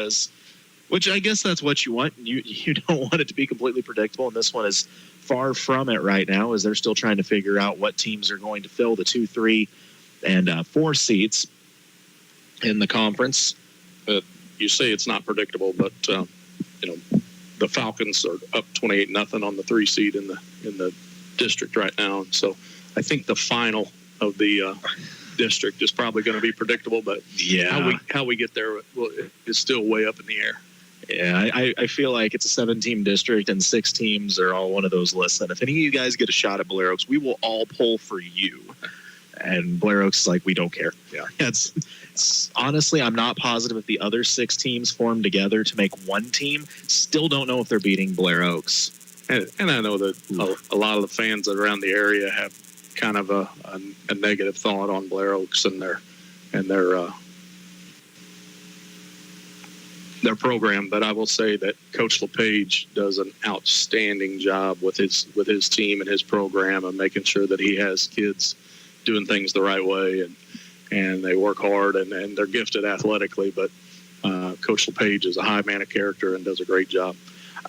which I guess that's what you want. You don't want it to be completely predictable, and this one is far from it right now, as they're still trying to figure out what teams are going to fill the 2, 3, and 4 seats in the conference. You say it's not predictable, but the Falcons are up 28-0 on the 3 seed in the district right now. And so I think the final of the district is probably going to be predictable, but how we get there is still way up in the air. Yeah, I feel like it's a 7-team district and 6 teams are all one of those lists. And if any of you guys get a shot at Blair Oaks, we will all pull for you. And Blair Oaks is like, we don't care. Yeah, it's honestly, I'm not positive if the other 6 teams form together to make one team. Still don't know if they're beating Blair Oaks. And I know that a lot of the fans around the area have kind of a negative thought on Blair Oaks and their program, but I will say that Coach LePage does an outstanding job with his team and his program and making sure that he has kids doing things the right way, and they work hard and they're gifted athletically, but Coach LePage is a high man of character and does a great job.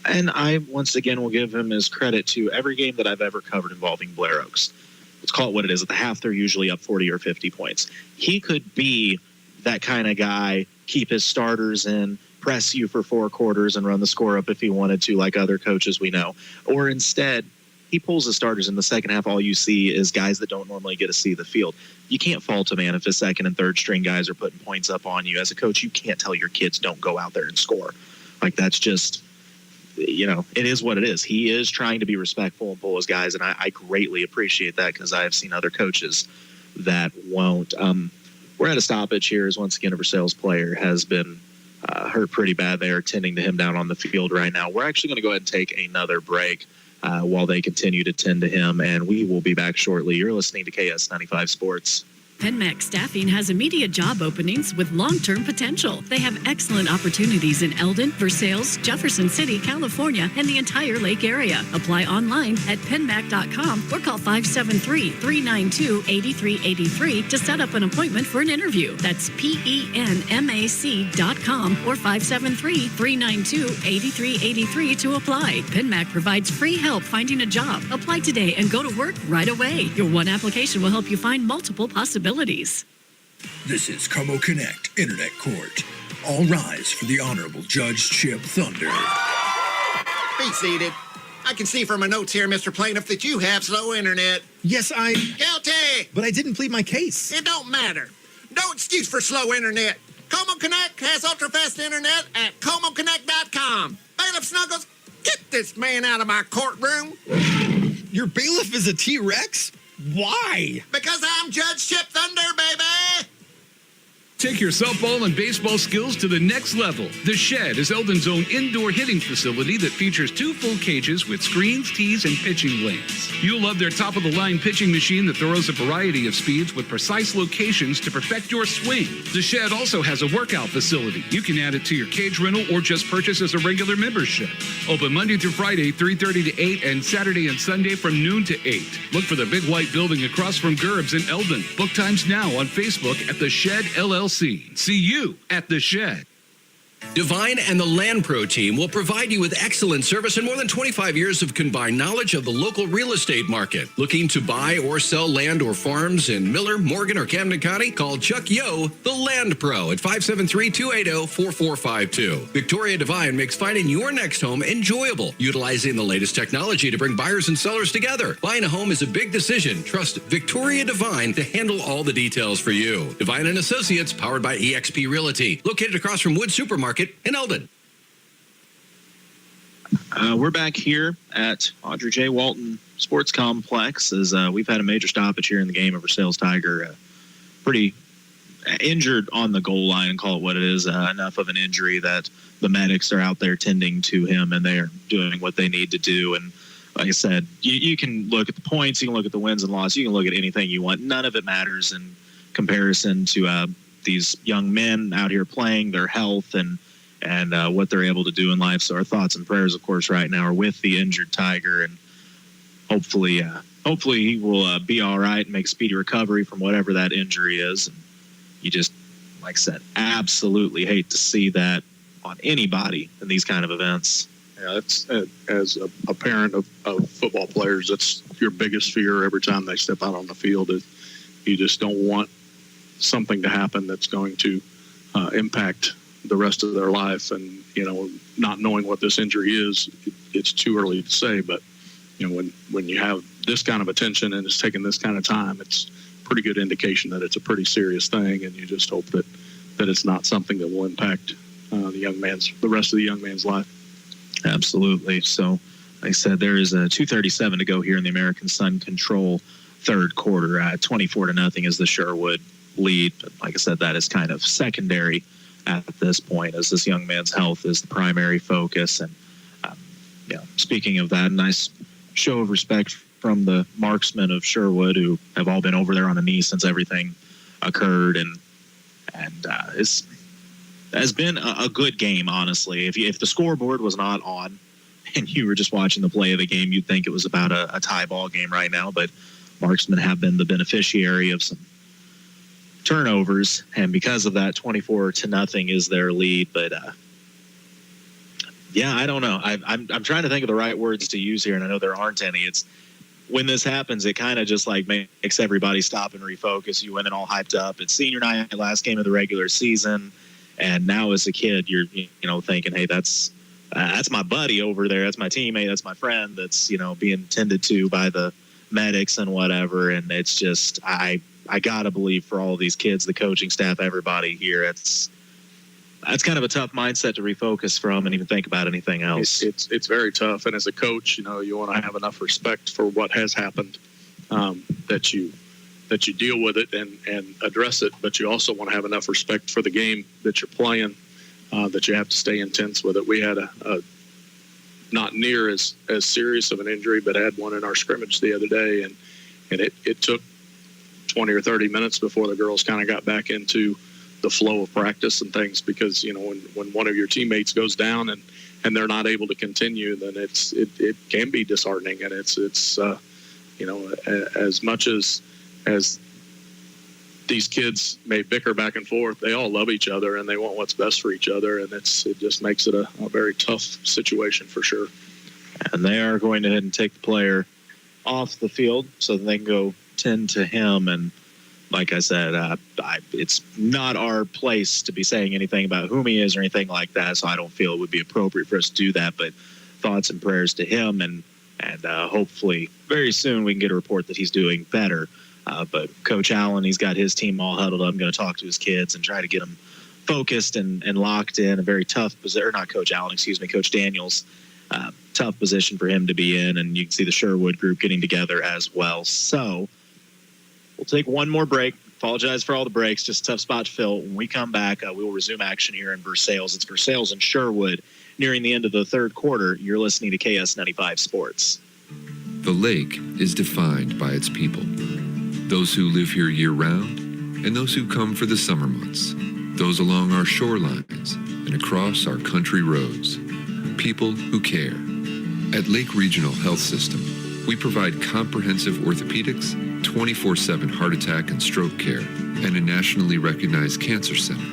And I, once again, will give him his credit to every game that I've ever covered involving Blair Oaks. Let's call it what it is. At the half, they're usually up 40 or 50 points. He could be that kind of guy, keep his starters in, press you for 4 quarters and run the score up if he wanted to, like other coaches we know. Or instead, he pulls his starters in the second half. All you see is guys that don't normally get to see the field. You can't fault a man if his second and third string guys are putting points up on you. As a coach, you can't tell your kids don't go out there and score. Like, that's just, it is what it is. He is trying to be respectful and pull his guys, and I greatly appreciate that because I have seen other coaches that won't. We're at a stoppage here as, once again, a Versailles player has been hurt pretty bad. They are tending to him down on the field right now. We're actually going to go ahead and take another break while they continue to tend to him, and we will be back shortly. You're listening to KS95 Sports. PenMax Staffing has immediate job openings with long-term potential. They have excellent opportunities in Eldon, Versailles, Jefferson City, California, and the entire Lake area. Apply online at penmac.com or call 573-392-8383 to set up an appointment for an interview. That's PENMAC.com or 573-392-8383 to apply. PenMac provides free help finding a job. Apply today and go to work right away. Your one application will help you find multiple possibilities. This is Como Connect Internet Court. All rise for the Honorable Judge Chip Thunder. Be seated. I can see from my notes here, Mr. Plaintiff, that you have slow internet. Yes, Guilty! But I didn't plead my case. It don't matter. No excuse for slow internet. Como Connect has ultra-fast internet at ComoConnect.com. Bailiff Snuggles, get this man out of my courtroom. Your bailiff is a T-Rex? Why? Because I'm Judge Chip Thunder, baby! Take your softball and baseball skills to the next level. The Shed is Eldon's own indoor hitting facility that features 2 full cages with screens, tees, and pitching lanes. You'll love their top-of-the-line pitching machine that throws a variety of speeds with precise locations to perfect your swing. The Shed also has a workout facility. You can add it to your cage rental or just purchase as a regular membership. Open Monday through Friday, 3:30 to 8, and Saturday and Sunday from noon to 8. Look for the big white building across from Gerb's in Eldon. Book times now on Facebook at The Shed LLC. See you at The Shed. Divine and the Land Pro team will provide you with excellent service and more than 25 years of combined knowledge of the local real estate market. Looking to buy or sell land or farms in Miller, Morgan, or Camden County? Call Chuck Yo, the Land Pro, at 573-280-4452. Victoria Divine makes finding your next home enjoyable, utilizing the latest technology to bring buyers and sellers together. Buying a home is a big decision. Trust Victoria Divine to handle all the details for you. Divine and Associates, powered by eXp Realty, located across from Wood Supermarket in Eldon. We're back here at Audrey J. Walton Sports Complex as we've had a major stoppage here in the game of Versailles Tiger. Pretty injured on the goal line, and call it what it is. Enough of an injury that the medics are out there tending to him, and they are doing what they need to do. And like I said, you can look at the points, you can look at the wins and losses, you can look at anything you want. None of it matters in comparison to these young men out here playing, their health and what they're able to do in life. So our thoughts and prayers, of course, right now are with the injured Tiger, and hopefully he will be all right and make speedy recovery from whatever that injury is. And you just, like I said, absolutely hate to see that on anybody in these kind of events. Yeah, that's as a parent of football players, that's your biggest fear every time they step out on the field. You just don't want something to happen that's going to impact the rest of their life. And, not knowing what this injury is, it's too early to say. But, when you have this kind of attention and it's taking this kind of time, it's a pretty good indication that it's a pretty serious thing. And you just hope that it's not something that will impact the rest of the young man's life. Absolutely. So, like I said, there is a 2:37 to go here in the American Sun Control third quarter. 24-0 is the Sherwood lead. But like I said, that is kind of secondary at this point, as this young man's health is the primary focus. And speaking of that, nice show of respect from the marksmen of Sherwood, who have all been over there on a knee since everything occurred, and it's has been a good game, honestly. If the scoreboard was not on and you were just watching the play of the game, you'd think it was about a tie ball game right now. But marksmen have been the beneficiary of some turnovers, and because of that, 24-0 is their lead. But I don't know. I'm trying to think of the right words to use here, and I know there aren't any. It's when this happens, it kind of just like makes everybody stop and refocus. You went in all hyped up. It's senior night, last game of the regular season. And now as a kid, you're, thinking, hey, that's my buddy over there. That's my teammate. That's my friend that's, being tended to by the medics and whatever. And it's just, I got to believe for all of these kids, the coaching staff, everybody here, that's kind of a tough mindset to refocus from and even think about anything else. It's very tough. And as a coach, you want to have enough respect for what has happened, that you deal with it and address it, but you also want to have enough respect for the game that you're playing, that you have to stay intense with it. We had a not near as serious of an injury, but had one in our scrimmage the other day, and it took 20 or 30 minutes before the girls kind of got back into the flow of practice and things, because when one of your teammates goes down and they're not able to continue, then it can be disheartening. And it's as much as these kids may bicker back and forth, they all love each other and they want what's best for each other, and it just makes it a very tough situation for sure. And they are going to head and take the player off the field so that they can go tend to him. And like I said, it's not our place to be saying anything about whom he is or anything like that, so I don't feel it would be appropriate for us to do that. But thoughts and prayers to him, and hopefully very soon we can get a report that he's doing better. But Coach Allen, he's got his team all huddled up. I'm going to talk to his kids and try to get them focused and locked in. A very tough position, or not Coach Allen, excuse me, Coach Daniels. Tough position for him to be in, and you can see the Sherwood group getting together as well. So we'll take one more break. Apologize for all the breaks, just a tough spot to fill. When we come back, we will resume action here in Versailles. It's Versailles and Sherwood nearing the end of the third quarter. You're listening to KS-95 Sports. The lake is defined by its people. Those who live here year-round, and those who come for the summer months. Those along our shorelines and across our country roads. People who care. At Lake Regional Health System, we provide comprehensive orthopedics, 24/7 heart attack and stroke care, and a nationally recognized cancer center.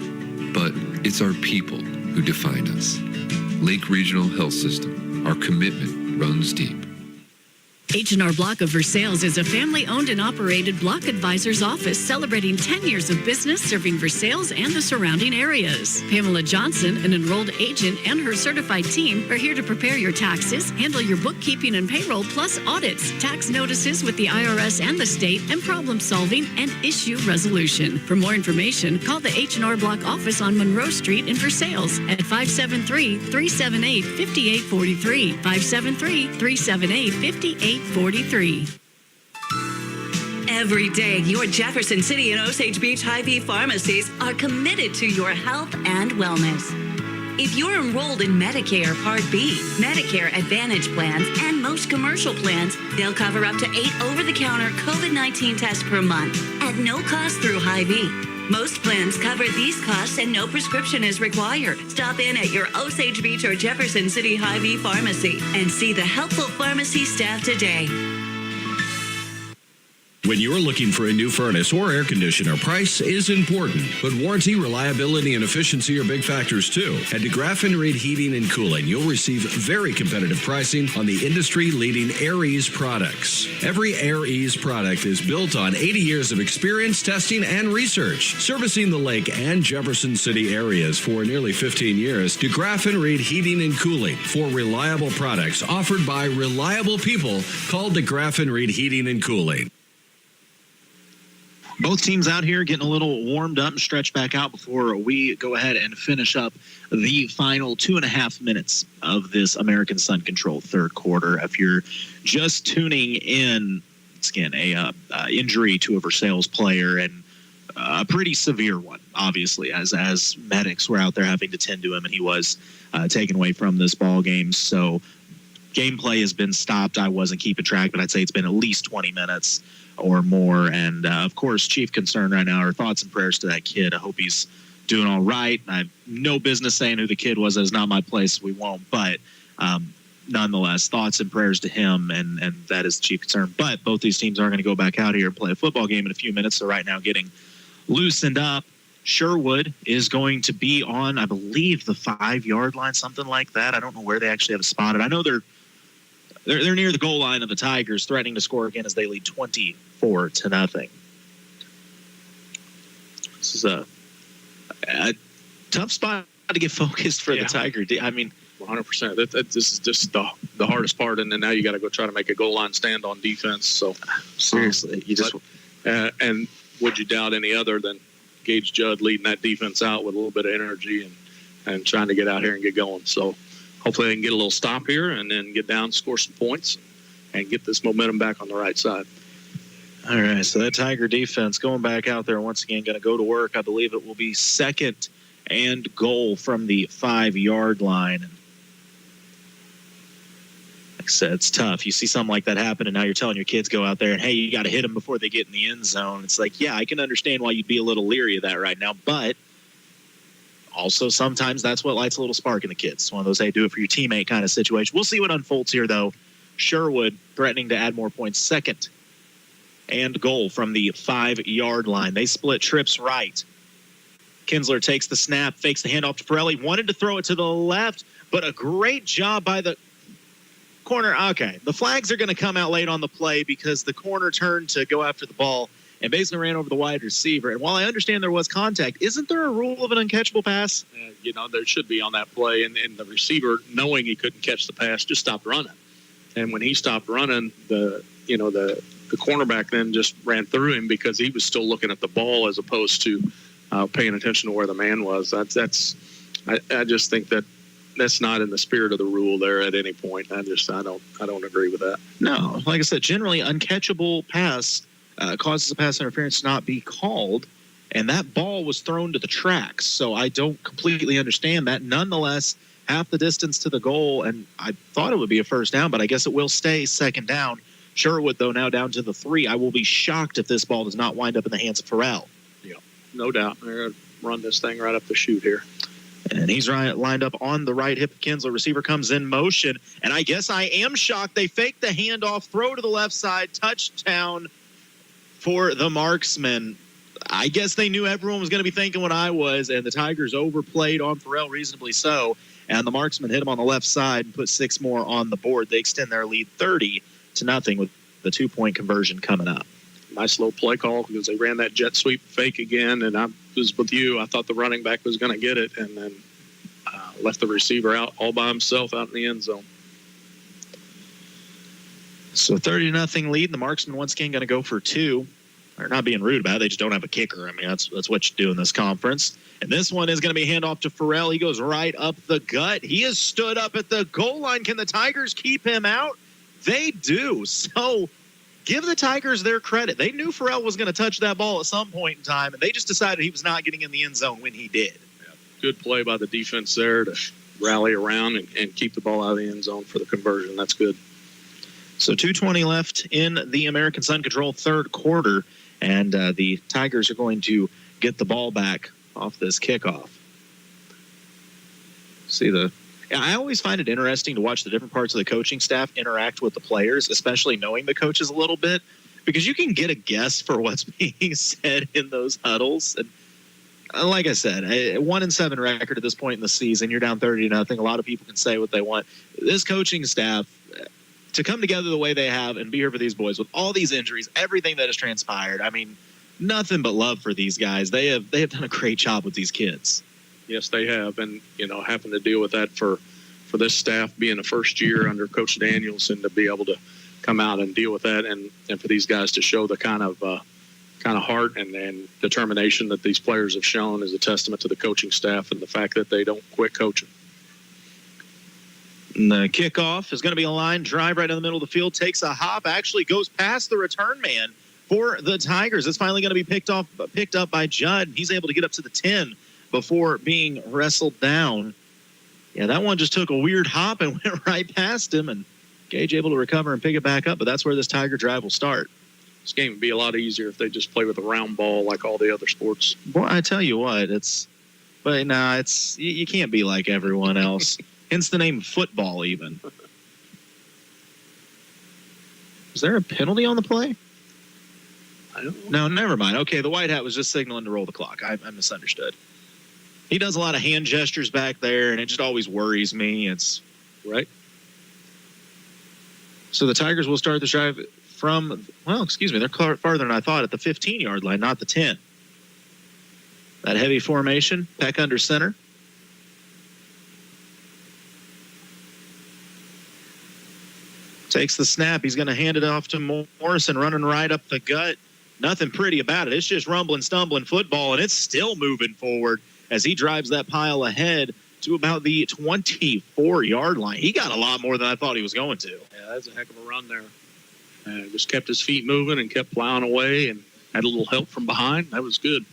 But it's our people who define us. Lake Regional Health System, our commitment runs deep. H&R Block of Versailles is a family-owned and operated Block Advisors office celebrating 10 years of business serving Versailles and the surrounding areas. Pamela Johnson, an enrolled agent, and her certified team are here to prepare your taxes, handle your bookkeeping and payroll, plus audits, tax notices with the IRS and the state, and problem solving and issue resolution. For more information, call the H&R Block office on Monroe Street in Versailles at 573-378-5843, 573-378-5843. Every day, your Jefferson City and Osage Beach Hy-Vee pharmacies are committed to your health and wellness. If you're enrolled in Medicare Part B, Medicare Advantage plans, and most commercial plans, they'll cover up to 8 over-the-counter COVID-19 tests per month at no cost through Hy-Vee. Most plans cover these costs and no prescription is required. Stop in at your Osage Beach or Jefferson City Hy-Vee pharmacy and see the helpful pharmacy staff today. When you're looking for a new furnace or air conditioner, price is important, but warranty, reliability, and efficiency are big factors too. At DeGraff and Reed Heating and Cooling, you'll receive very competitive pricing on the industry-leading Air Ease products. Every Air Ease product is built on 80 years of experience, testing, and research. Servicing the Lake and Jefferson City areas for nearly 15 years, DeGraff and Reed Heating and Cooling for reliable products offered by reliable people. Call DeGraff and Reed Heating and Cooling. Both teams out here getting a little warmed up and stretched back out before we go ahead and finish up the final 2.5 minutes of this American Sun Control third quarter. If you're just tuning in, it's again a injury to a Versailles player, and a pretty severe one, obviously, as medics were out there having to tend to him, and he was taken away from this ball game. So gameplay has been stopped. I wasn't keeping track, but I'd say it's been at least 20 minutes or more. And of course, chief concern right now are thoughts and prayers to that kid. I hope he's doing all right. I have no business saying who the kid was. That is not my place. We won't. But nonetheless, thoughts and prayers to him, and that is the chief concern. But both these teams are going to go back out here and play a football game in a few minutes. So right now, getting loosened up. Sherwood is going to be on, I believe, the 5-yard line, something like that. I don't know where they actually have it spotted. I know they're near the goal line of the Tigers, threatening to score again as they lead 24-0. This is a tough spot to get focused for the Tiger. I mean, 100%. This is just the hardest part, and then now you got to go try to make a goal line stand on defense. So seriously, you just and would you doubt any other than Gage Judd leading that defense out with a little bit of energy and trying to get out here and get going. So hopefully they can get a little stop here and then get down, score some points, and get this momentum back on the right side. All right, so that Tiger defense going back out there once again, going to go to work. I believe it will be 2nd and goal from the 5-yard line. Like I said, it's tough. You see something like that happen, and now you're telling your kids go out there and, hey, you got to hit them before they get in the end zone. It's like, yeah, I can understand why you'd be a little leery of that right now, but also sometimes that's what lights a little spark in the kids. It's one of those, hey, do it for your teammate kind of situation. We'll see what unfolds here, though. Sherwood threatening to add more points. 2nd and goal from the 5-yard line. They split trips right. Kinsler takes the snap, fakes the handoff to Pirelli. Wanted to throw it to the left, but a great job by the corner. Okay, the flags are going to come out late on the play because the corner turned to go after the ball and basically ran over the wide receiver. And while I understand there was contact, isn't there a rule of an uncatchable pass? There should be on that play, and the receiver, knowing he couldn't catch the pass, just stopped running. And when he stopped running, the cornerback then just ran through him because he was still looking at the ball as opposed to paying attention to where the man was. I just think that's not in the spirit of the rule there at any point. I don't agree with that. No, like I said, generally uncatchable pass causes a pass interference to not be called, and that ball was thrown to the tracks. So I don't completely understand that. Nonetheless, half the distance to the goal, and I thought it would be a first down, but I guess it will stay 2nd down. Sherwood, though, now down to the 3. I will be shocked if this ball does not wind up in the hands of Farrell. Yeah, no doubt. They're going to run this thing right up the chute here. And he's lined up on the right hip of Kinsler. Receiver comes in motion, and I guess I am shocked. They fake the handoff, throw to the left side, touchdown for the marksman. I guess they knew everyone was going to be thinking what I was, and the Tigers overplayed on Farrell, reasonably so. And the marksman hit him on the left side and put 6 more on the board. They extend their lead 30-0 with the 2-point conversion coming up. Nice little play call because they ran that jet sweep fake again, and I was with you. I thought the running back was going to get it, and then left the receiver out all by himself out in the end zone. So 30-0 lead. The marksman once again going to go for 2. They're not being rude about it. They just don't have a kicker. I mean, that's what you do in this conference. And this one is going to be a handoff to Farrell. He goes right up the gut. He has stood up at the goal line. Can the Tigers keep him out? They do. So give the Tigers their credit. They knew Farrell was going to touch that ball at some point in time, and they just decided he was not getting in the end zone when he did. Yeah, good play by the defense there to rally around and keep the ball out of the end zone for the conversion. That's good. So 2:20 left in the American Sun Control third quarter, and the Tigers are going to get the ball back off this kickoff. I always find it interesting to watch the different parts of the coaching staff interact with the players, especially knowing the coaches a little bit, because you can get a guess for what's being said in those huddles. And like I said, a 1-7 record at this point in the season, you're down 30-0. A lot of people can say what they want. This coaching staff, to come together the way they have and be here for these boys with all these injuries, everything that has transpired, I mean, nothing but love for these guys. They have done a great job with these kids. Yes, they have. And, having to deal with that for this staff being the first year under Coach Daniels and to be able to come out and deal with that and for these guys to show the kind of heart and determination that these players have shown is a testament to the coaching staff and the fact that they don't quit coaching. And the kickoff is going to be a line drive right in the middle of the field, takes a hop, actually goes past the return man for the Tigers. It's finally going to be picked up by Judd. He's able to get up to the 10 before being wrestled down. Yeah, that one just took a weird hop and went right past him, and Gage able to recover and pick it back up, but that's where this Tiger drive will start. This game would be a lot easier if they just play with a round ball like all the other sports. Boy, I tell you what, you can't be like everyone else. Hence the name football, even. Is there a penalty on the play? I don't know. No, never mind. Okay, the white hat was just signaling to roll the clock. I misunderstood. He does a lot of hand gestures back there, and it just always worries me. It's right. So the Tigers will start the drive they're farther than I thought at the 15-yard line, not the 10. That heavy formation, Peck under center. Takes the snap. He's going to hand it off to Morrison, running right up the gut. Nothing pretty about it. It's just rumbling, stumbling football, and it's still moving forward as he drives that pile ahead to about the 24-yard line. He got a lot more than I thought he was going to. Yeah, that's a heck of a run there. Just kept his feet moving and kept plowing away and had a little help from behind. That was good.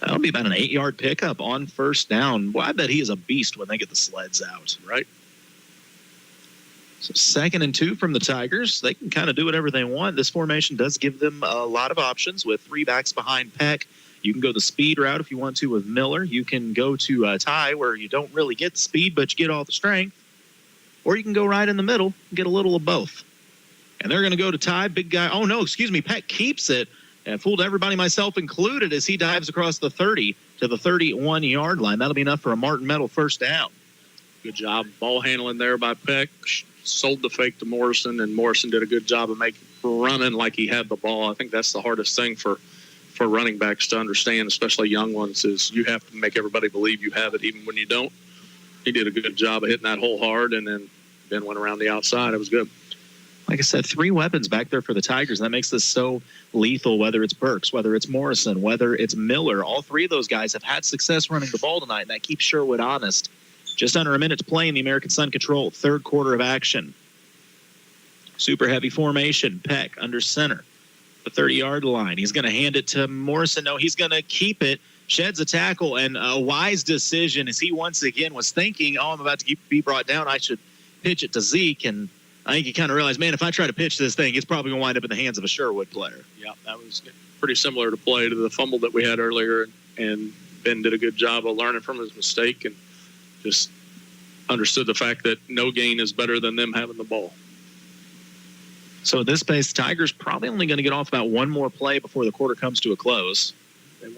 That'll be about an 8-yard pickup on first down. Boy, I bet he is a beast when they get the sleds out. Right. So 2nd and 2 from the Tigers. They can kind of do whatever they want. This formation does give them a lot of options with 3 backs behind Peck. You can go the speed route if you want to with Miller. You can go to Ty where you don't really get the speed, but you get all the strength. Or you can go right in the middle and get a little of both. And they're going to go to Ty, big guy. Oh, no, excuse me. Peck keeps it and fooled everybody, myself included, as he dives across the 30 to the 31-yard line. That'll be enough for a Martin Metal first down. Good job ball handling there by Peck. Sold the fake to Morrison, and Morrison did a good job of running like he had the ball. I think that's the hardest thing for running backs to understand, especially young ones, is you have to make everybody believe you have it even when you don't. He did a good job of hitting that hole hard and then went around the outside. It was good. Like I said, 3 weapons back there for the Tigers. That makes this so lethal, whether it's Burks, whether it's Morrison, whether it's Miller. All 3 of those guys have had success running the ball tonight, and that keeps Sherwood honest. Just under a minute to play in the American Sun Control, 3rd quarter of action. Super heavy formation. Peck under center. The 30-yard line. He's going to hand it to Morrison. No, he's going to keep it. Sheds a tackle, and a wise decision as he once again was thinking, I'm about to be brought down. I should pitch it to Zeke. And I think he kind of realized, man, if I try to pitch this thing, it's probably going to wind up in the hands of a Sherwood player. Yeah, that was pretty similar to play to the fumble that we had earlier. And Ben did a good job of learning from his mistake and just understood the fact that no gain is better than them having the ball. So at this pace, the Tigers probably only going to get off about 1 more play before the quarter comes to a close. They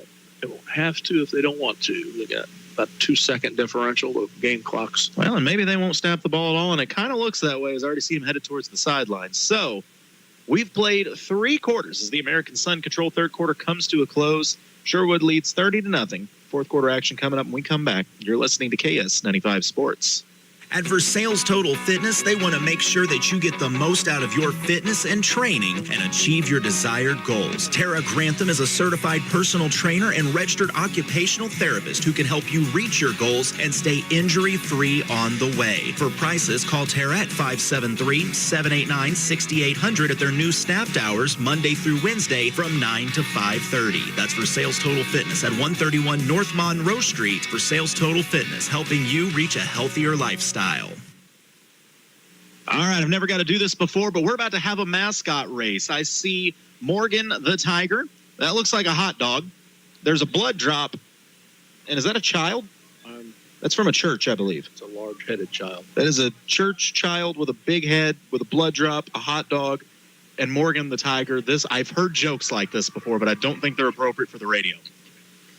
won't have to if they don't want to. They got about 2-second differential of game clocks. Well, and maybe they won't snap the ball at all, and it kind of looks that way as I already see him headed towards the sideline. So we've played 3 quarters as the American Sun Control 3rd quarter comes to a close. Sherwood leads 30-0. 4th quarter action coming up when we come back. You're listening to KS-95 Sports. At Versailles Total Fitness, they want to make sure that you get the most out of your fitness and training and achieve your desired goals. Tara Grantham is a certified personal trainer and registered occupational therapist who can help you reach your goals and stay injury-free on the way. For prices, call Tara at 573-789-6800 at their new snapped hours Monday through Wednesday from 9 to 5:30. That's Versailles Total Fitness at 131 North Monroe Street. Versailles Total Fitness, helping you reach a healthier lifestyle. All right, I've never got to do this before, but we're about to have a mascot race. I see Morgan the Tiger. That looks like a hot dog. There's a blood drop. And is that a child? That's from a church, I believe. It's a large-headed child. That is a church child with a big head, with a blood drop, a hot dog. and Morgan the Tiger. I've heard jokes like this before, but I don't think they're appropriate for the radio.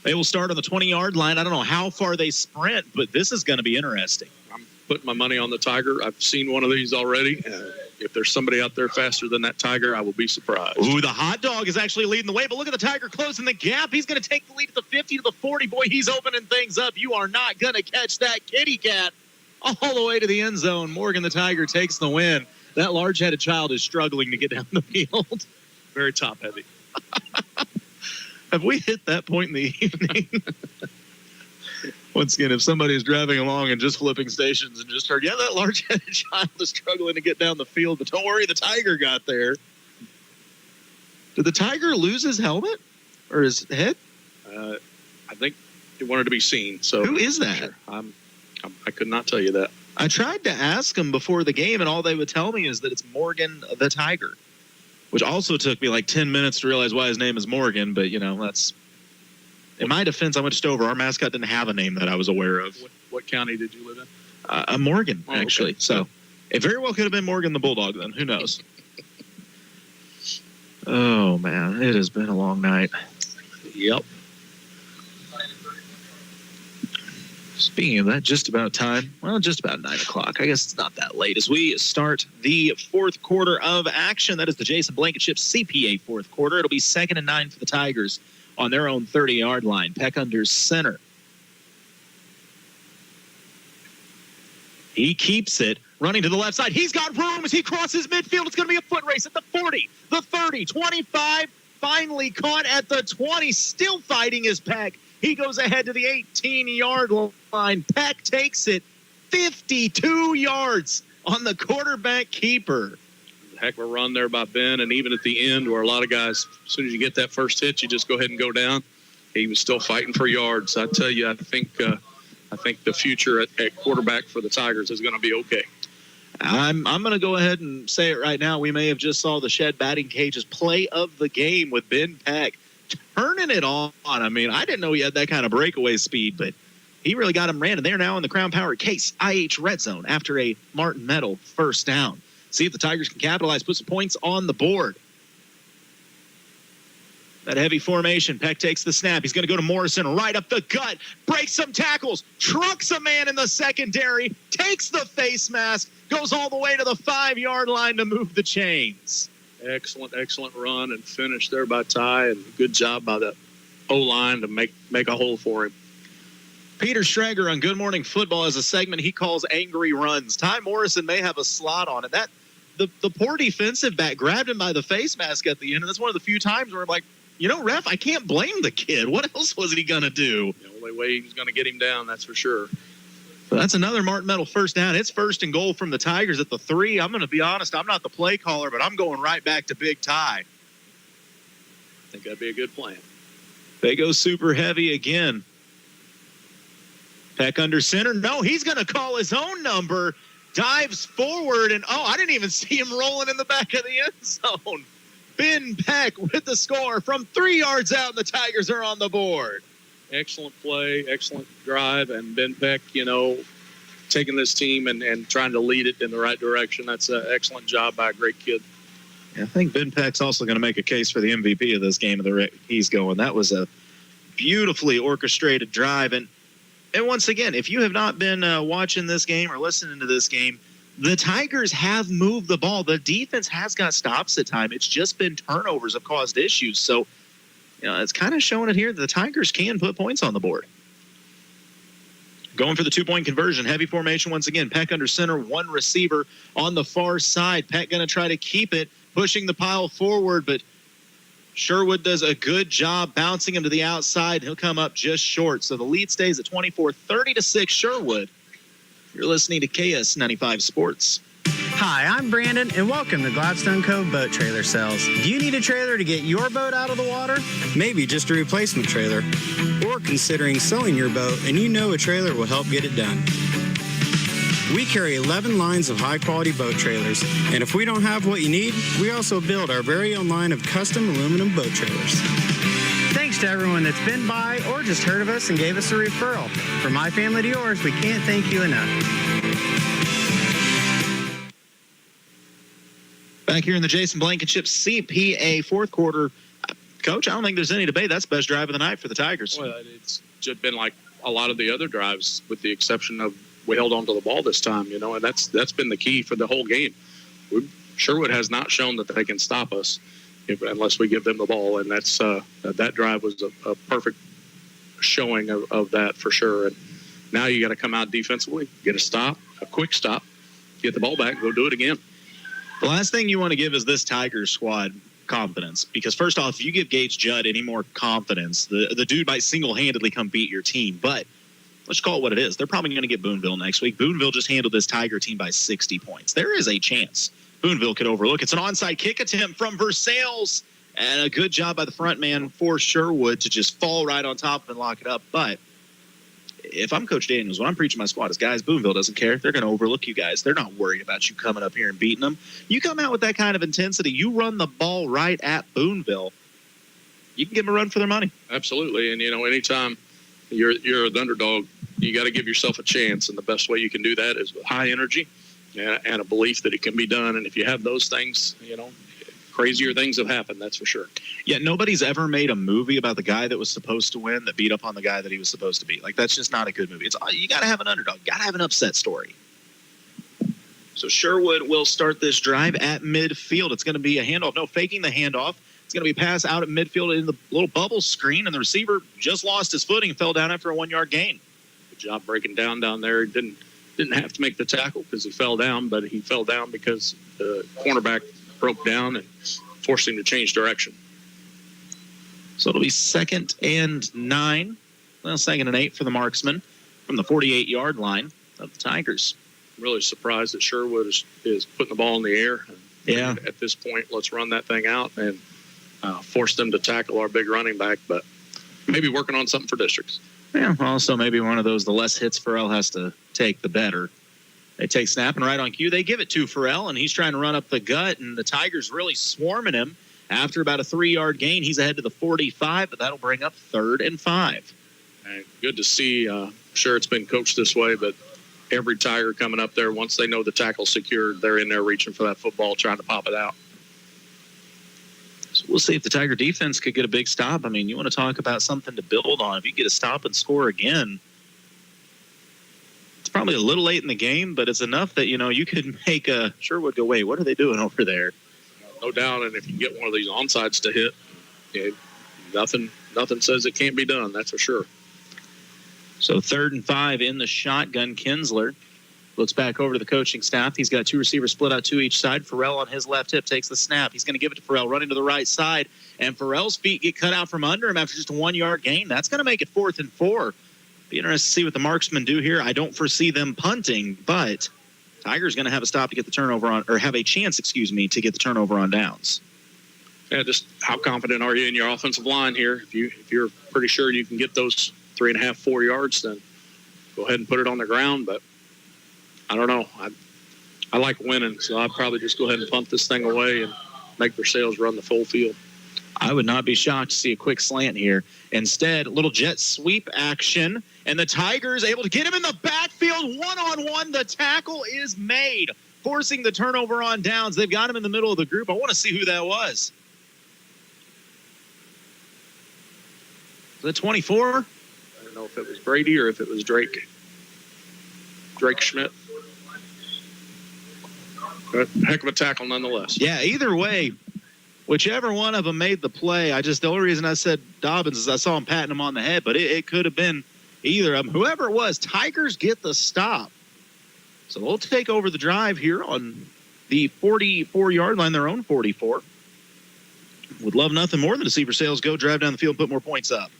They will start on the 20-yard line. I don't know how far they sprint, but this is going to be interesting. I'm putting my money on the Tiger. I've seen one of these already. If there's somebody out there faster than that Tiger, I will be surprised. Ooh, the hot dog is actually leading the way, but look at the Tiger closing the gap. He's going to take the lead at the 50 to the 40. Boy, he's opening things up. You are not going to catch that kitty cat all the way to the end zone. Morgan the Tiger takes the win. That large-headed child is struggling to get down the field. Very top-heavy. Have we hit that point in the evening? Once again, if somebody is driving along and just flipping stations and just heard, yeah, that large-headed child is struggling to get down the field, but don't worry, the Tiger got there. Did the Tiger lose his helmet or his head? I think he wanted to be seen. So who is that? Sure. I could not tell you that. I tried to ask him before the game, and all they would tell me is that it's Morgan the Tiger, which also took me like 10 minutes to realize why his name is Morgan. But, that's in my defense, I went just over. Our mascot didn't have a name that I was aware of. What county did you live in? Morgan, actually. Okay. So it very well could have been Morgan the Bulldog then. Who knows? Oh, man. It has been a long night. Yep. Speaking of that, just about time. Well, just about 9 o'clock. I guess it's not that late as we start the fourth quarter of action. That is the Jason Blankenship CPA fourth quarter. It'll be 2nd and 9 for the Tigers on their own 30-yard line. Peck under center. He keeps it. Running to the left side. He's got room as he crosses midfield. It's going to be a foot race at the 40, the 30, 25. Finally caught at the 20. Still fighting his Peck. He goes ahead to the 18-yard line. Peck takes it 52 yards on the quarterback keeper. Heck of a run there by Ben, and even at the end where a lot of guys, as soon as you get that first hit, you just go ahead and go down. He was still fighting for yards. I tell you, I think the future at quarterback for the Tigers is going to be okay. I'm going to go ahead and say it right now. We may have just saw the Shed batting cages play of the game with Ben Peck turning it on. I mean, I didn't know he had that kind of breakaway speed, but he really got him ran. And they're now in the Crown Power Case IH red zone after a Martin Metal first down. See if the Tigers can capitalize, put some points on the board. That heavy formation. Peck takes the snap. He's going to go to Morrison right up the gut. Breaks some tackles. Trucks a man in the secondary. Takes the face mask. Goes all the way to the 5-yard line to move the chains. Excellent run and finish there by Ty. And good job by the O-line to make a hole for him. Peter Schrager on Good Morning Football has a segment he calls Angry Runs. Ty Morrison may have a slot on it. The poor defensive back grabbed him by the face mask at the end, and that's one of the few times where I'm like, ref, I can't blame the kid. What else was he going to do? The only way he was going to get him down, that's for sure. So that's another Martin Metal first down. It's 1st and goal from the Tigers at the 3. I'm going to be honest, I'm not the play caller, but I'm going right back to Big Ty. I think that'd be a good plan. They go super heavy again. Peck under center. No, he's going to call his own number. Dives forward, and I didn't even see him rolling in the back of the end zone. Ben Peck with the score from 3 yards out, and the Tigers are on the board. Excellent play, excellent drive, and Ben Peck, taking this team and trying to lead it in the right direction. That's an excellent job by a great kid. Yeah, I think Ben Peck's also going to make a case for the MVP of this game. He's going. That was a beautifully orchestrated drive. And once again, if you have not been watching this game or listening to this game, the Tigers have moved the ball. The defense has got stops at time. It's just been turnovers have caused issues. So, it's kind of showing it here that the Tigers can put points on the board. Going for the 2-point conversion. Heavy formation once again. Peck under center, 1 receiver on the far side. Peck going to try to keep it, pushing the pile forward, but Sherwood does a good job bouncing him to the outside. He'll come up just short. So the lead stays at 24, 30-6 Sherwood. You're listening to KS-95 Sports. Hi, I'm Brandon, and welcome to Gladstone Cove Boat Trailer Sales. Do you need a trailer to get your boat out of the water? Maybe just a replacement trailer. Or considering selling your boat and a trailer will help get it done. We carry 11 lines of high-quality boat trailers, and if we don't have what you need, we also build our very own line of custom aluminum boat trailers. Thanks to everyone that's been by or just heard of us and gave us a referral. From my family to yours, we can't thank you enough. Back here in the Jason Blankenship CPA fourth quarter. Coach, I don't think there's any debate. That's the best drive of the night for the Tigers. Well, it's just been like a lot of the other drives, with the exception of we held on to the ball this time, and that's been the key for the whole game. Sherwood has not shown that they can stop us unless we give them the ball, and that's that drive was a perfect showing of that for sure. And now you got to come out defensively, get a stop, a quick stop, get the ball back, go do it again. The last thing you want to give is this Tigers squad confidence, because first off, if you give Gage Judd any more confidence, the dude might single-handedly come beat your team. But let's call it what it is. They're probably going to get Boonville next week. Boonville just handled this Tiger team by 60 points. There is a chance Boonville could overlook. It's an onside kick attempt from Versailles, and a good job by the front man for Sherwood to just fall right on top of and lock it up. But if I'm Coach Daniels, what I'm preaching to my squad is, guys, Boonville doesn't care. They're going to overlook you guys. They're not worried about you coming up here and beating them. You come out with that kind of intensity, you run the ball right at Boonville, you can give them a run for their money. Absolutely. And, anytime you're the underdog, you got to give yourself a chance. And the best way you can do that is with high energy and a belief that it can be done. And if you have those things, crazier things have happened, that's for sure. Yeah, nobody's ever made a movie about the guy that was supposed to win that beat up on the guy that he was supposed to beat. Like, that's just not a good movie. You got to have an underdog. You got to have an upset story. So Sherwood will start this drive at midfield. It's going to be a handoff. No faking the handoff. It's going to be passed out at midfield in the little bubble screen, and the receiver just lost his footing and fell down after a 1-yard gain. Good job breaking down there. Didn't have to make the tackle because he fell down, but he fell down because the cornerback broke down and forced him to change direction. So it'll be 2nd and 9. Well, 2nd and 8 for the marksman from the 48-yard line of the Tigers. I'm really surprised that Sherwood is putting the ball in the air. Yeah. At this point, let's run that thing out and force them to tackle our big running back, but maybe working on something for districts. Yeah, also maybe one of those, the less hits Farrell has to take, the better. They take snap, and right on cue, they give it to Farrell, and he's trying to run up the gut, and the Tigers really swarming him. After about a 3-yard gain, he's ahead to the 45, but that'll bring up 3rd and 5. And good to see. Sure, it's been coached this way, but every Tiger coming up there, once they know the tackle's secured, they're in there reaching for that football, trying to pop it out. So we'll see if the Tiger defense could get a big stop. I mean, you want to talk about something to build on. If you get a stop and score again, it's probably a little late in the game, but it's enough that, you could make a Sherwood go, wait, what are they doing over there? No doubt, and if you get one of these onsides to hit, nothing says it can't be done, that's for sure. So 3rd and 5 in the shotgun. Kinsler looks back over to the coaching staff. He's got 2 receivers split out to each side. Farrell on his left hip takes the snap. He's going to give it to Farrell, running to the right side, and Farrell's feet get cut out from under him after just a 1-yard gain. That's going to make it 4th and 4. Be interested to see what the marksmen do here. I don't foresee them punting, but Tiger's going to have a stop to get the turnover on, or have a chance, to get the turnover on downs. Yeah, just how confident are you in your offensive line here? If you're pretty sure you can get those 3.5, 4 yards, then go ahead and put it on the ground. But I don't know. I like winning, so I'd probably just go ahead and punt this thing away and make Versailles run the full field. I would not be shocked to see a quick slant here. Instead, a little jet sweep action, and the Tigers able to get him in the backfield. One-on-one, the tackle is made, forcing the turnover on downs. They've got him in the middle of the group. I want to see who that was. Was it 24? I don't know if it was Brady or if it was Drake Schmidt. But heck of a tackle nonetheless. Yeah, either way, whichever one of them made the play, the only reason I said Dobbins is I saw him patting him on the head, but it could have been either of them. Whoever it was, Tigers get the stop. So they'll take over the drive here on the 44-yard line, their own 44. Would love nothing more than to see Versailles go drive down the field and put more points up.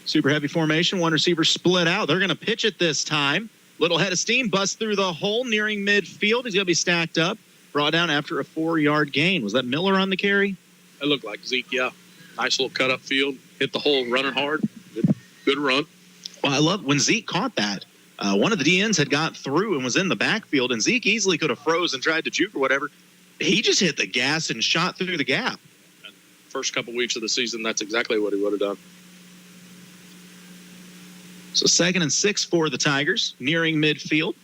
Super heavy formation, 1 receiver split out. They're going to pitch it this time. Little head of steam, busts through the hole, nearing midfield. He's going to be stacked up, brought down after a 4-yard gain. Was that Miller on the carry? It looked like Zeke, yeah. Nice little cut up field, hit the hole running hard. Good run. Well, I love when Zeke caught that. One of the DNs had got through and was in the backfield, and Zeke easily could have froze and tried to juke or whatever. He just hit the gas and shot through the gap. And first couple weeks of the season, that's exactly what he would have done. So 2nd and 6 for the Tigers, nearing midfield.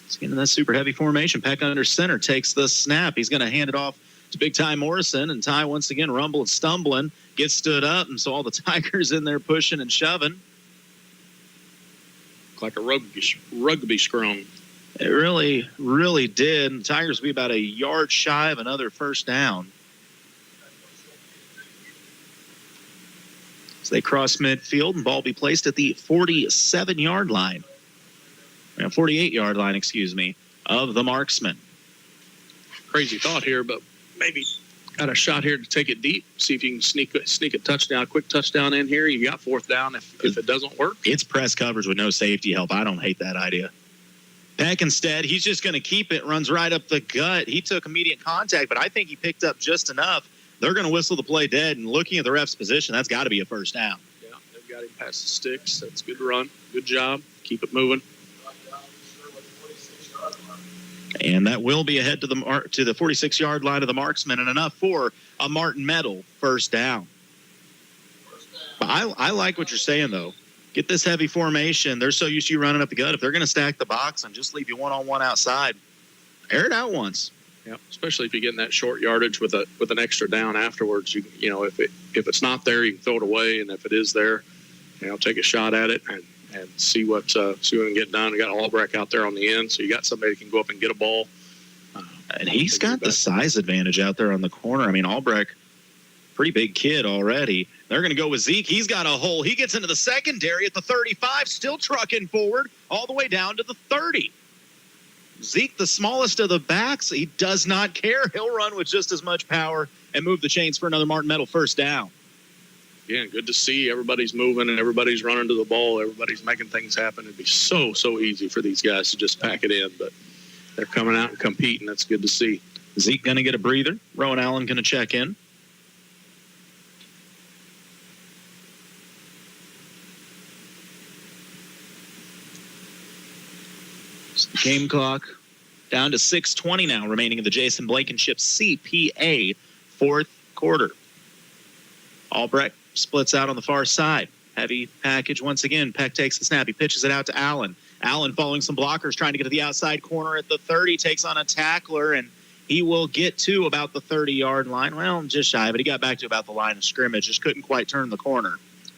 He's getting that super heavy formation. Peck under center takes the snap. He's going to hand it off to Big Ty Morrison, and Ty once again rumbling, stumbling, gets stood up, and so all the Tigers in there pushing and shoving. Like a rugby scrum. It really, really did. The Tigers will be about a yard shy of another first down. So they cross midfield, and ball will be placed at the 47-yard line. 48-yard line, excuse me, of the Marksman. Crazy thought here, but maybe got a shot here to take it deep. See if you can sneak a touchdown, quick touchdown in here. You got fourth down if it doesn't work. It's press coverage with no safety help. I don't hate that idea. Peck instead, he's just going to keep it, runs right up the gut. He took immediate contact, but I think he picked up just enough. They're going to whistle the play dead, and looking at the ref's position, that's got to be a first down. Yeah, they've got him past the sticks. That's a good run. Good job. Keep it moving. And that will be ahead to the 46-yard line of the Marksman, and enough for a Martin Medal first down. But I like what you're saying, though. Get this heavy formation. They're so used to you running up the gut. If they're going to stack the box and just leave you one-on-one outside, air it out once. Yeah, especially if you're getting that short yardage with an extra down afterwards. You know, if it's not there, you can throw it away, and if it is there, take a shot at it and see what can get done. We got Albrecht out there on the end, so you got somebody that can go up and get a ball. And he's got the size advantage out there on the corner. I mean, Albrecht, pretty big kid already. They're going to go with Zeke. He's got a hole. He gets into the secondary at the 35, still trucking forward all the way down to the 30. Zeke, the smallest of the backs, he does not care. He'll run with just as much power and move the chains for another Martin Medal first down. Yeah, good to see. Everybody's moving and everybody's running to the ball. Everybody's making things happen. It'd be so easy for these guys to just pack it in, but they're coming out and competing. That's good to see. Zeke going to get a breather. Rowan Allen going to check in. Game clock down to 6:20 now, remaining in the Jason Blankenship CPA fourth quarter. Albrecht splits out on the far side. Heavy package once again. Peck takes the snap. He pitches it out to Allen. Allen following some blockers, trying to get to the outside corner at the 30, takes on a tackler, and he will get to about the 30-yard line. Well, just shy, but he got back to about the line of scrimmage. Just couldn't quite turn the corner.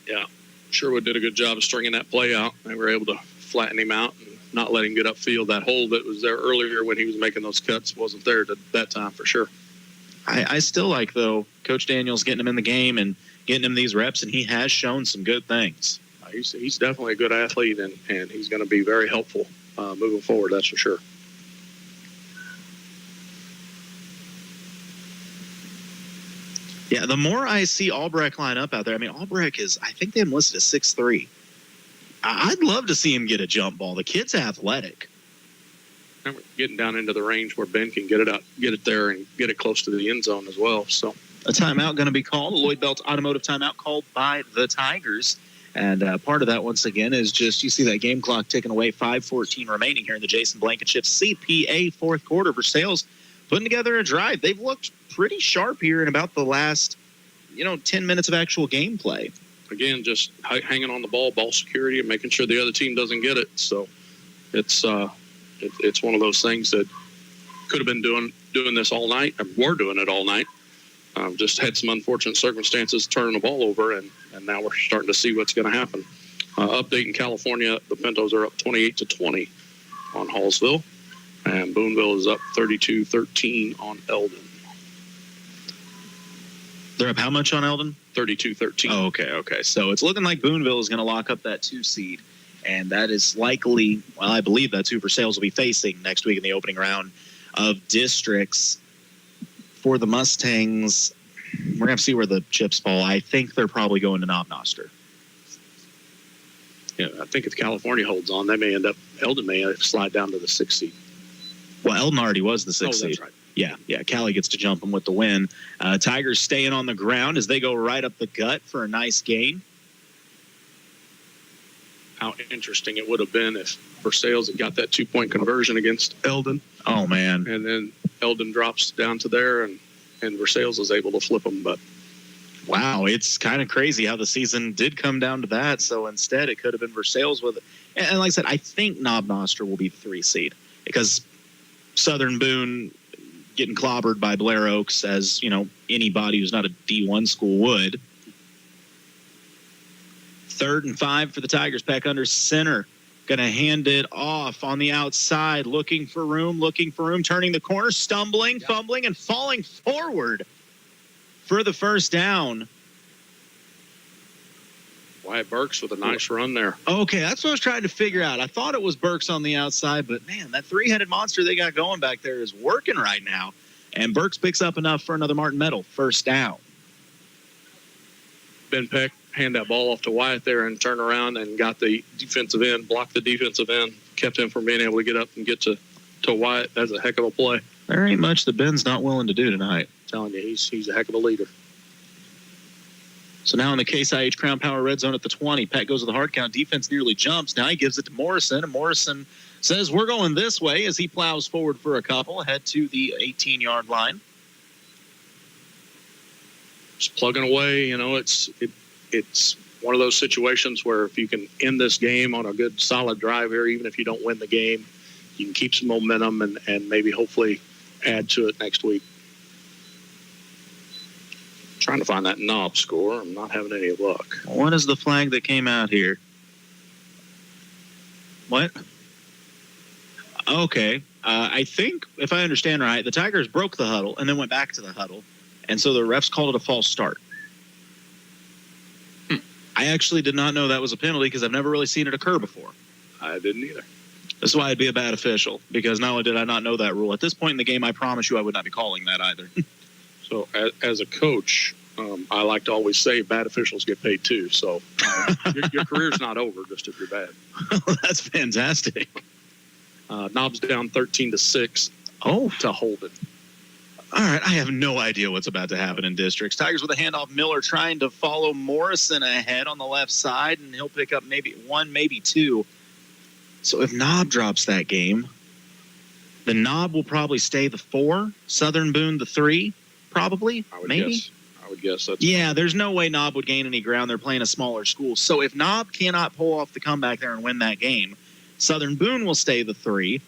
Yeah, Sherwood did a good job of stringing that play out. They were able to flatten him out and not let him get upfield. That hole that was there earlier when he was making those cuts wasn't there at that time for sure. I still like, though, Coach Daniels getting him in the game and getting him these reps, and he has shown some good things. He's definitely a good athlete, and he's going to be very helpful moving forward, that's for sure. Yeah, the more I see Albrecht line up out there, I mean, Albrecht is, I think they have him listed as 6'3". I'd love to see him get a jump ball. The kid's athletic. And we're getting down into the range where Ben can get it there and get it close to the end zone as well. So a timeout going to be called, a Lloyd Belt Automotive timeout called by the Tigers. And part of that, once again, is just you see that game clock ticking away, 5:14 remaining here in the Jason Blankenship CPA fourth quarter. Versailles putting together a drive. They've looked pretty sharp here in about the last, 10 minutes of actual gameplay. Again, just hanging on the ball security, and making sure the other team doesn't get it. So it's one of those things that could have been doing this all night, or were doing it all night. Just had some unfortunate circumstances turning the ball over, and now we're starting to see what's going to happen. Update in California, the Pintos are up 28-20 on Hallsville, and Boonville is up 32-13 on Eldon. They're up how much on Eldon? 32-13. Oh, okay. So it's looking like Boonville is going to lock up that 2 seed, and that is likely, I believe that's who Versailles will be facing next week in the opening round of districts. For the Mustangs, we're going to have to see where the chips fall. I think they're probably going to Knob-Noster. Yeah, I think if California holds on, Eldon may slide down to the 6th seed. Well, Eldon already was the 6th seed. That's right. Yeah, Cali gets to jump them with the win. Tigers staying on the ground as they go right up the gut for a nice gain. How interesting it would have been if Versailles had got that 2-point conversion against Eldon. Oh, man. And then Eldon drops down to there, and Versailles is able to flip them. But wow, it's kind of crazy how the season did come down to that. So instead, it could have been Versailles with it. And like I said, I think Knob-Noster will be the 3 seed. because Southern Boone getting clobbered by Blair Oaks, as anybody who's not a D1 school would. 3rd and 5 for the Tigers. Peck under center. Going to hand it off on the outside. Looking for room. Turning the corner. Stumbling, fumbling, and falling forward for the first down. Wyatt Burks with a nice run there. Okay, that's what I was trying to figure out. I thought it was Burks on the outside, but man, that three-headed monster they got going back there is working right now. And Burks picks up enough for another Martin Medal. First down. Ben Peck hand that ball off to Wyatt there and turn around and got the defensive end, blocked the defensive end, kept him from being able to get up and get to Wyatt. That's a heck of a play. There ain't much that Ben's not willing to do tonight. I'm telling you, he's a heck of a leader. So now in the Case IH Crown Power red zone at the 20, Peck goes to the hard count. Defense nearly jumps. Now he gives it to Morrison, and Morrison says, we're going this way as he plows forward for a couple, head to the 18-yard line. Just plugging away, it's one of those situations where if you can end this game on a good, solid drive here, even if you don't win the game, you can keep some momentum and maybe hopefully add to it next week. Trying to find that knob score. I'm not having any luck. What is the flag that came out here? What? Okay. I think, if I understand right, the Tigers broke the huddle and then went back to the huddle. And so the refs called it a false start. I actually did not know that was a penalty because I've never really seen it occur before. I didn't either. This is why I'd be a bad official, because not only did I not know that rule, at this point in the game, I promise you I would not be calling that either. So as a coach, I like to always say bad officials get paid too. So your career's not over just if you're bad. That's fantastic. Knobs down 13-6. To hold it. All right, I have no idea what's about to happen in districts. Tigers with a handoff. Miller trying to follow Morrison ahead on the left side, and he'll pick up maybe one, maybe two. So if Knob drops that game, the Knob will probably stay the 4, Southern Boone the 3, probably, I would guess that's... Yeah, there's no way Knob would gain any ground. They're playing a smaller school. So if Knob cannot pull off the comeback there and win that game, Southern Boone will stay the 3.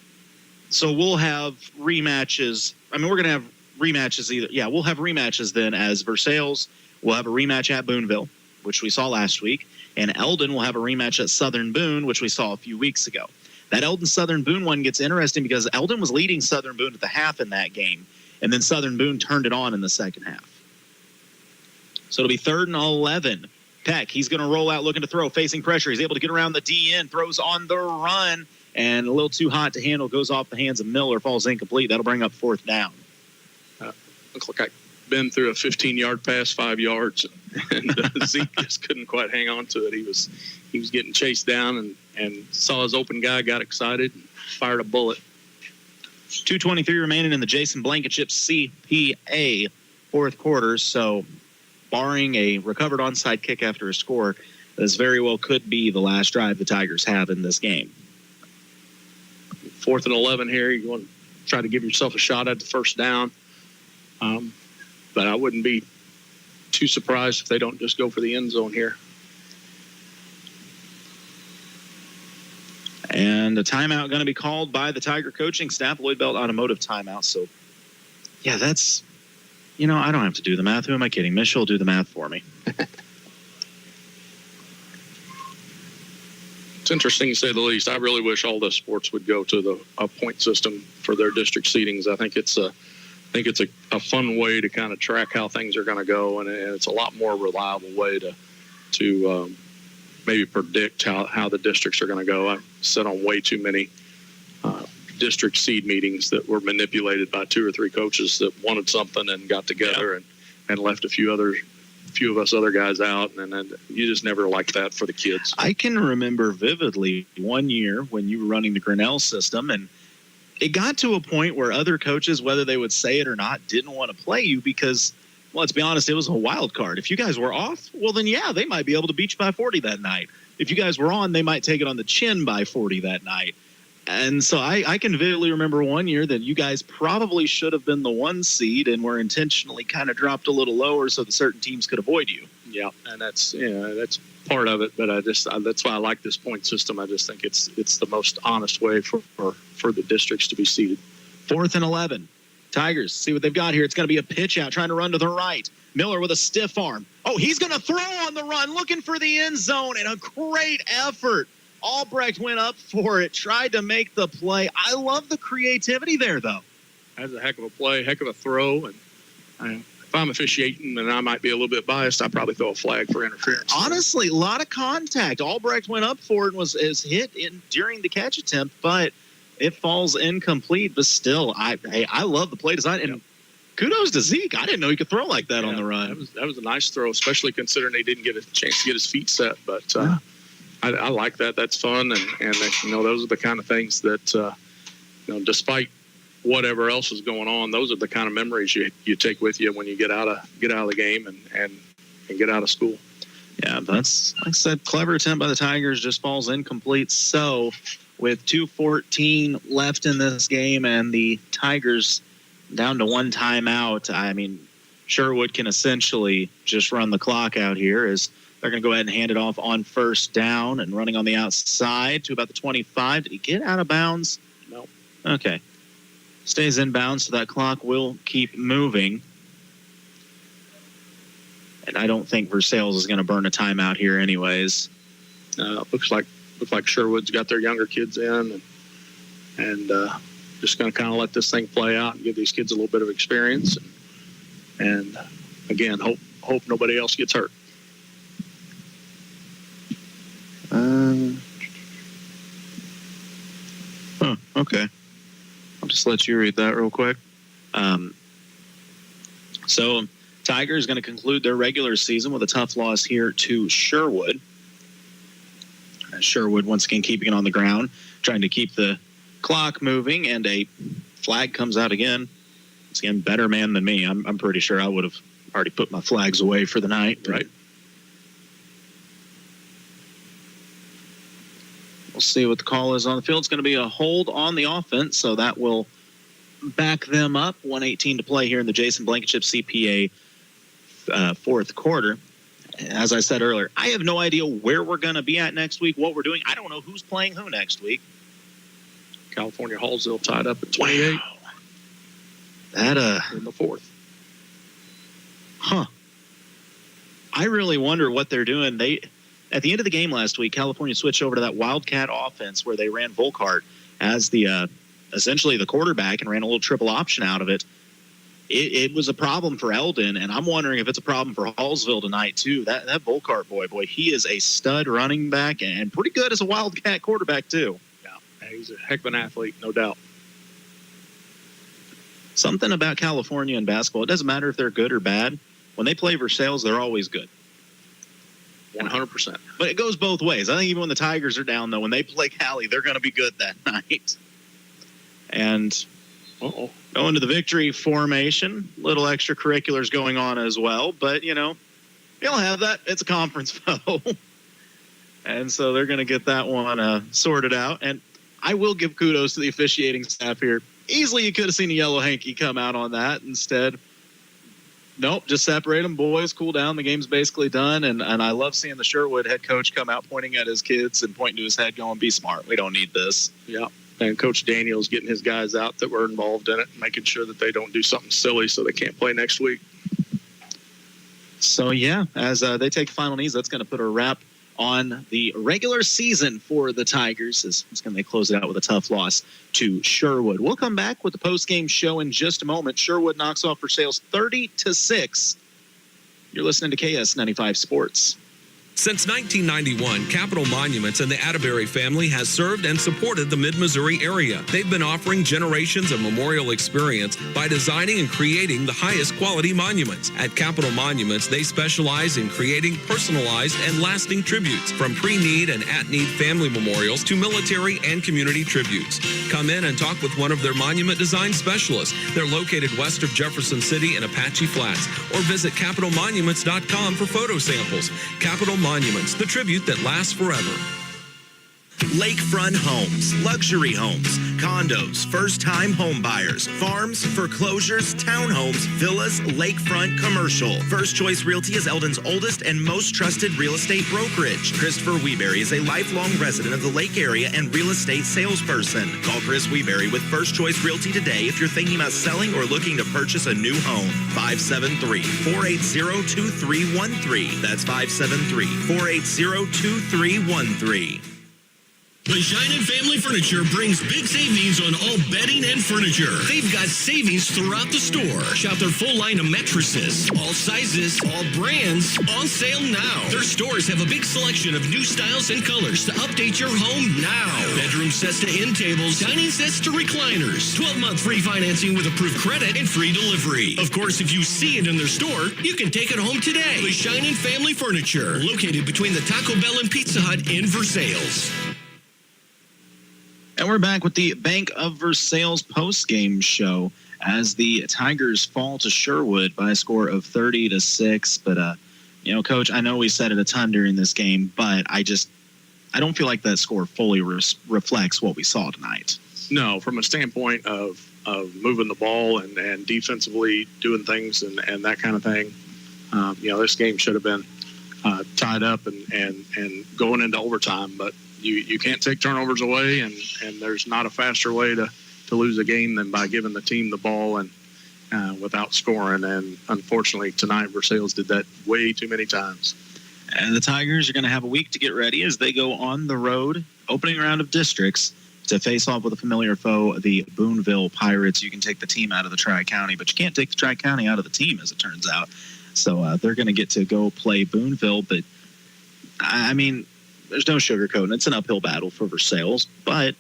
So we'll have rematches. I mean, we're going to have rematches either. Yeah, we'll have rematches then as Versailles. We'll have a rematch at Booneville, which we saw last week. And Eldon will have a rematch at Southern Boone, which we saw a few weeks ago. That Eldon-Southern Boone one gets interesting because Eldon was leading Southern Boone at the half in that game. And then Southern Boone turned it on in the second half. So it'll be 3rd and 11. Peck, he's going to roll out looking to throw, facing pressure. He's able to get around the DN, throws on the run, and a little too hot to handle, goes off the hands of Miller, falls incomplete. That'll bring up 4th down. Looks like I've been through a 15-yard pass, 5 yards, and Zeke just couldn't quite hang on to it. He was getting chased down and saw his open guy, got excited, and fired a bullet. 2:23 remaining in the Jason Blankenship CPA fourth quarter, so barring a recovered onside kick after a score, this very well could be the last drive the Tigers have in this game. 4th and 11 here. You want to try to give yourself a shot at the first down. But I wouldn't be too surprised if they don't just go for the end zone here. And a timeout going to be called by the Tiger coaching staff, Lloyd Belt Automotive timeout. So, yeah, that's, I don't have to do the math. Who am I kidding? Mish will do the math for me. It's interesting to say the least. I really wish all the sports would go to a point system for their district seedings. I think it's a fun way to kind of track how things are going to go, and it's a lot more reliable way to maybe predict how the districts are going to go. I've sat on way too many district seed meetings that were manipulated by 2 or 3 coaches that wanted something and got together and left a few of us other guys out, and then you just never liked that for the kids. I can remember vividly one year when you were running the Grinnell system, and it got to a point where other coaches, whether they would say it or not, didn't want to play you because, well, let's be honest, it was a wild card. If you guys were off, well, then, yeah, they might be able to beat you by 40 that night. If you guys were on, they might take it on the chin by 40 that night. And so I can vividly remember one year that you guys probably should have been the 1 seed and were intentionally kind of dropped a little lower so that certain teams could avoid you. Yeah, and that's part of it, but that's why I like this point system. I just think it's the most honest way for the districts to be seeded. 4th and 11. Tigers, see what they've got here. It's going to be a pitch out, trying to run to the right. Miller with a stiff arm. Oh, he's going to throw on the run, looking for the end zone, and a great effort. Albrecht went up for it, tried to make the play. I love the creativity there, though. That's a heck of a play, heck of a throw, and if I'm officiating, and I might be a little bit biased, I'd probably throw a flag for interference. Honestly, a lot of contact. Albrecht went up for it and is hit during the catch attempt, but it falls incomplete. But still, I love the play design. And kudos to Zeke. I didn't know he could throw like that on the run. That was a nice throw, especially considering he didn't get a chance to get his feet set. But I like that. That's fun, and those are the kind of things that despite whatever else is going on, those are the kind of memories you take with you when you get out of the game and get out of school. Yeah, that's, like I said, clever attempt by the Tigers, just falls incomplete. So with 2:14 left in this game and the Tigers down to one timeout, I mean, Sherwood can essentially just run the clock out here as they're going to go ahead and hand it off on first down and running on the outside to about the 25. Did he get out of bounds? No. Okay. Stays in bounds, so that clock will keep moving. And I don't think Versailles is going to burn a timeout here anyways. Looks like Sherwood's got their younger kids in and just going to kind of let this thing play out and give these kids a little bit of experience. And again, hope nobody else gets hurt. Okay. I'll just let you read that real quick. So Tigers going to conclude their regular season with a tough loss here to Sherwood. Sherwood once again keeping it on the ground, trying to keep the clock moving, and a flag comes out again. Once again, better man than me. I'm pretty sure I would have already put my flags away for the night. Right. We'll see what the call is on the field. It's going to be a hold on the offense, so that will back them up. 1:18 to play here in the Jason Blankenship CPA fourth quarter. As I said earlier, I have no idea where we're going to be at next week, what we're doing. I don't know who's playing who next week. California Hallsville tied up at 28. Wow. That in the fourth. Huh. I really wonder what they're doing. At the end of the game last week, California switched over to that Wildcat offense where they ran Volkart as the essentially the quarterback and ran a little triple option out of it. It was a problem for Eldon, and I'm wondering if it's a problem for Hallsville tonight too. That Volkart boy, he is a stud running back and pretty good as a Wildcat quarterback too. Yeah, he's a heck of an athlete, no doubt. Something about California and basketball, it doesn't matter if they're good or bad. When they play Versailles, they're always good. 100%. But it goes both ways. I think even when the Tigers are down, though, when they play Cali, they're going to be good that night. And going to the victory formation, little extracurriculars going on as well. But, you'll have that. It's a conference foe. And so they're going to get that one sorted out. And I will give kudos to the officiating staff here. Easily you could have seen a yellow hanky come out on that. Instead, nope, just separate them, boys, cool down. The game's basically done. And I love seeing the Sherwood head coach come out pointing at his kids and pointing to his head going, be smart. We don't need this. Yeah. And Coach Daniels getting his guys out that were involved in it, making sure that they don't do something silly so they can't play next week. So, yeah, as they take the final knees, that's going to put a wrap on the regular season for the Tigers. It's going to close it out with a tough loss to Sherwood. We'll come back with the post-game show in just a moment. Sherwood knocks off Versailles 30-6. You're listening to KS-95 Sports. Since 1991, Capital Monuments and the Atterbury family has served and supported the Mid-Missouri area. They've been offering generations of memorial experience by designing and creating the highest quality monuments. At Capital Monuments, they specialize in creating personalized and lasting tributes, from pre-need and at-need family memorials to military and community tributes. Come in and talk with one of their monument design specialists. They're located west of Jefferson City in Apache Flats, or visit capitalmonuments.com for photo samples. Capital Monuments, the tribute that lasts forever. Lakefront Homes, luxury homes, condos, first-time home buyers, farms, foreclosures, townhomes, villas, lakefront, commercial. First Choice Realty is Eldon's oldest and most trusted real estate brokerage. Christopher Weeberry is a lifelong resident of the Lake area and real estate salesperson. Call Chris Weeberry with First Choice Realty today if you're thinking about selling or looking to purchase a new home. 573-480-2313. That's 573-480-2313. Versailles Family Furniture brings big savings on all bedding and furniture. They've got savings throughout the store. Shop their full line of mattresses, all sizes, all brands, on sale now. Their stores have a big selection of new styles and colors to update your home now. Bedroom sets to end tables, dining sets to recliners. 12-month free financing with approved credit and free delivery. Of course, if you see it in their store, you can take it home today. Versailles Family Furniture, located between the Taco Bell and Pizza Hut in Versailles. And we're back with the Bank of Versailles post-game show as the Tigers fall to Sherwood by a score of 30-6. But, Coach, I know we said it a ton during this game, but I don't feel like that score fully reflects what we saw tonight. No, from a standpoint of moving the ball and defensively doing things and that kind of thing, this game should have been tied up and going into overtime, but you can't take turnovers away, and there's not a faster way to lose a game than by giving the team the ball and without scoring. And unfortunately, tonight, Versailles did that way too many times. And the Tigers are going to have a week to get ready as they go on the road, opening round of districts, to face off with a familiar foe, the Boonville Pirates. You can take the team out of the Tri-County, but you can't take the Tri-County out of the team, as it turns out. So they're going to get to go play Boonville, but I mean, there's no sugarcoating. It's an uphill battle for Versailles, but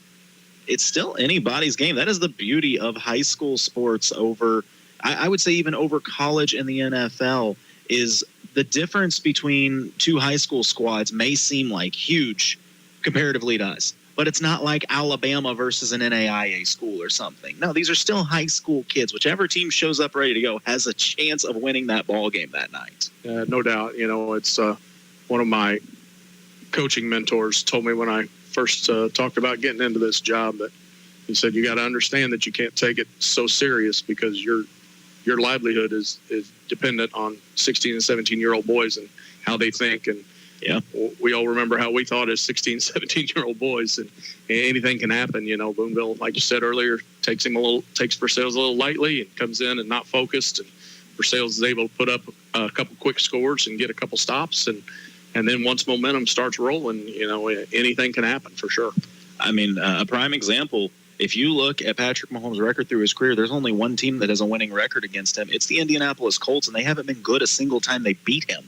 it's still anybody's game. That is the beauty of high school sports over, I would say even over college and the NFL, is the difference between two high school squads may seem like huge comparatively to us, but it's not like Alabama versus an NAIA school or something. No, these are still high school kids. Whichever team shows up ready to go has a chance of winning that ball game that night. No doubt. It's one of my coaching mentors told me when I first talked about getting into this job that he said, you got to understand that you can't take it so serious because your livelihood is dependent on 16 and 17-year-old boys and how they think. And yeah, we all remember how we thought as 16, 17-year-old boys, and anything can happen. Boonville, like you said earlier, takes Versailles a little lightly and comes in and not focused. And Versailles is able to put up a couple quick scores and get a couple stops. And then once momentum starts rolling, anything can happen for sure. I mean, a prime example, if you look at Patrick Mahomes' record through his career, there's only one team that has a winning record against him. It's the Indianapolis Colts, and they haven't been good a single time they beat him.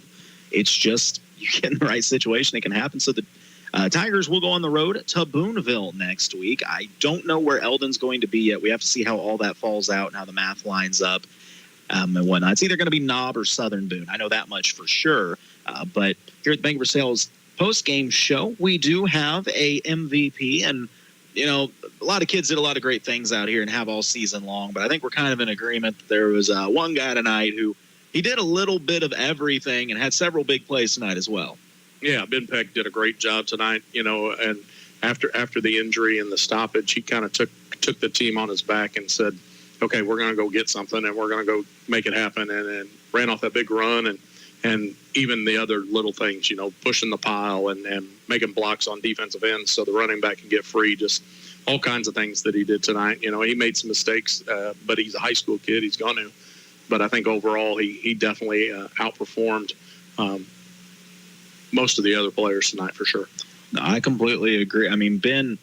It's just, you get in the right situation, it can happen. So the Tigers will go on the road to Boonville next week. I don't know where Eldon's going to be yet. We have to see how all that falls out and how the math lines up and whatnot. It's either going to be Knob or Southern Boone. I know that much for sure. But here at the Bank of Versailles post-game show, we do have a MVP. And, a lot of kids did a lot of great things out here and have all season long. But I think we're kind of in agreement that there was one guy tonight who he did a little bit of everything and had several big plays tonight as well. Yeah, Ben Peck did a great job tonight, and after the injury and the stoppage, he kind of took the team on his back and said, okay, we're going to go get something and we're going to go make it happen, and ran off that big run and even the other little things, pushing the pile and making blocks on defensive ends so the running back can get free, just all kinds of things that he did tonight. He made some mistakes, but he's a high school kid. He's going to. But I think overall he definitely outperformed most of the other players tonight for sure. No, I completely agree. I mean, Ben,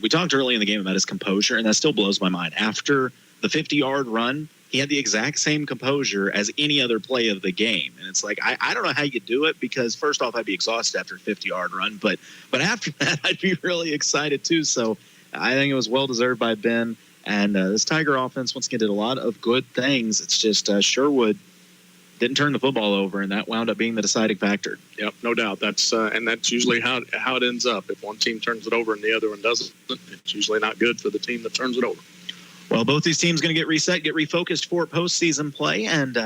we talked early in the game about his composure, and that still blows my mind. After the 50-yard run, he had the exact same composure as any other play of the game. And it's like, I don't know how you do it, because first off, I'd be exhausted after a 50-yard run. But after that, I'd be really excited too. So I think it was well-deserved by Ben. And this Tiger offense, once again, did a lot of good things. It's just Sherwood didn't turn the football over, and that wound up being the deciding factor. Yep, no doubt. That's usually how it ends up. If one team turns it over and the other one doesn't, it's usually not good for the team that turns it over. Well, both these teams going to get reset, get refocused for postseason play, and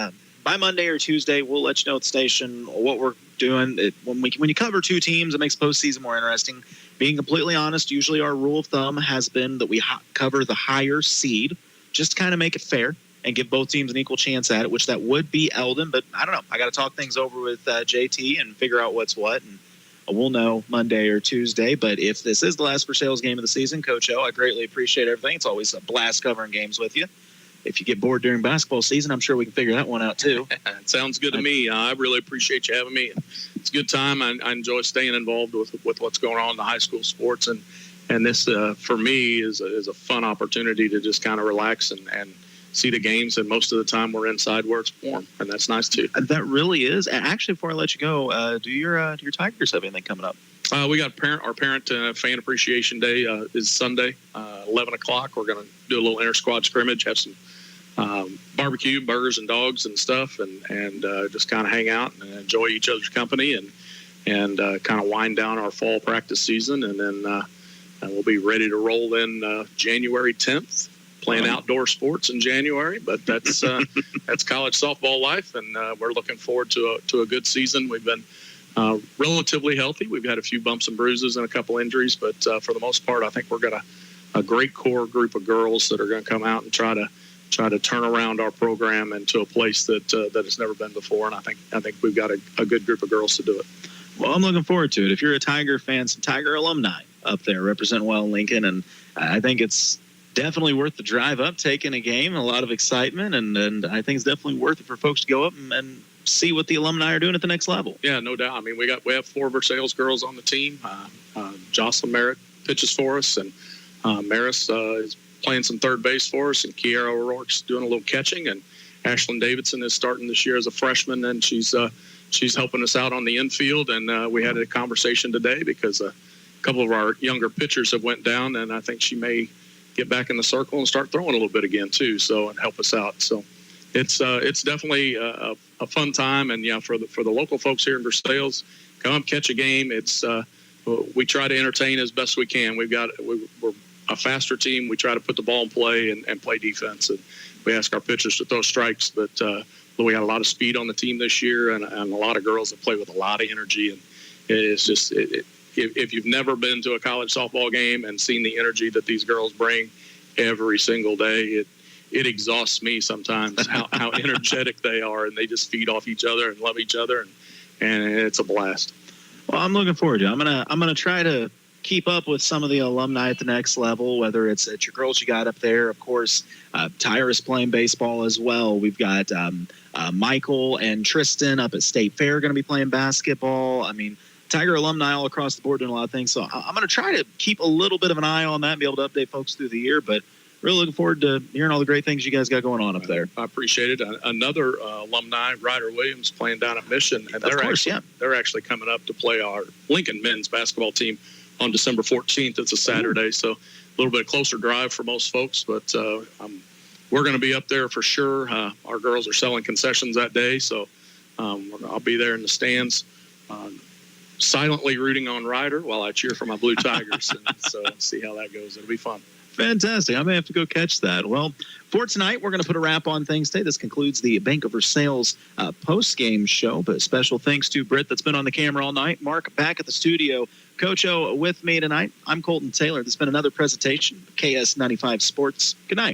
by Monday or Tuesday, we'll let you know at the station what we're doing it. When you cover two teams, it makes postseason more interesting. Being completely honest, usually our rule of thumb has been that we cover the higher seed, just to kind of make it fair and give both teams an equal chance at it, which that would be Eldon. But I don't know. I got to talk things over with JT and figure out what's what. And we'll know Monday or Tuesday. But if this is the last Versailles game of the season, Coach O, I greatly appreciate everything. It's always a blast covering games with you. If you get bored during basketball season, I'm sure we can figure that one out too. It sounds good to me. I really appreciate you having me. It's a good time. I enjoy staying involved with what's going on in the high school sports. And this, for me, is a fun opportunity to just kind of relax and see the games. And most of the time we're inside where it's warm, and that's nice too. That really is. Actually, before I let you go, do your Tigers have anything coming up? We got our parent fan appreciation day is Sunday, 11 o'clock. We're going to do a little inter-squad scrimmage, have some barbecue, burgers and dogs and stuff, and just kind of hang out and enjoy each other's company and kind of wind down our fall practice season. And then we'll be ready to roll in January 10th, playing outdoor sports in January. But that's that's college softball life, and we're looking forward to a good season. We've been relatively healthy. We've had a few bumps and bruises and a couple injuries, but for the most part, I think we're got a great core group of girls that are going to come out and try to turn around our program into a place that has never been before. And I think we've got a good group of girls to do it. Well, I'm looking forward to it. If you're a Tiger fan, some Tiger alumni up there representing well Lincoln, and I think it's definitely worth the drive up, taking a game, a lot of excitement, and I think it's definitely worth it for folks to go up and see what the alumni are doing at the next level. Yeah, no doubt. I mean, we have 4 Versailles girls on the team. Jocelyn Merritt pitches for us, and Maris is playing some third base for us, and Kiara O'Rourke's doing a little catching, and Ashlyn Davidson is starting this year as a freshman, and she's helping us out on the infield. And we had a conversation today because a couple of our younger pitchers have went down, and I think she may get back in the circle and start throwing a little bit again too, so and help us out. So it's definitely a fun time, and yeah, for the local folks here in Versailles, come catch a game. It's we try to entertain as best we can. We're a faster team. We try to put the ball in play and play defense, and we ask our pitchers to throw strikes. But we got a lot of speed on the team this year, and a lot of girls that play with a lot of energy. And it's just if you've never been to a college softball game and seen the energy that these girls bring every single day, it exhausts me sometimes how energetic they are, and they just feed off each other and love each other, and it's a blast. Well, I'm looking forward to it. I'm gonna try to keep up with some of the alumni at the next level, whether it's at your girls you got up there. Of course, Tyra is playing baseball as well. We've got Michael and Tristan up at State Fair going to be playing basketball. I mean, Tiger alumni all across the board doing a lot of things. So I'm going to try to keep a little bit of an eye on that and be able to update folks through the year. But really looking forward to hearing all the great things you guys got going on up there. I appreciate it. Another alumni, Ryder Williams, playing down at Mission. And they're actually coming up to play our Lincoln men's basketball team on December 14th. It's a Saturday, so a little bit closer drive for most folks, but we're going to be up there for sure. Our girls are selling concessions that day, so I'll be there in the stands silently rooting on Ryder while I cheer for my Blue Tigers. And so see how that goes. It'll be fun. Fantastic. I may have to go catch that. Well, for tonight, we're going to put a wrap on things today. This concludes the Bank of Versailles post-game show. But special thanks to Britt that's been on the camera all night. Mark back at the studio. Coach O with me tonight. I'm Colton Taylor. This has been another presentation of KS-95 Sports. Good night.